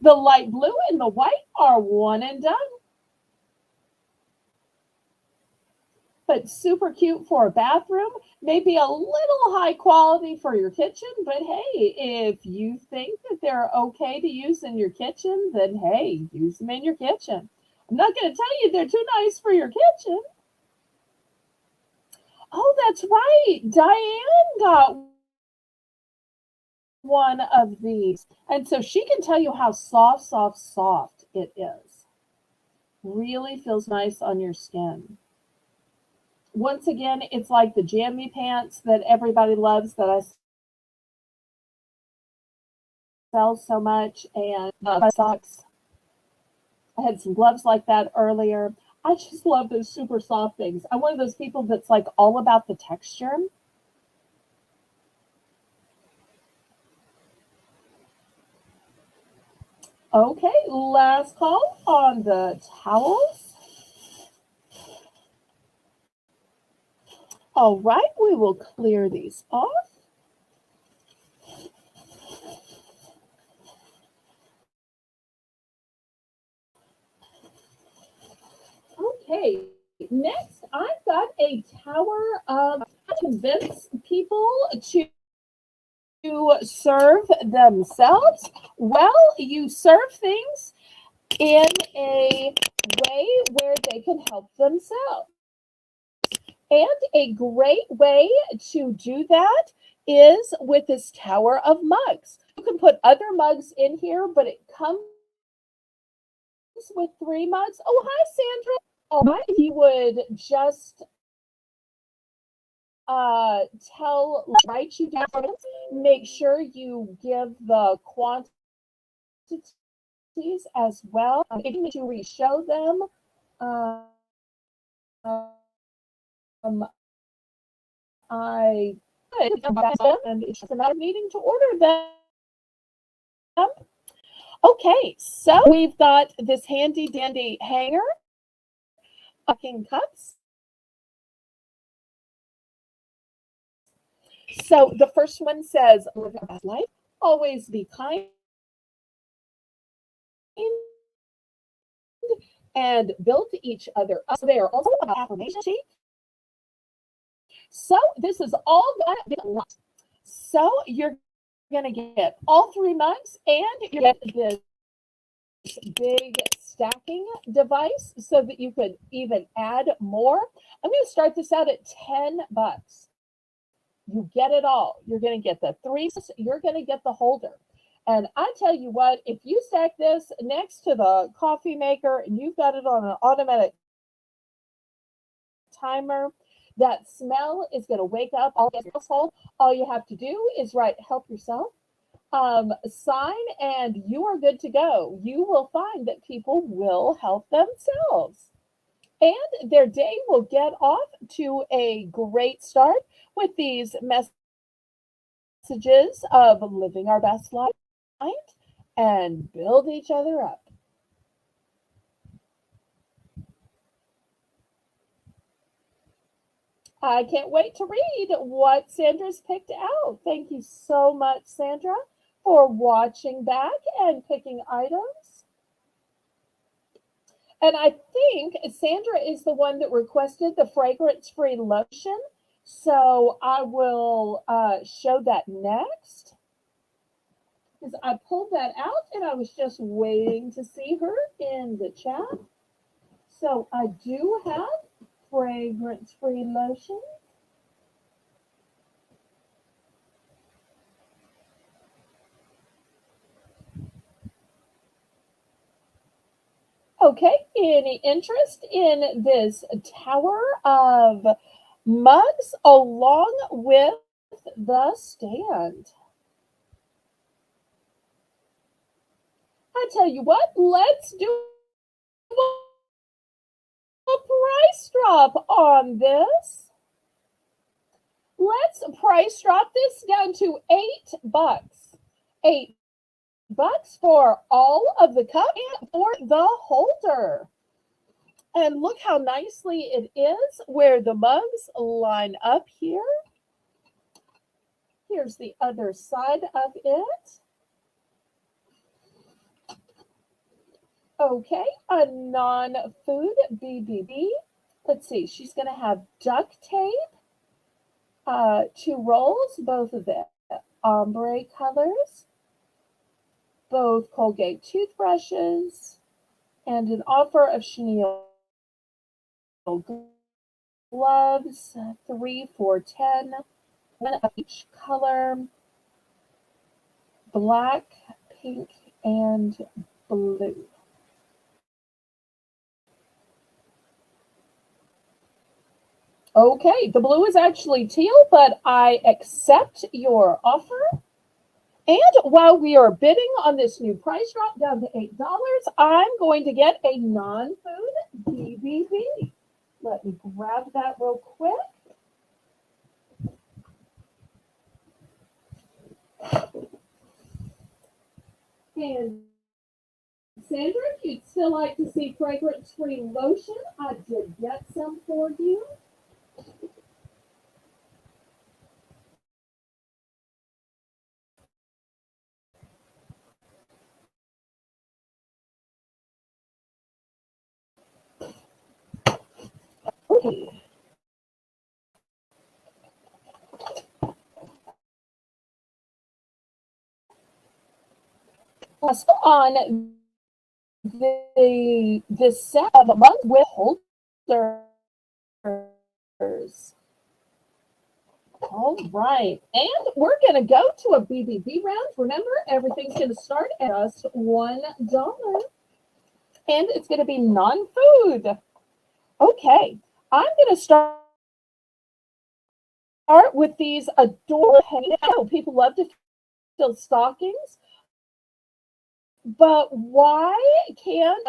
The light blue and the white are one and done. But super cute for a bathroom. Maybe a little high quality for your kitchen, but hey, if you think that they're okay to use in your kitchen, then hey, use them in your kitchen. I'm not going to tell you they're too nice for your kitchen. Oh, that's right. Diane got one of these. And so she can tell you how soft, soft, soft it is. Really feels nice on your skin. Once again, it's like the jammy pants that everybody loves that I sell so much, and socks. I had some gloves like that earlier. I just love those super soft things. I'm one of those people that's like all about the texture. Okay, last call on the towels. All right, we will clear these off. Okay, next I've got a tower of convince people to serve themselves. Well, you serve things in a way where they can help themselves. And a great way to do that is with this tower of mugs. You can put other mugs in here, but it comes with three mugs. Oh, hi, Sandra. All right, if you would just write you down, make sure you give the quantities as well. If you need to re-show them, um, I could, and it's just a matter of needing to order them. Okay, so we've got this handy dandy hanger, cups, So the first one says, live your best life, always be kind, and build each other up. So they are also about affirmation. So this is all gonna be a lot. So you're gonna get all 3 mugs, and you get this big stacking device so that you could even add more. I'm going to start this out at $10. You get it all. You're going to get the 3, you're going to get the holder. And I tell you what, if you stack this next to the coffee maker and you've got it on an automatic timer, that smell is going to wake up all the household. All you have to do is write help yourself, sign, and you are good to go. You will find that people will help themselves. And their day will get off to a great start with these messages of living our best life and build each other up. I can't wait to read what Sandra's picked out. Thank you so much, Sandra, for watching back and picking items. And I think Sandra is the one that requested the fragrance-free lotion. So I will show that next. Because I pulled that out and I was just waiting to see her in the chat. So I do have fragrance-free lotion. Okay, any interest in this tower of mugs along with the stand? I tell you what, let's do a price drop on this. Let's price drop this down to $8. $8 for all of the cup and for the holder. And look how nicely it is where the mugs line up here. Here's the other side of it. Okay, a non-food BBB. Let's see, she's going to have duct tape, 2 rolls, both of the ombre colors, both Colgate toothbrushes, and an offer of chenille gloves, 3 for $10, 1 of each color, black, pink, and blue. Okay, the blue is actually teal, but I accept your offer. And while we are bidding on this new price drop down to $8, I'm going to get a non-food BBB. Let me grab that real quick. And Sandra, if you'd still like to see fragrance-free lotion, I did get some for you. Okay. Also on this set of mugs with holders. All right, and we're going to go to a BBB round. Remember, everything's going to start at just $1, and it's going to be non-food. Okay, I'm going to start with these adorable. I know people love to fill stockings, but why can't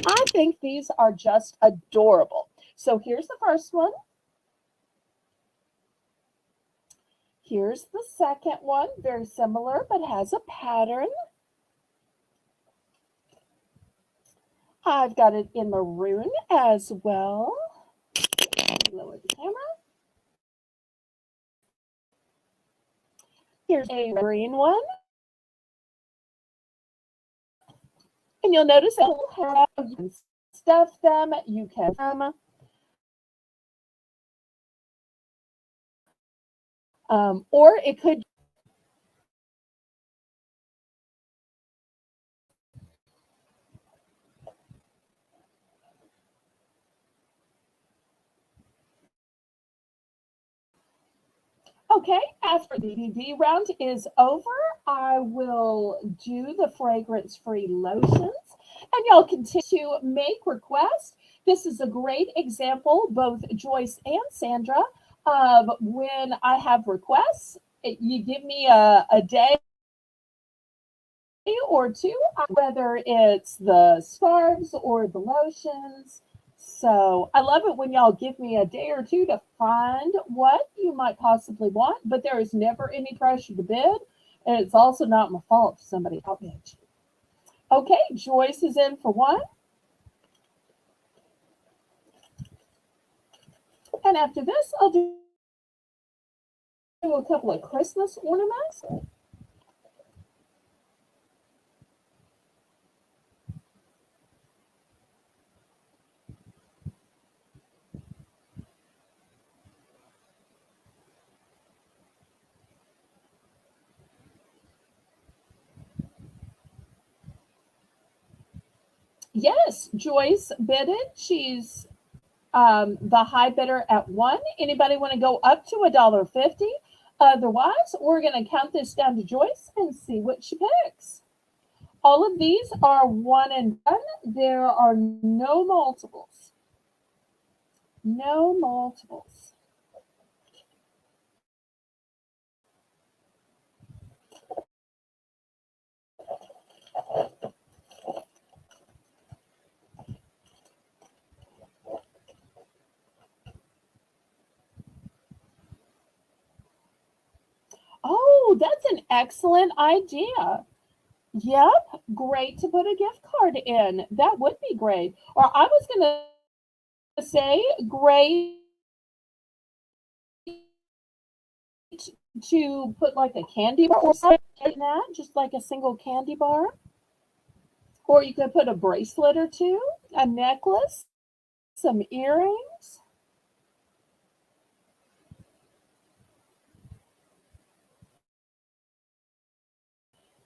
I think these are just adorable? So here's the first one. Here's the second one, very similar, but has a pattern. I've got it in maroon as well. Lower the camera. Here's a green one. And you'll notice that you can stuff them, you can or it could. Okay, after the BB round is over, I will do the fragrance-free lotions, and y'all continue to make requests. This is a great example, both Joyce and Sandra, of when I have requests. You give me a day or two, whether it's the scarves or the lotions. So I love it when y'all give me a day or two to find what you might possibly want, but there is never any pressure to bid. And it's also not my fault if somebody outbids you. Okay, Joyce is in for one. And after this, I'll do a couple of Christmas ornaments. Yes, Joyce bidded. She's the high bidder at one. Anybody want to go up to $1.50? Otherwise, we're going to count this down to Joyce and see what she picks. All of these are one and done. There are no multiples. No multiples. Oh, that's an excellent idea. Yep, great to put a gift card in. That would be great. Or I was going to say, great to put like a candy bar or something like that, just like a single candy bar. Or you could put a bracelet or two, a necklace, some earrings.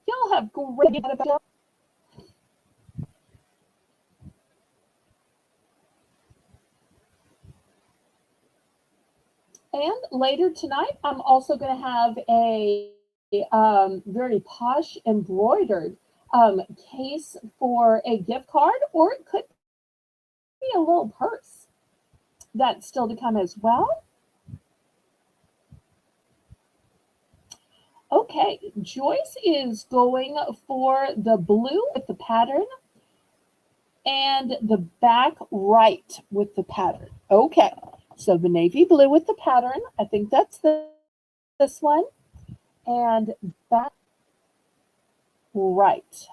You'll have great. And later tonight, I'm also going to have a very posh embroidered case for a gift card, or it could be a little purse. That's still to come as well. Okay, Joyce is going for the blue with the pattern and the back right with the pattern. Okay, so the navy blue with the pattern, I think that's this one, and back right.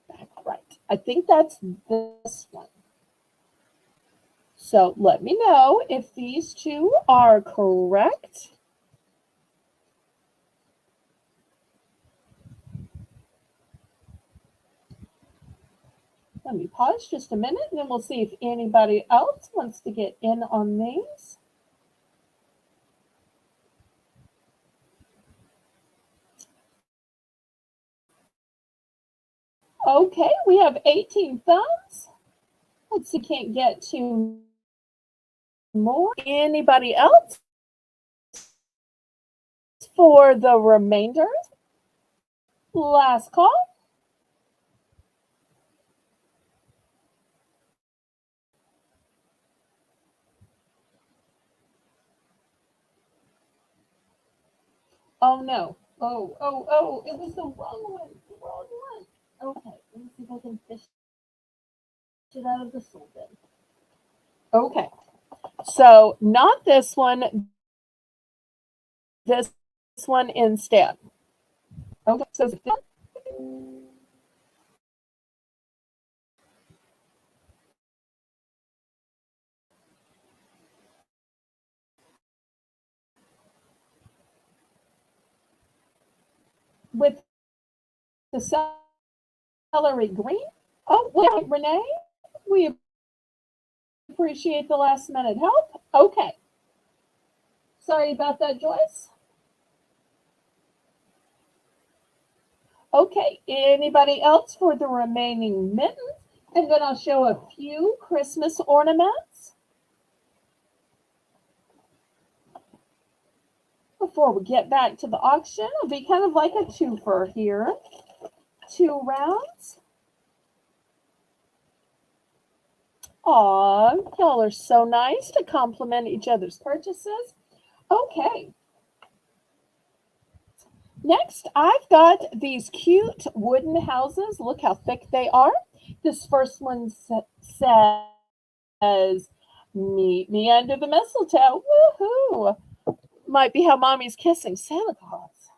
Back right. I think that's this one. So let me know if these two are correct. Let me pause just a minute and then we'll see if anybody else wants to get in on these. Okay, we have 18 thumbs. Let's see, can't get two more. Anybody else for the remainder? Last call. Oh no. Oh, it was the wrong one. The wrong one. Okay, let me see if I can fish it out of the soul bin. Okay, so not this one, this one instead. Okay, so the celery green. Oh, wait, Renee, we appreciate the last minute help. Okay. Sorry about that, Joyce. Okay, anybody else for the remaining mittens? And then I'll show a few Christmas ornaments before we get back to the auction. It'll be kind of like a twofer here. 2 rounds. Aw, y'all are so nice to compliment each other's purchases. Okay. Next, I've got these cute wooden houses. Look how thick they are. This first one says, "Meet me under the mistletoe." Woohoo! Might be how mommy's kissing Santa Claus.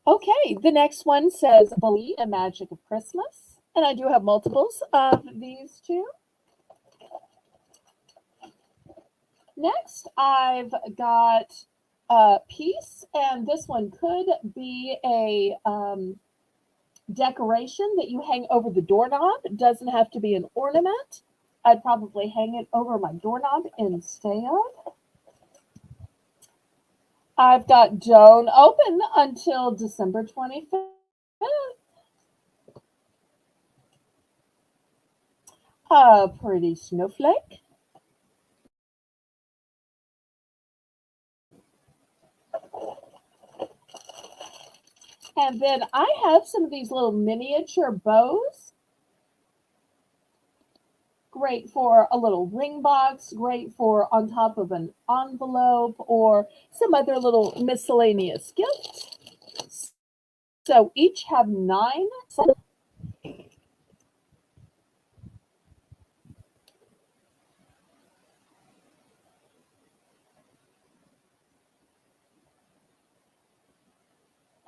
Okay, the next one says, "Believe in the magic of Christmas." And I do have multiples of these two. Next, I've got Peace, and this one could be a decoration that you hang over the doorknob. It doesn't have to be an ornament. I'd probably hang it over my doorknob instead. I've got Don't Open until December 25th. A pretty snowflake. And then I have some of these little miniature bows. Great for a little ring box, great for on top of an envelope or some other little miscellaneous gift. So each have 9.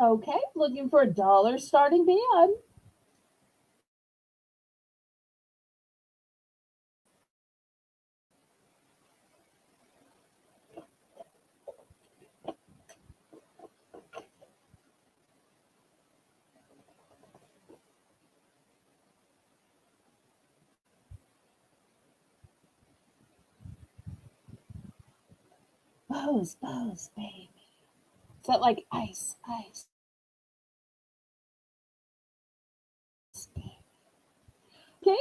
Okay, looking for a dollar starting bid. Bows, bows, baby. Is that like ice, ice? Okay.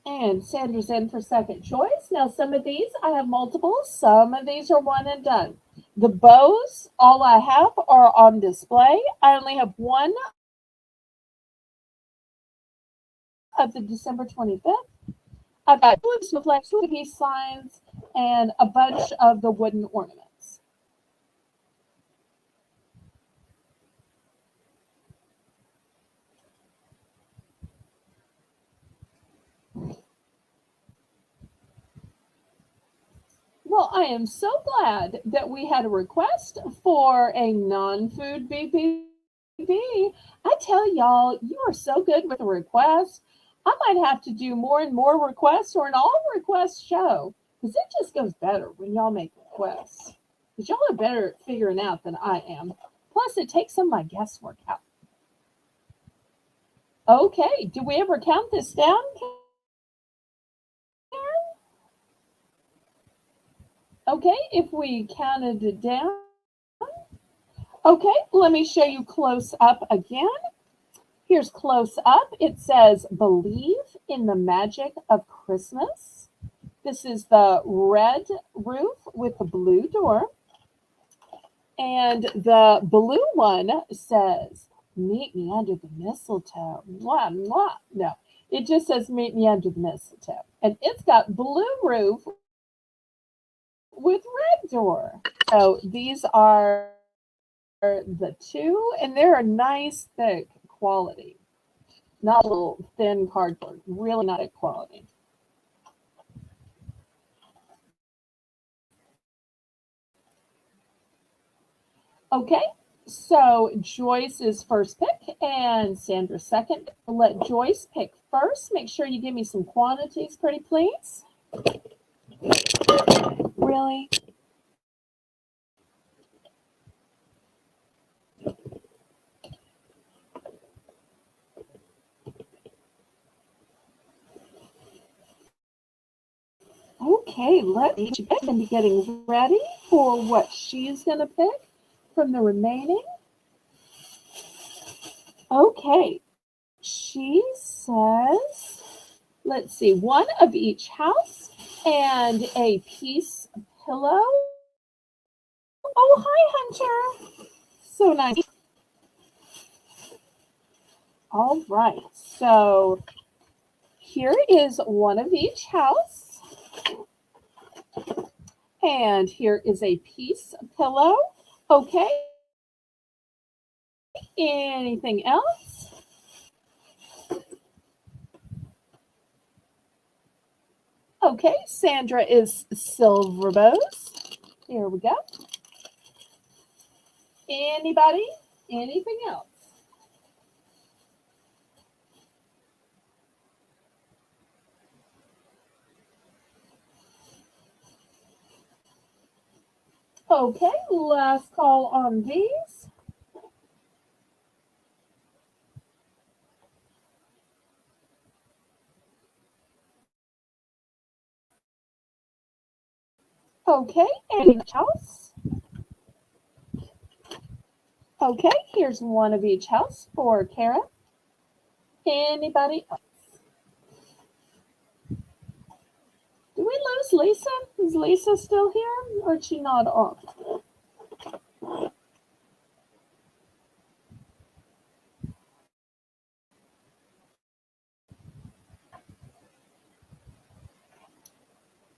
And Sandra's in for second choice. Now, some of these I have multiples. Some of these are one and done. The bows, all I have are on display. I only have one of the December 25th. I've got blue snowflakes, peace signs, and a bunch of the wooden ornaments. Well, I am so glad that we had a request for a non-food BPB. I tell y'all, you are so good with the requests. I might have to do more and more requests or an all request show because it just goes better when y'all make requests. Because y'all are better at figuring out than I am. Plus, it takes some of my guesswork out. Okay, do we ever count this down, Karen? Okay, if we counted it down. Okay, let me show you close up again. Here's close up. It says, "Believe in the magic of Christmas." This is the red roof with the blue door. And the blue one says, "Meet me under the mistletoe." Mwah, mwah. No, it just says, "Meet me under the mistletoe." And it's got blue roof with red door. So these are the two, and they're a nice thick quality. Not a little thin cardboard. Really not a quality. Okay, So Joyce is first pick and Sandra second. Let Joyce pick first. Make sure you give me some quantities, pretty please. Really? Okay, let each pick and be getting ready for what she's going to pick from the remaining. Okay, she says, let's see, one of each house and a piece of pillow. Oh, hi, Hunter. So nice. All right, so here is one of each house. And here is a piece of pillow. Okay. Anything else? Okay, Sandra is silver bows. Here we go. Anybody? Anything else? Okay, last call on these. Okay, and each house. Okay, here's one of each house for Kara. Anybody else? Did we lose Lisa? Is Lisa still here or is she not on?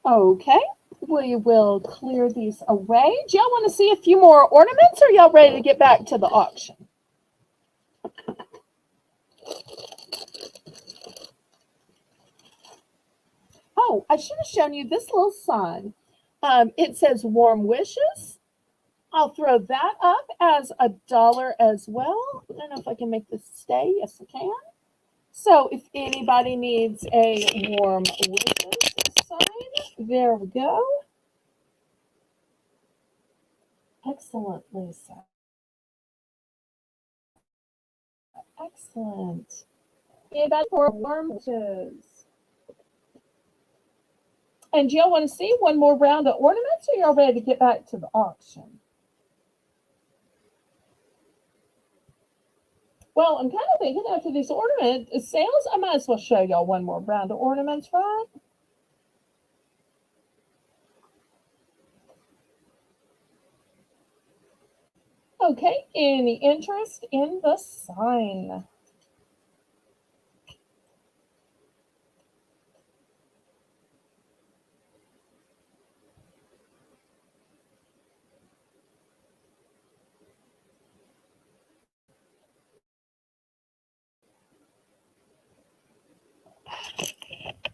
Okay, we will clear these away. Do y'all want to see a few more ornaments or y'all ready to get back to the auction? Oh, I should have shown you this little sign. It says warm wishes. I'll throw that up as $1 as well. I don't know if I can make this stay. Yes, I can. So if anybody needs a warm wishes sign, there we go. Excellent, Lisa. Excellent. Anybody for warm wishes? And do y'all want to see one more round of ornaments or y'all ready to get back to the auction? Well, I'm kind of thinking after these ornament sales, I might as well show y'all one more round of ornaments, right? Okay, any interest in the sign?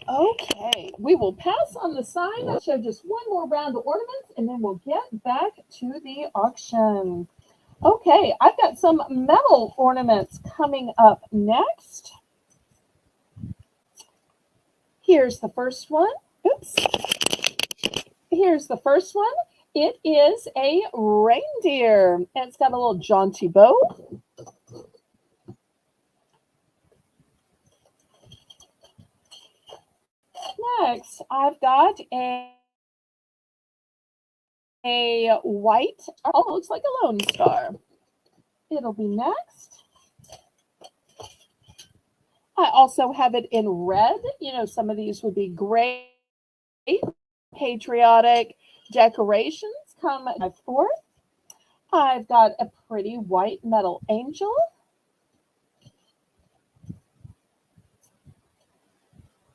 Okay, we will pass on the sign. I'll show just one more round of ornaments and then we'll get back to the auction. Okay, I've got some metal ornaments coming up next. Here's the first one. Oops. Here's the first one. It is a reindeer. And it's got a little jaunty bow. Next, I've got a white, oh, looks like a Lone Star. It'll be next. I also have it in red. You know, some of these would be great patriotic decorations come forth. I've got a pretty white metal angel.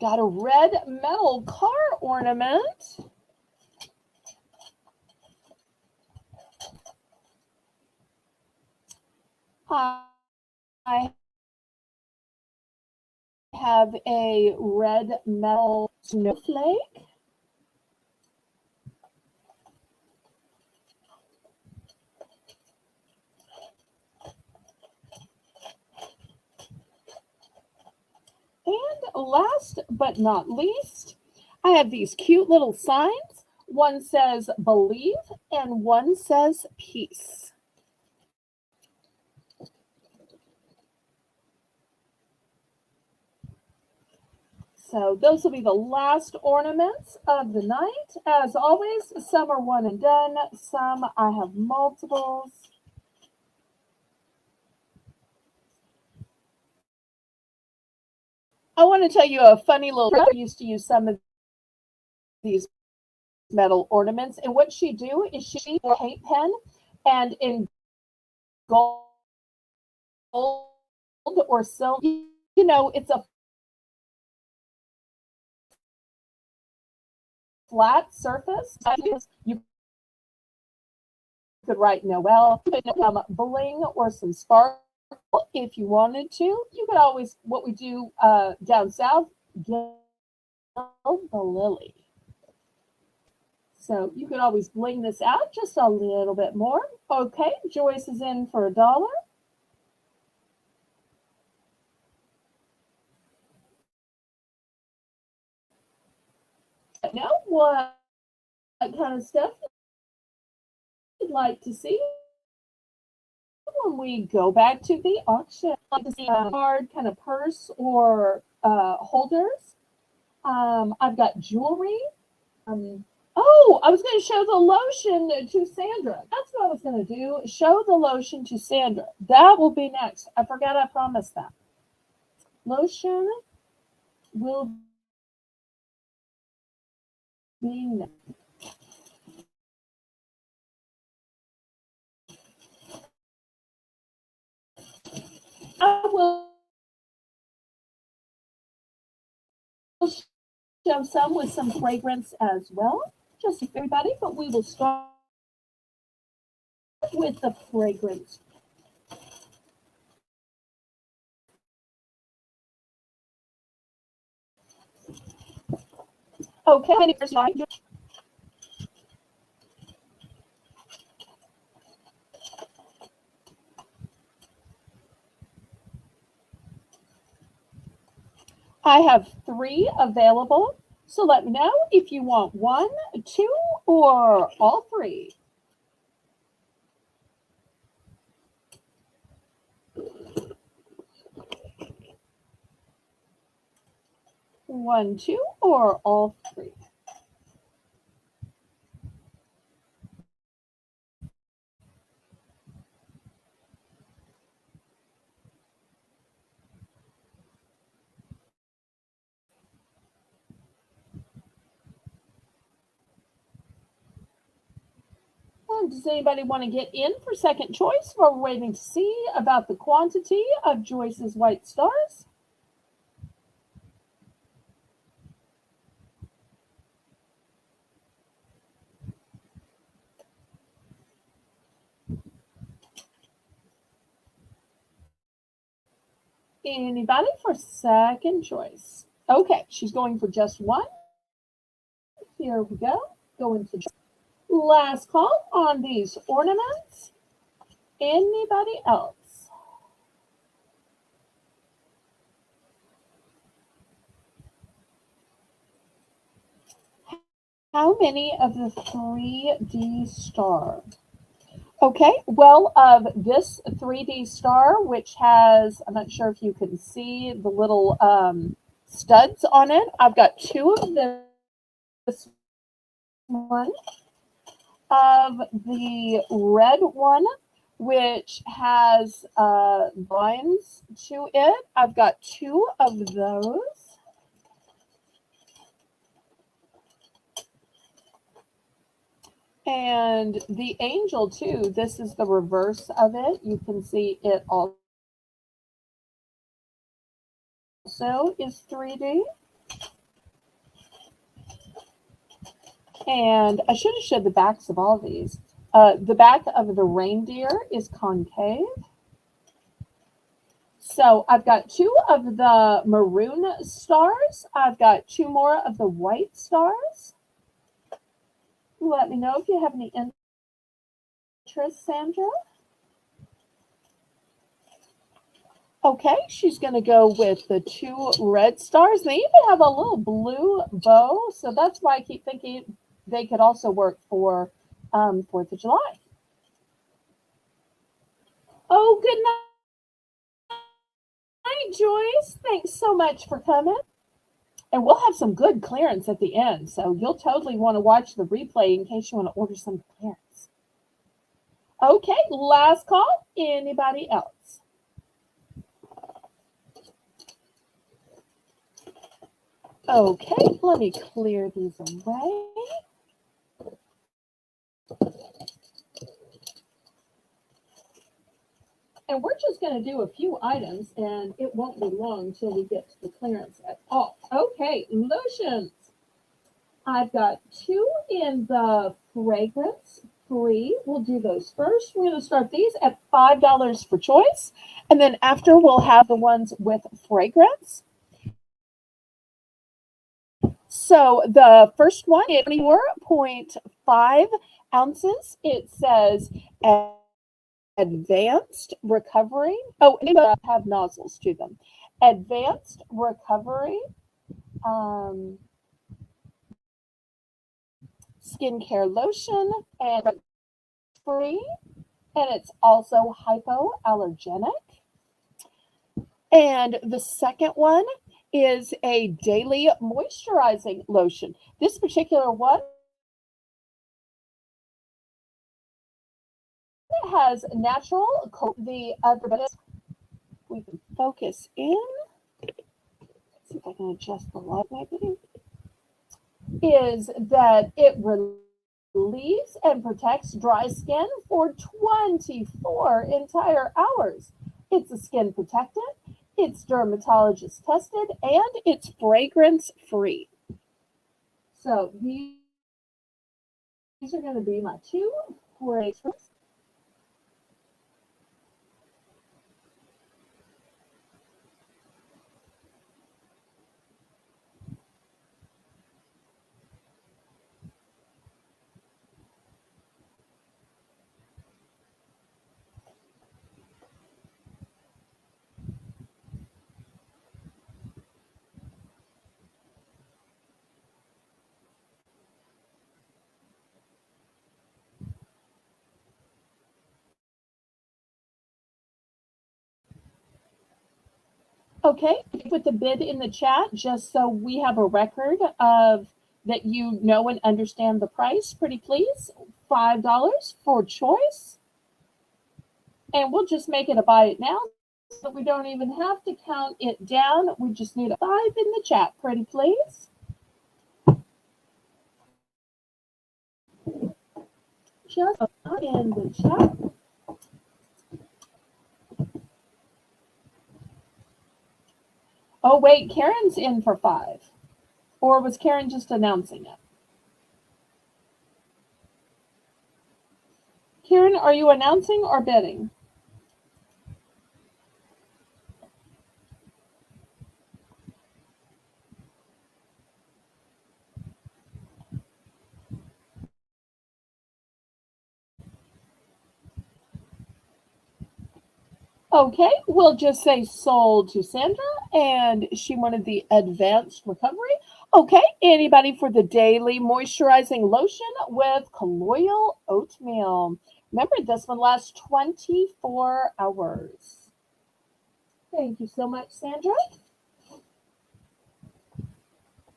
Got a red metal car ornament. I have a red metal snowflake. last but not least, I have these cute little signs. One says believe and one says peace. So those will be the last ornaments of the night. As always, some are one and done, some I have multiples. I want to tell you a funny little trick. I used to use some of these metal ornaments, and what she do is she a paint pen and in gold or silver, it's a flat surface. You could write Noel, some bling or some sparkle if you wanted to. You could always, what we do down south, gild the lily. So you could always bling this out just a little bit more. Okay, Joyce is in for $1. Now, what kind of stuff you'd like to see when we go back to the auction? Like to see a card kind of purse or holders. I've got jewelry. Oh, I was going to show the lotion to Sandra. That's what I was going to do. Show the lotion to Sandra. That will be next. I forgot I promised that. Lotion will be next. I will show some with some fragrance as well, just for everybody, but we will start with the fragrance. Okay, I have 3 available, so let me know if you want 1, 2, or all 3. One, 2, or all 3. Does anybody want to get in for second choice while we're waiting to see about the quantity of Joyce's white stars? Anybody for second choice? Okay, she's going for just 1. Here we go. Going to last call on these ornaments. Anybody else? How many of the 3D star? Okay, well, of this 3D star, which has, I'm not sure if you can see the little studs on it, I've got 2 of this one. Of the red one, which has lines to it, I've got 2 of those. And the angel, too, this is the reverse of it. You can see it also is 3D. And I should have showed the backs of all these. The back of the reindeer is concave. So I've got 2 of the maroon stars. I've got 2 more of the white stars. Let me know if you have any interest, Sandra. Okay, she's going to go with the two red stars. They even have a little blue bow, so that's why I keep thinking they could also work for 4th of July. Oh, good night, Joyce. Thanks so much for coming. And we'll have some good clearance at the end, so you'll totally want to watch the replay in case you want to order some clearance. Okay, last call. Anybody else? Okay, let me clear these away. And we're just going to do a few items, and it won't be long until we get to the clearance at all. Okay, lotions. I've got two in the fragrance free. We'll do those first. We're going to start these at $5 for choice. And then after, we'll have the ones with fragrance. So the first one is 24.5 ounces. It says advanced recovery. Oh, and they have nozzles to them. Advanced recovery skincare lotion, and free, and it's also hypoallergenic. And the second one is a daily moisturizing lotion. This particular one has natural, the other, we can focus in. Let's see if I can adjust the light maybe. Is that it relieves and protects dry skin for 24 entire hours. It's a skin protectant, it's dermatologist tested, and it's fragrance free. So these are going to be my two fragrances. Okay, put the bid in the chat just so we have a record of that you know and understand the price. Pretty please, $5 for choice. And we'll just make it a buy it now so we don't even have to count it down. We just need a 5 in the chat. Pretty please. Just a 5 in the chat. Oh, wait, Karen's in for 5. Or was Karen just announcing it? Karen, are you announcing or bidding? Okay, we'll just say sold to Sandra, and she wanted the advanced recovery. Okay, anybody for the daily moisturizing lotion with colloidal oatmeal? Remember, this one lasts 24 hours. Thank you so much, Sandra.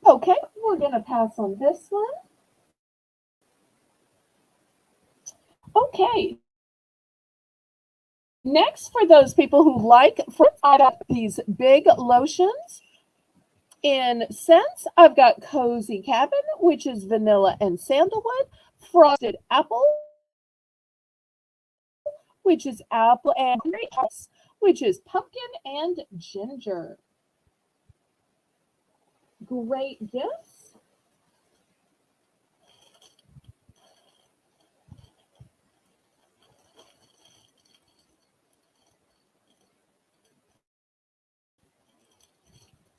Okay, we're going to pass on this one. Okay. Next, for those people who like fruits, I got these big lotions. In scents, I've got Cozy Cabin, which is vanilla and sandalwood. Frosted Apple, which is apple and berry, which is pumpkin and ginger. Great gifts.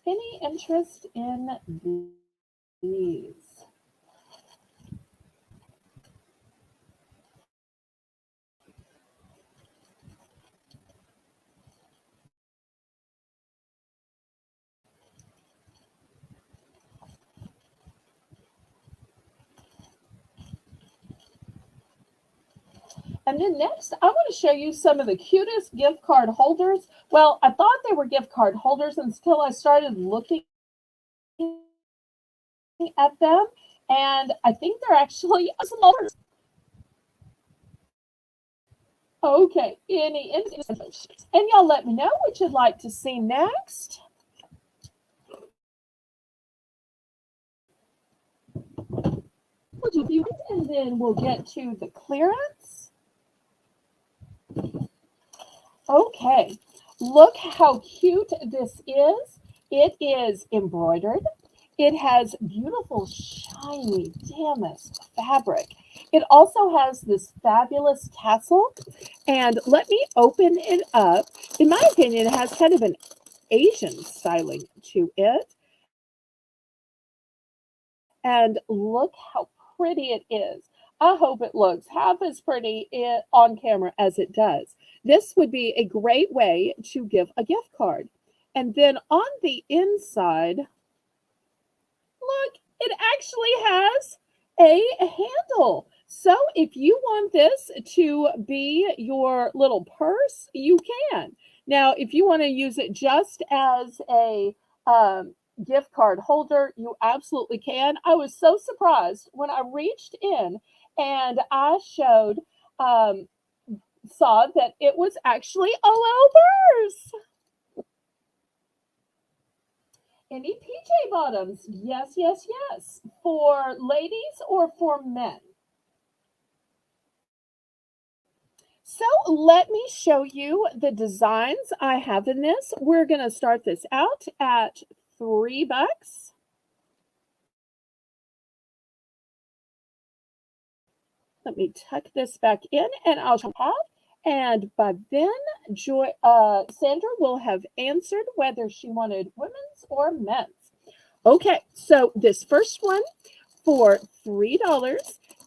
Any interest in these? And then next, I want to show you some of the cutest gift card holders. Well, I thought they were gift card holders until I started looking at them. And I think they're actually some holders. Okay, and y'all let me know what you'd like to see next. And then we'll get to the clearance. Okay, look how cute this is. It is embroidered. It has beautiful, shiny damask fabric. It also has this fabulous tassel. And let me open it up. In my opinion, it has kind of an Asian styling to it. And look how pretty it is. I hope it looks half as pretty on camera as it does. This would be a great way to give a gift card. And then on the inside, look, it actually has a handle. So if you want this to be your little purse, you can. Now, if you want to use it just as a gift card holder, you absolutely can. I was so surprised when I reached in and I saw that it was actually a little purse. Any PJ bottoms? Yes, yes, yes. For ladies or for men? So let me show you the designs I have in this. We're going to start this out at $3. Let me tuck this back in and I'll have. And by then, Sandra will have answered whether she wanted women's or men's. Okay, so this first one for $3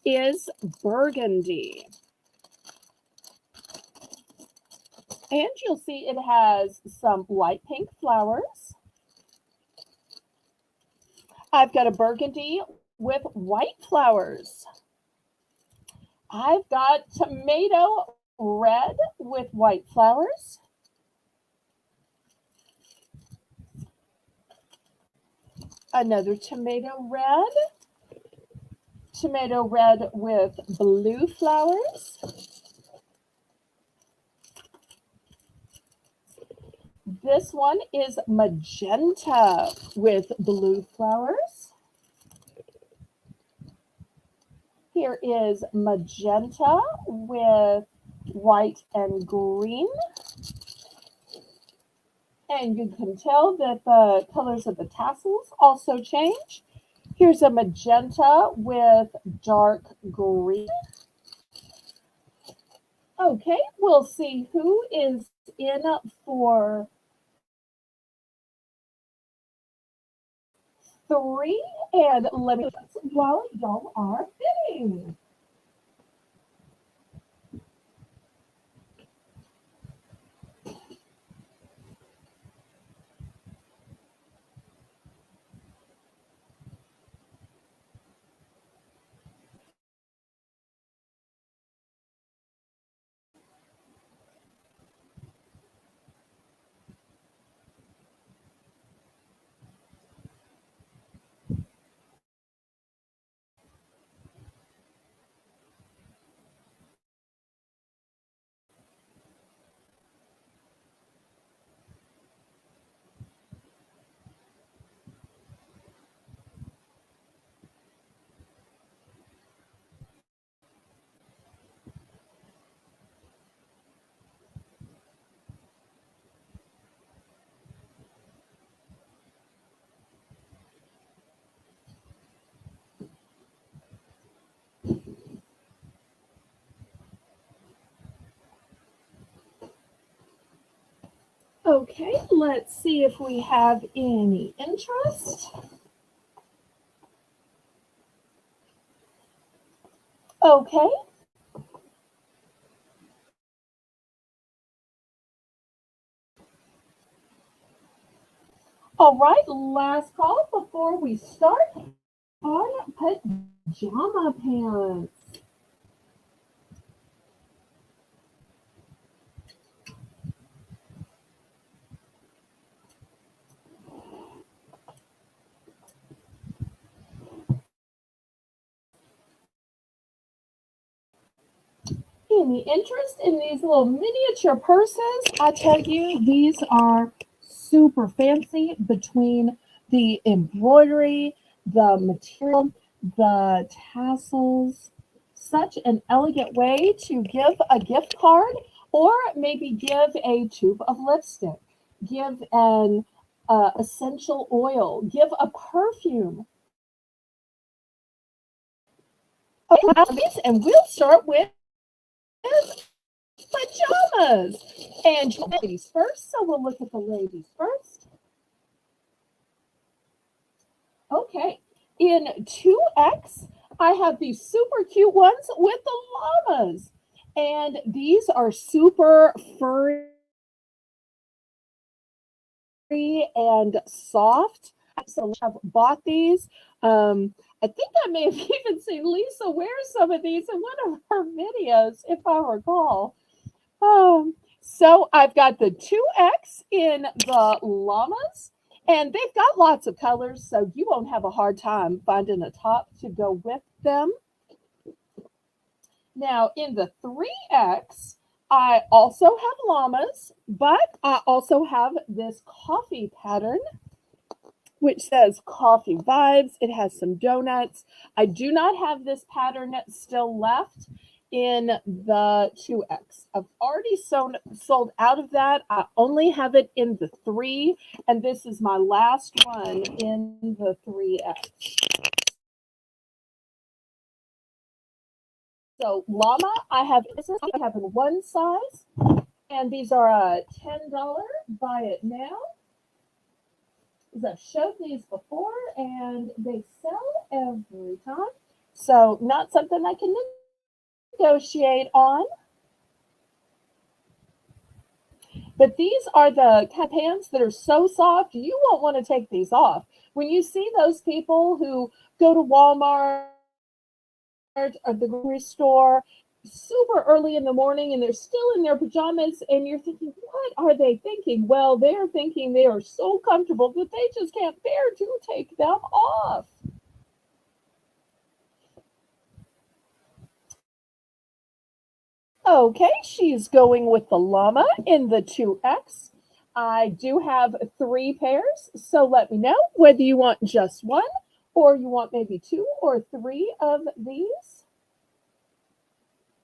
is burgundy. And you'll see it has some light pink flowers. I've got a burgundy with white flowers. I've got tomato red with white flowers. Another tomato red with blue flowers. This one is magenta with blue flowers. Here is magenta with white and green. And you can tell that the colors of the tassels also change. Here's a magenta with dark green. Okay, we'll see who is in for $3. And let me while y'all are bidding. Okay, let's see if we have any interest. Okay. All right, last call before we start on pajama pants. any interest in these little miniature purses, I tell you, these are super fancy between the embroidery, the material, the tassels. Such an elegant way to give a gift card or maybe give a tube of lipstick, give an essential oil, give a perfume. And we'll start with pajamas. And ladies first, so we'll look at the ladies first. Okay, in 2X, I have these super cute ones with the llamas. And these are super furry and soft. So I've bought these. I think I may have even seen Lisa wear some of these in one of her videos, if I recall. So I've got the 2X in the llamas, and they've got lots of colors, so you won't have a hard time finding a top to go with them. Now, in the 3X, I also have llamas, but I also have this coffee pattern, which says coffee vibes. It has some donuts. I do not have this pattern still left in the 2X. I've already sold out of that. I only have it in the 3, and this is my last one in the 3X. So llama, I have in one size, and these are a $10. Buy it now. As I've showed these before, and they sell every time. So not something I can negotiate on. But these are the pants that are so soft, you won't want to take these off. When you see those people who go to Walmart or the grocery store super early in the morning and they're still in their pajamas and you're thinking, what are they thinking? Well, they're thinking they are so comfortable that they just can't bear to take them off. Okay, she's going with the llama in the 2X. I do have 3 pairs, so let me know whether you want just one or you want maybe 2 or 3 of these.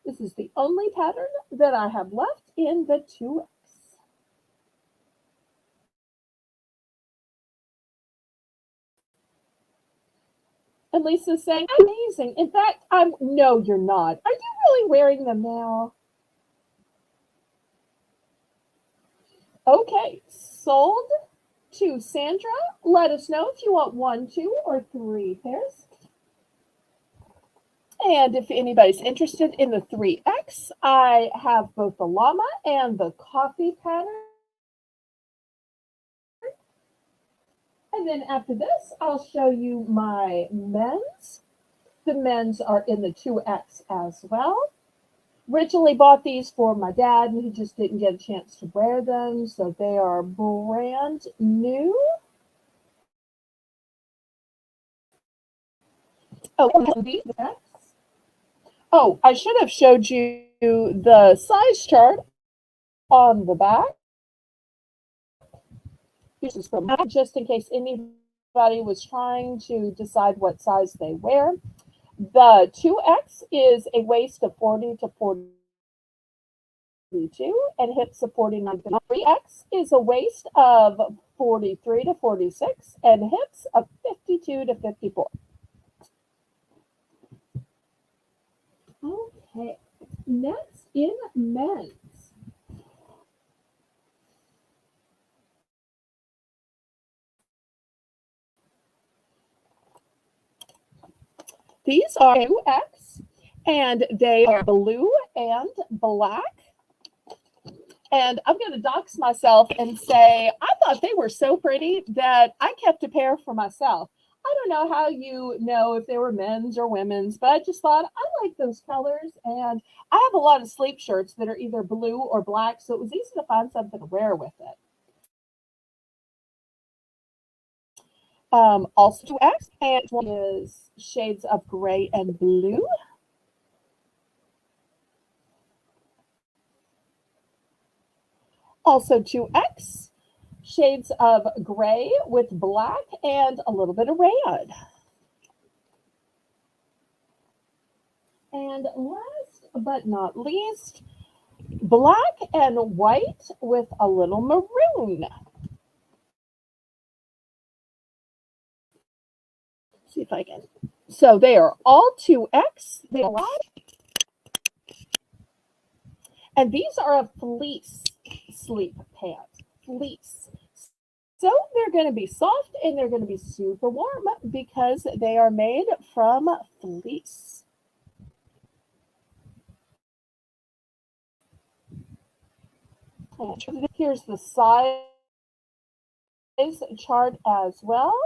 This is the only pattern that I have left in the 2X. And Lisa's saying, amazing. In fact, no, you're not. Are you really wearing them now? Okay, sold to Sandra. Let us know if you want 1, 2, or 3 pairs. And if anybody's interested in the 3X, I have both the llama and the coffee pattern. And then after this, I'll show you my men's. The men's are in the 2X as well. Originally bought these for my dad, and he just didn't get a chance to wear them, so they are brand new. Oh, I should have showed you the size chart on the back. This is from just in case anybody was trying to decide what size they wear. The 2X is a waist of 40 to 42 and hips of 49 to 3X is a waist of 43 to 46 and hips of 52 to 54. Okay, next in men's. These are 2X, and they are blue and black. And I'm going to dox myself and say, I thought they were so pretty that I kept a pair for myself. I don't know how you know if they were men's or women's, but I just thought I like those colors. And I have a lot of sleep shirts that are either blue or black, so it was easy to find something to wear with it. Also 2X, and one is shades of gray and blue. Also 2X shades of gray with black and a little bit of red. And last but not least, black and white with a little maroon. See if I can. So they are all 2X. They are and these are a fleece sleep pants. Fleece. So they're going to be soft and they're going to be super warm because they are made from fleece. Here's the size chart as well.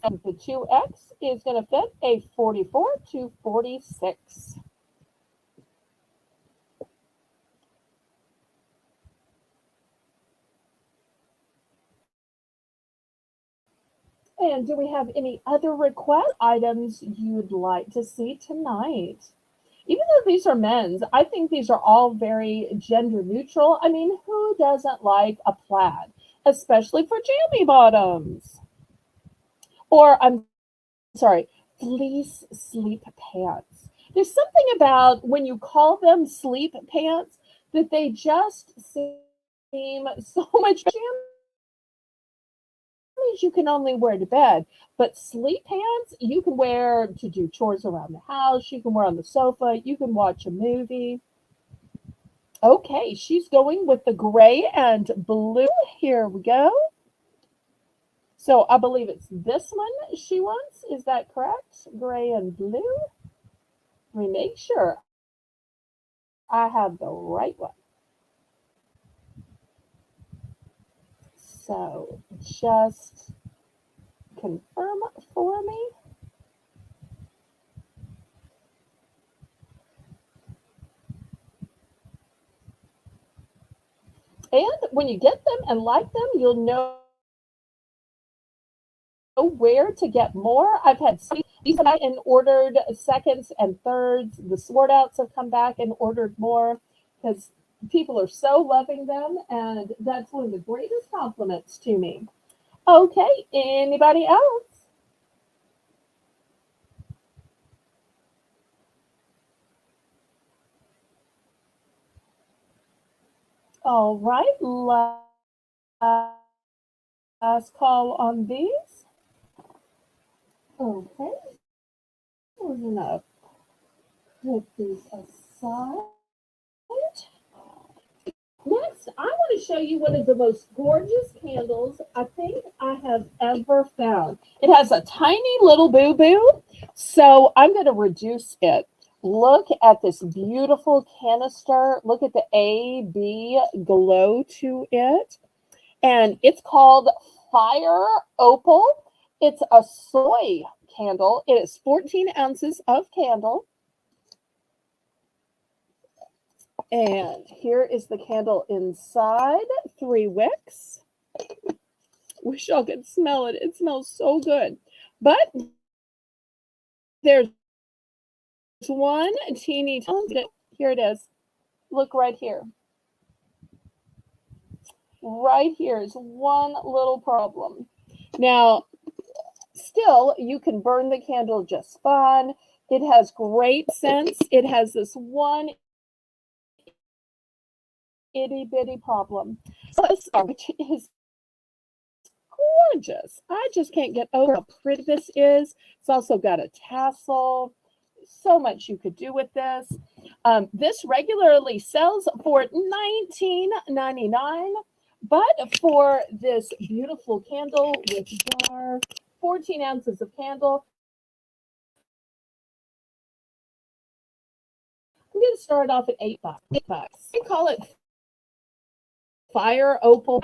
And the 2X is going to fit a 44 to 46. And do we have any other request items you'd like to see tonight? Even though these are men's, I think these are all very gender neutral. I mean, who doesn't like a plaid, especially for jammy bottoms? Or, I'm sorry, fleece sleep pants. There's something about when you call them sleep pants that they just seem so much jammies you can only wear to bed, but sleep pants you can wear to do chores around the house, you can wear on the sofa, you can watch a movie. Okay, she's going with the gray and blue. Here we go. So I believe it's this one she wants. Is that correct? Gray and blue. Let me make sure I have the right one. So just confirm for me. And when you get them and like them, you'll know where to get more. I've had these come back and ordered seconds and thirds. The sword outs have come back and ordered more because people are so loving them, and that's one of the greatest compliments to me. Okay, anybody else? All right, last call on these. Okay, we're gonna put these aside. Next, I want to show you one of the most gorgeous candles I think I have ever found. It has a tiny little boo-boo, so I'm going to reduce it. Look at this beautiful canister. Look at the AB glow to it. And it's called Fire Opal. It's a soy candle. It is 14 ounces of candle. And here is the candle inside, 3 wicks. Wish y'all could smell it. It smells so good. But there's one teeny, here it is. Look right here. Right here is one little problem. Now, still, you can burn the candle just fine. It has great scents. It has this one itty bitty problem. So which is gorgeous. I just can't get over how pretty this is. It's also got a tassel. So much you could do with this. This regularly sells for $19.99, but for this beautiful candle with jar, 14 ounces of candle, I'm going to start off at $8. $8. I call it Fire Opal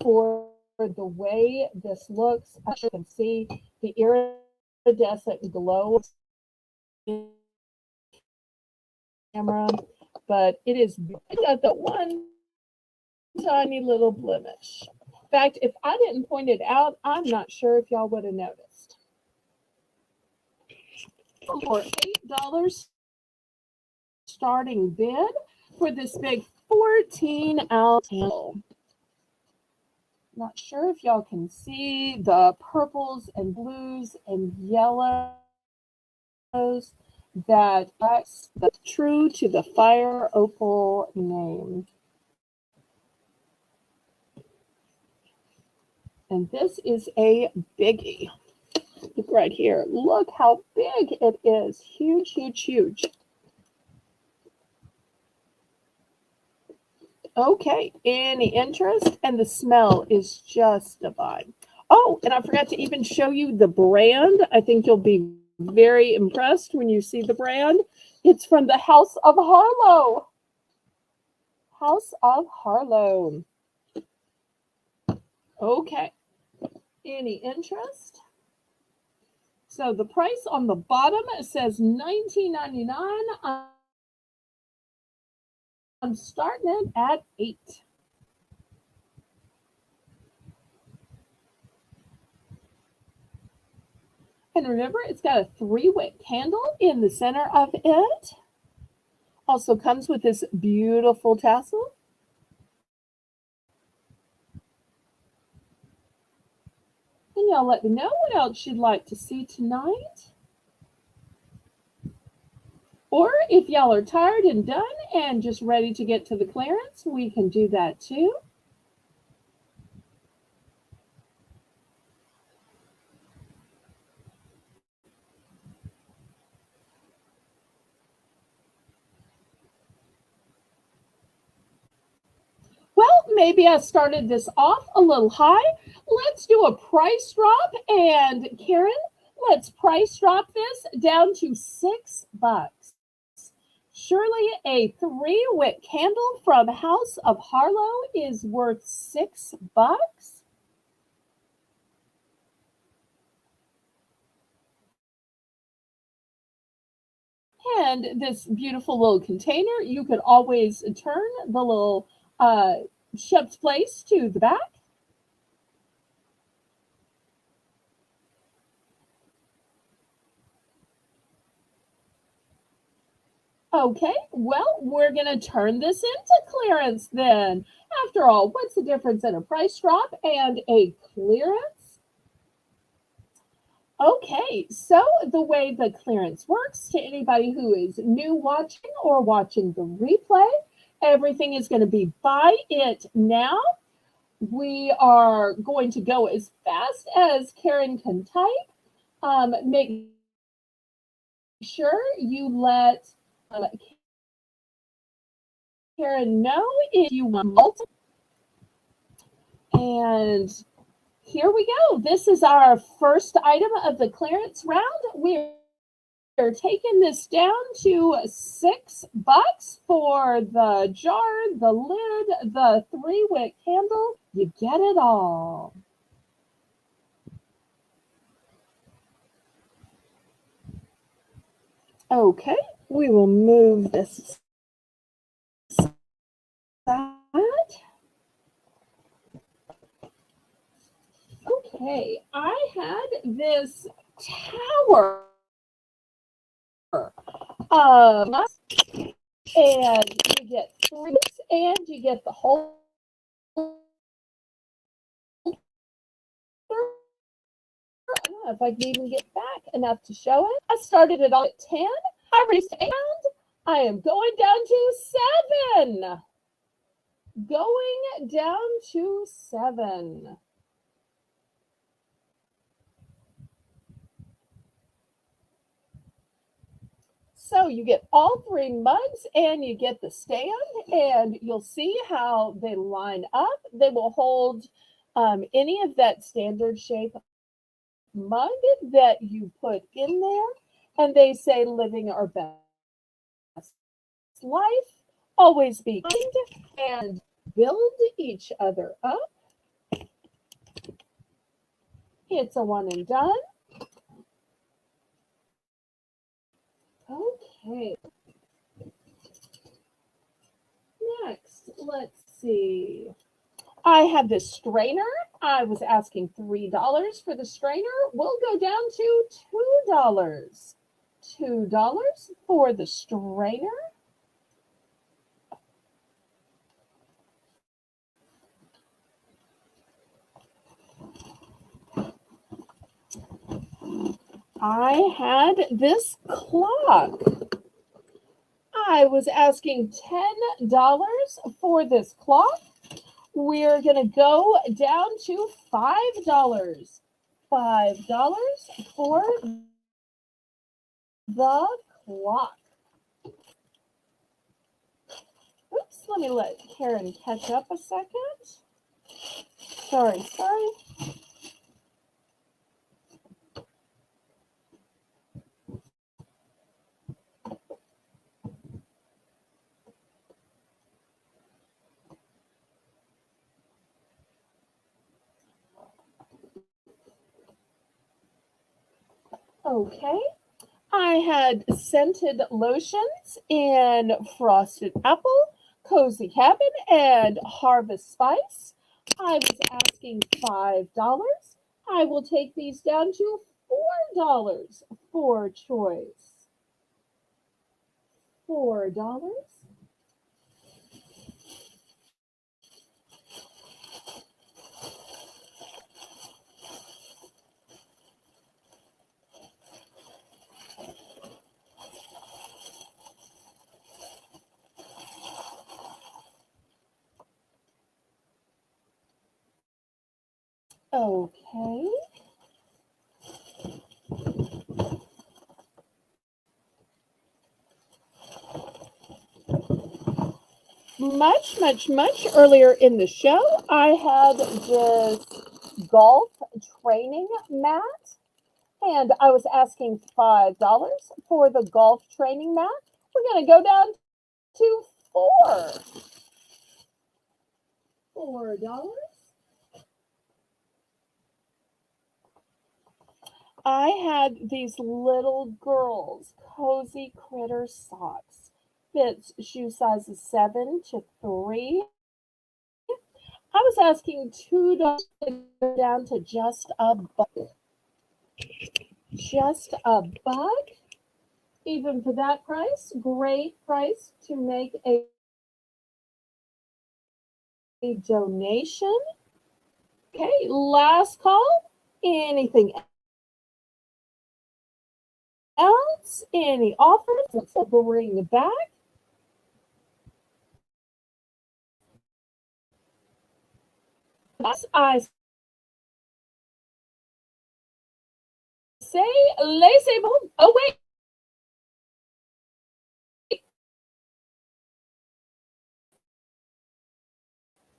for the way this looks. As you can see, the iridescent glow camera, but it is got the one tiny little blemish. In fact, if I didn't point it out, I'm not sure if y'all would have noticed. For $8 starting bid for this big 14-ounce handle. Not sure if y'all can see the purples and blues and yellows that that's true to the Fire Opal name. And this is a biggie. Look right here. Look how big it is. Huge, huge, huge. Okay, any interest? And the smell is just divine. Oh, and I forgot to even show you the brand. I think you'll be very impressed when you see the brand. It's from the House of Harlow. House of Harlow. Okay, any interest? So the price on the bottom says $19.99. I'm starting it at $8. And remember, it's got a 3-wick candle in the center of it. Also comes with this beautiful tassel. And y'all let me know what else you'd like to see tonight. Or if y'all are tired and done and just ready to get to the clearance, we can do that too. Well, maybe I started this off a little high. Let's do a price drop. And Karen, let's price drop this down to $6. Surely a 3-wick candle from House of Harlow is worth $6. And this beautiful little container, you could always turn the little Shep's Place to the back. Okay, well, we're going to turn this into clearance then. After all, what's the difference in a price drop and a clearance? Okay, so the way the clearance works, to anybody who is new watching or watching the replay, everything is going to be buy it now. We are going to go as fast as Karen can type. Make sure you let Karen know if you want multiple. And here we go. This is our first item of the clearance round. We're taking this down to $6 for the jar, the lid, the 3-wick candle. You get it all. Okay, we will move this side. Okay, I had this tower and you get 3 and you get the whole. I don't know if I can even get back enough to show it. I started it all at 10. I raised and I am going down to 7. Going down to 7. So you get all 3 mugs and you get the stand, and you'll see how they line up. They will hold any of that standard shape mug that you put in there, and they say living our best life, always be kind, and build each other up. It's a one and done. Okay. Next, let's see. I have this strainer. I was asking $3 for the strainer. We'll go down to $2. $2 for the strainer. I had this clock. I was asking $10 for this clock. We're going to go down to $5. $5 for the clock. Oops, let me let Karen catch up a second. Sorry. Okay. I had scented lotions in Frosted Apple, Cozy Cabin, and Harvest Spice. I was asking $5. I will take these down to $4 for choice. $4. Okay. Much earlier in the show, I had this golf training mat, and I was asking $5 for the golf training mat. We're going to go down to $4. I had these little girls cozy critter socks. Fits shoe sizes 7 to 3. I was asking $2 to go down to just a buck. Just a buck. Even for that price, great price to make a donation. Okay, last call. Anything else? Any offers? Let's bring back. I say, laissez-vous. Oh, wait.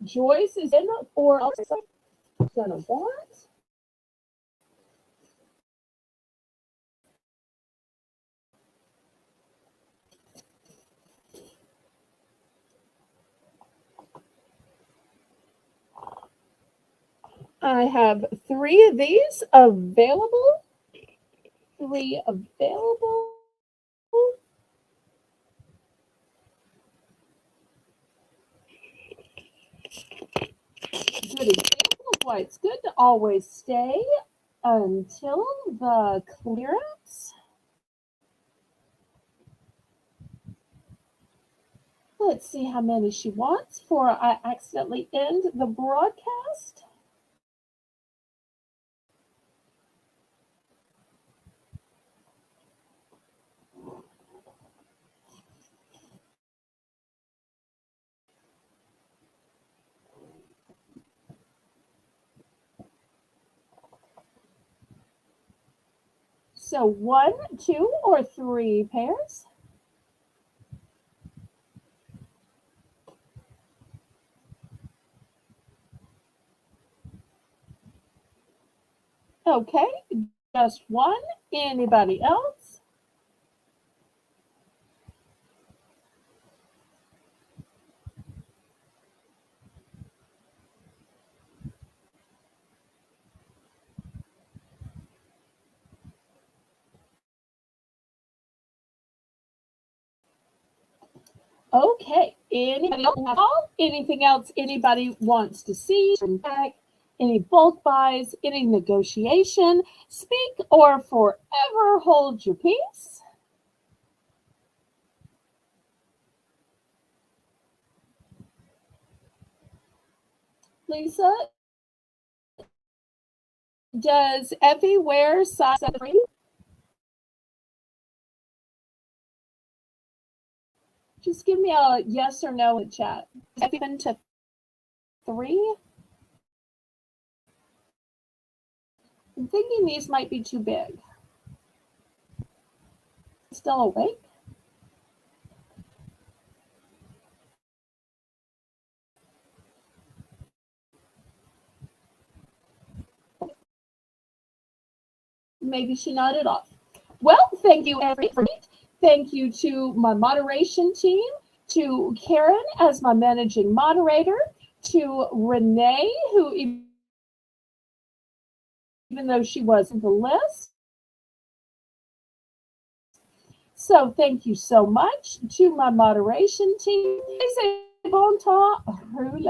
Joyce is in for gonna what? I have 3 of these available. 3 available. Good example of why it's good to always stay until the clearance. Let's see how many she wants before I accidentally end the broadcast. So 1, 2, or 3 pairs. Okay, just 1. Anybody else? Okay, anybody else? Anything else anybody wants to see? Any bulk buys? Any negotiation? Speak or forever hold your peace. Lisa, does Effie wear size 3? Just give me a yes or no in the chat. 7 to 3. I'm thinking these might be too big. Still awake? Maybe she nodded off. Well, thank you, everybody. Thank you to my moderation team, to Karen as my managing moderator, to Renee, who even though she wasn't the list. So thank you so much to my moderation team. Bon temps, roulette.